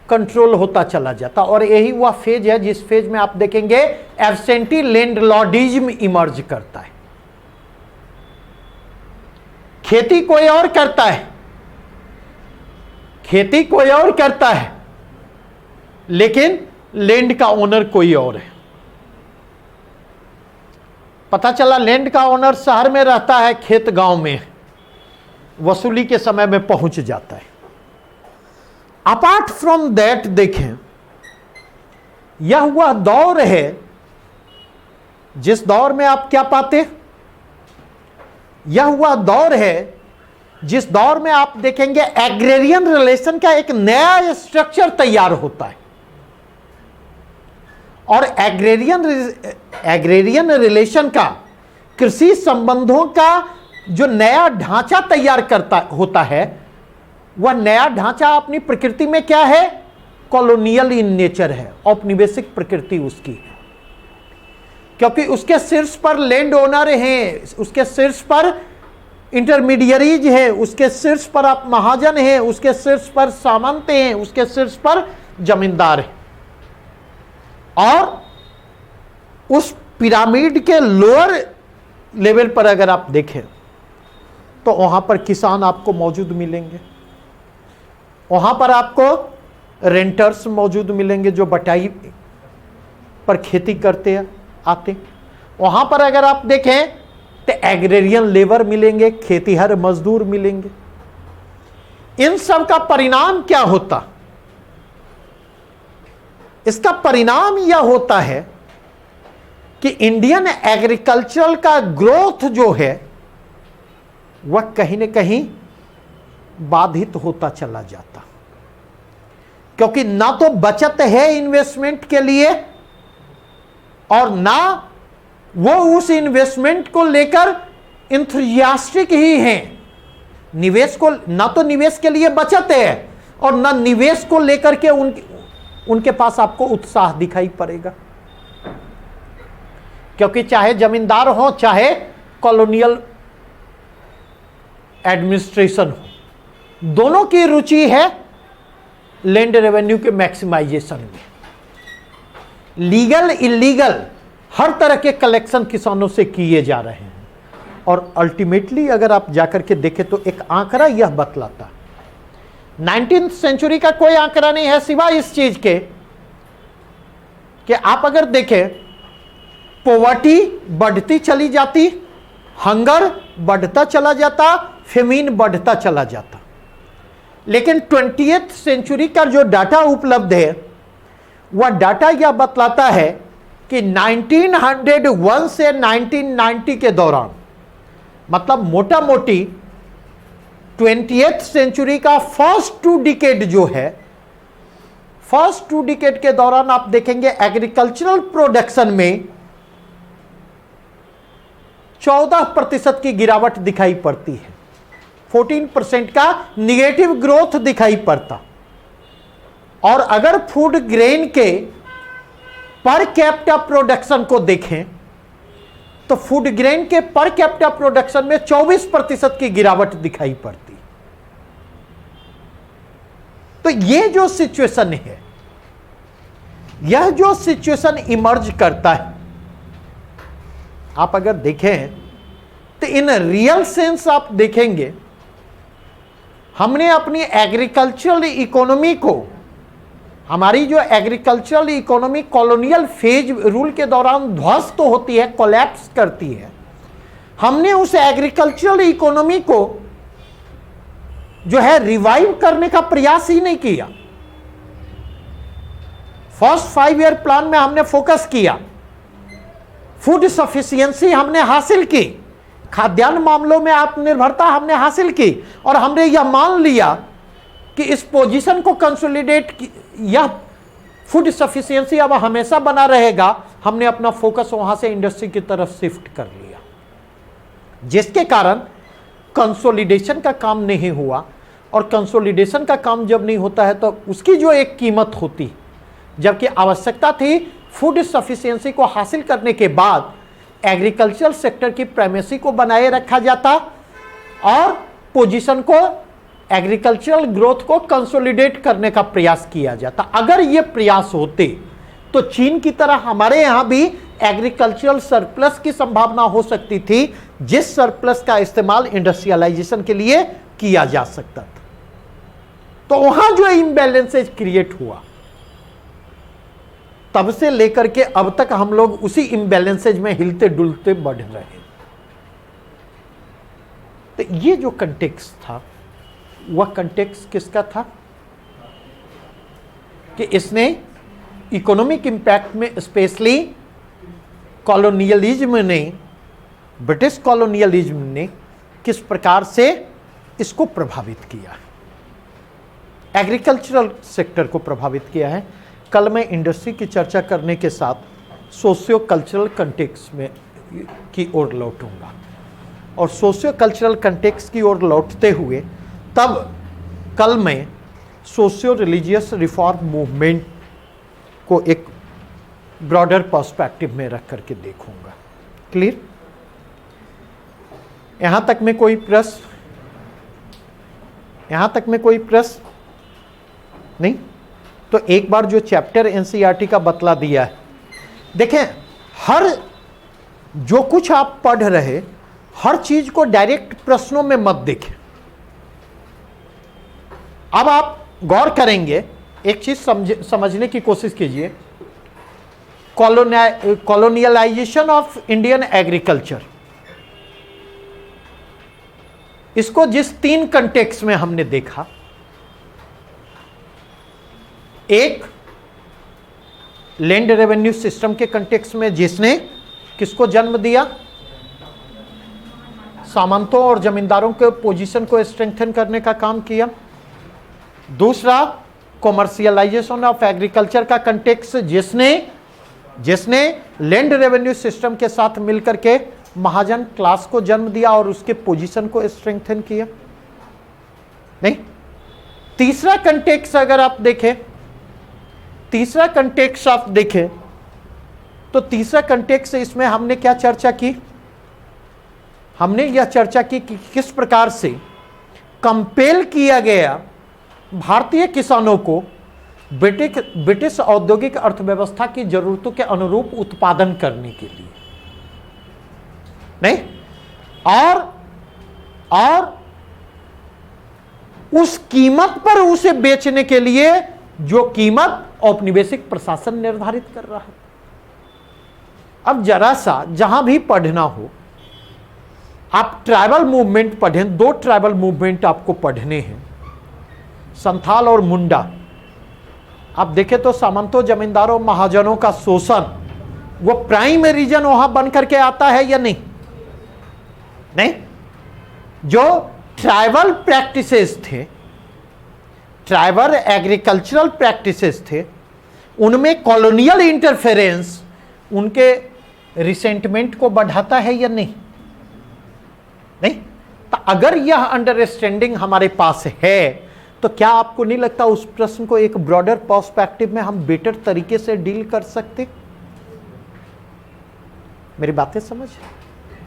कंट्रोल होता चला जाता, और यही वह फेज है जिस फेज में आप देखेंगे एब्सेंटी लैंडलॉर्डिज्म इमर्ज करता है। खेती कोई और करता है, खेती कोई और करता है, लेकिन लैंड का ओनर कोई और है। पता चला लैंड का ओनर शहर में रहता है, खेत गांव में, वसूली के समय में पहुंच जाता है। अपार्ट फ्रॉम दैट देखें, यह वह दौर है जिस दौर में आप क्या पाते? यह वह दौर है जिस दौर में आप देखेंगे एग्रेरियन रिलेशन का एक नया स्ट्रक्चर तैयार होता है। और एग्रेरियन रिलेशन का, कृषि संबंधों का जो नया ढांचा तैयार होता है, वह नया ढांचा अपनी प्रकृति में क्या है? कॉलोनियल इन नेचर है, औपनिवेशिक प्रकृति उसकी है। क्योंकि उसके शीर्ष पर लैंड ओनर हैं, उसके शीर्ष पर इंटरमीडियरीज है, उसके शीर्ष पर आप महाजन हैं, उसके शीर्ष पर सामंत हैं, उसके शीर्ष पर जमींदार हैं। और उस पिरामिड के लोअर लेवल पर अगर आप देखें तो वहां पर किसान आपको मौजूद मिलेंगे, वहां पर आपको रेंटर्स मौजूद मिलेंगे जो बटाई पर खेती करते आते। वहां पर अगर आप देखें तो एग्रेरियन लेबर मिलेंगे, खेतीहर मजदूर मिलेंगे। इन सब का परिणाम क्या होता? इसका परिणाम यह होता है कि इंडियन एग्रीकल्चर का ग्रोथ जो है वह कहीं न कहीं बाधित होता चला जाता, क्योंकि ना तो बचत है इन्वेस्टमेंट के लिए और ना वो उस इन्वेस्टमेंट को लेकर इंथुजियास्टिक ही हैं। निवेश को, ना तो निवेश के लिए बचत है और ना निवेश को लेकर के उनके पास आपको उत्साह दिखाई पड़ेगा। क्योंकि चाहे जमींदार हो, चाहे कॉलोनियल एडमिनिस्ट्रेशन हो, दोनों की रुचि है लैंड रेवेन्यू के मैक्सिमाइजेशन में। लीगल इलीगल हर तरह के कलेक्शन किसानों से किए जा रहे हैं। और अल्टीमेटली अगर आप जाकर के देखें तो एक आंकड़ा यह बतलाता, 19th सेंचुरी का कोई आंकड़ा नहीं है सिवाय इस चीज के कि आप अगर देखें पॉवर्टी बढ़ती चली जाती, हंगर बढ़ता चला जाता, फेमिन बढ़ता चला जाता। लेकिन 20th सेंचुरी का जो डाटा उपलब्ध है वह डाटा यह बतलाता है कि 1901 से 1990 के दौरान, मतलब मोटा मोटी 20th सेंचुरी का फर्स्ट 2 डिकेड जो है, फर्स्ट 2 डिकेड के दौरान आप देखेंगे एग्रीकल्चरल प्रोडक्शन में 14% की गिरावट दिखाई पड़ती है। 14% का निगेटिव ग्रोथ दिखाई पड़ता। और अगर फूड ग्रेन के पर कैपिटा प्रोडक्शन को देखें तो फूड ग्रेन के पर कैपिटा प्रोडक्शन में 24% की गिरावट दिखाई पड़ती। तो ये जो सिचुएशन है, यह जो सिचुएशन इमर्ज करता है, आप अगर देखें तो इन रियल सेंस आप देखेंगे, हमने अपनी एग्रीकल्चरल इकोनॉमी को, हमारी जो agricultural economy colonial phase rule के दौरान ध्वस्त तो होती है, कोलैप्स करती है, हमने उस एग्रीकल्चरल इकोनॉमी को जो है रिवाइव करने का प्रयास ही नहीं किया। फर्स्ट 5 ईयर प्लान में हमने फोकस किया, फूड सफिशिएंसी हमने हासिल की, खाद्यान्न मामलों में आत्मनिर्भरता हमने हासिल की, और हमने यह मान लिया कि इस पोजीशन को कंसोलिडेट, यह फूड सफिशिएंसी अब हमेशा बना रहेगा। हमने अपना फोकस वहां से इंडस्ट्री की तरफ शिफ्ट कर लिया, जिसके कारण कंसोलिडेशन का काम नहीं हुआ। और कंसोलिडेशन का काम जब नहीं होता है तो उसकी जो एक कीमत होती, जबकि आवश्यकता थी फूड सफिशिएंसी को हासिल करने के बाद एग्रीकल्चर सेक्टर की प्राइमेसी को बनाए रखा जाता और पोजीशन को, एग्रीकल्चरल ग्रोथ को कंसोलिडेट करने का प्रयास किया जाता। अगर ये प्रयास होते तो चीन की तरह हमारे यहां भी एग्रीकल्चरल सरप्लस की संभावना हो सकती थी, जिस सरप्लस का इस्तेमाल इंडस्ट्रियलाइजेशन के लिए किया जा सकता था। तो वहां जो इम्बैलेंसेज क्रिएट हुआ, तब से लेकर के अब तक हम लोग उसी इम्बैलेंसेज में हिलते डुलते बढ़ रहे हैं। तो ये जो कंटेक्स्ट था, वह कंटेक्स्ट किसका था कि इसने इकोनॉमिक इंपैक्ट में स्पेशली कॉलोनियलिज्म ने, ब्रिटिश कॉलोनियलिज्म ने किस प्रकार से इसको प्रभावित किया, एग्रीकल्चरल सेक्टर को प्रभावित किया है। कल मैं इंडस्ट्री की चर्चा करने के साथ सोशियो कल्चरल कंटेक्स्ट में की ओर लौटूंगा, और सोशियो कल्चरल कंटेक्स्ट की ओर लौटते हुए तब कल मैं सोशियो रिलीजियस रिफॉर्म मूवमेंट को एक ब्रॉडर पर्सपेक्टिव में रख करके देखूंगा। क्लियर? यहां तक में कोई प्रश्न? यहां तक में कोई प्रश्न नहीं? तो एक बार जो चैप्टर एनसीईआरटी का बतला दिया है, देखें, हर जो कुछ आप पढ़ रहे, हर चीज को डायरेक्ट प्रश्नों में मत देखें। अब आप गौर करेंगे, एक चीज समझने की कोशिश कीजिए, कॉलोनियलाइजेशन ऑफ इंडियन एग्रीकल्चर, इसको जिस 3 कंटेक्स्ट में हमने देखा, एक लैंड रेवेन्यू सिस्टम के कंटेक्स्ट में जिसने किसको जन्म दिया, सामंतों और जमींदारों के पोजीशन को स्ट्रेंथन करने का काम किया। दूसरा कॉमर्शियलाइजेशन ऑफ एग्रीकल्चर का कंटेक्स्ट जिसने लैंड रेवेन्यू सिस्टम के साथ मिलकर के महाजन क्लास को जन्म दिया और उसके पोजीशन को स्ट्रेंथन किया। नहीं, तीसरा कंटेक्स्ट अगर आप देखें, तीसरा कंटेक्स्ट आप देखें तो तीसरा कंटेक्स्ट इसमें हमने क्या चर्चा की, हमने यह चर्चा की कि किस प्रकार से कंपेल किया गया भारतीय किसानों को ब्रिटिश औद्योगिक अर्थव्यवस्था की जरूरतों के अनुरूप उत्पादन करने के लिए। नहीं, और उस कीमत पर उसे बेचने के लिए जो कीमत औपनिवेशिक प्रशासन निर्धारित कर रहा है। अब जरा सा जहां भी पढ़ना हो, आप ट्राइबल मूवमेंट पढ़ें, 2 ट्राइबल मूवमेंट आपको पढ़ने हैं, संथाल और मुंडा। आप देखें तो सामंतों, जमींदारों, महाजनों का शोषण वो प्राइम रीजन वहां बन करके आता है या नहीं? नहीं, जो ट्राइबल प्रैक्टिसेस थे, ट्राइबल एग्रीकल्चरल प्रैक्टिसेस थे, उनमें कॉलोनियल इंटरफेरेंस उनके रिसेंटमेंट को बढ़ाता है या नहीं? नहीं, तो अगर यह अंडरस्टैंडिंग हमारे पास है तो क्या आपको नहीं लगता उस प्रश्न को एक ब्रॉडर पर्सपेक्टिव में हम बेटर तरीके से डील कर सकते? मेरी बातें समझ?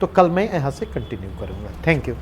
तो कल मैं यहां से कंटिन्यू करूंगा। Thank you.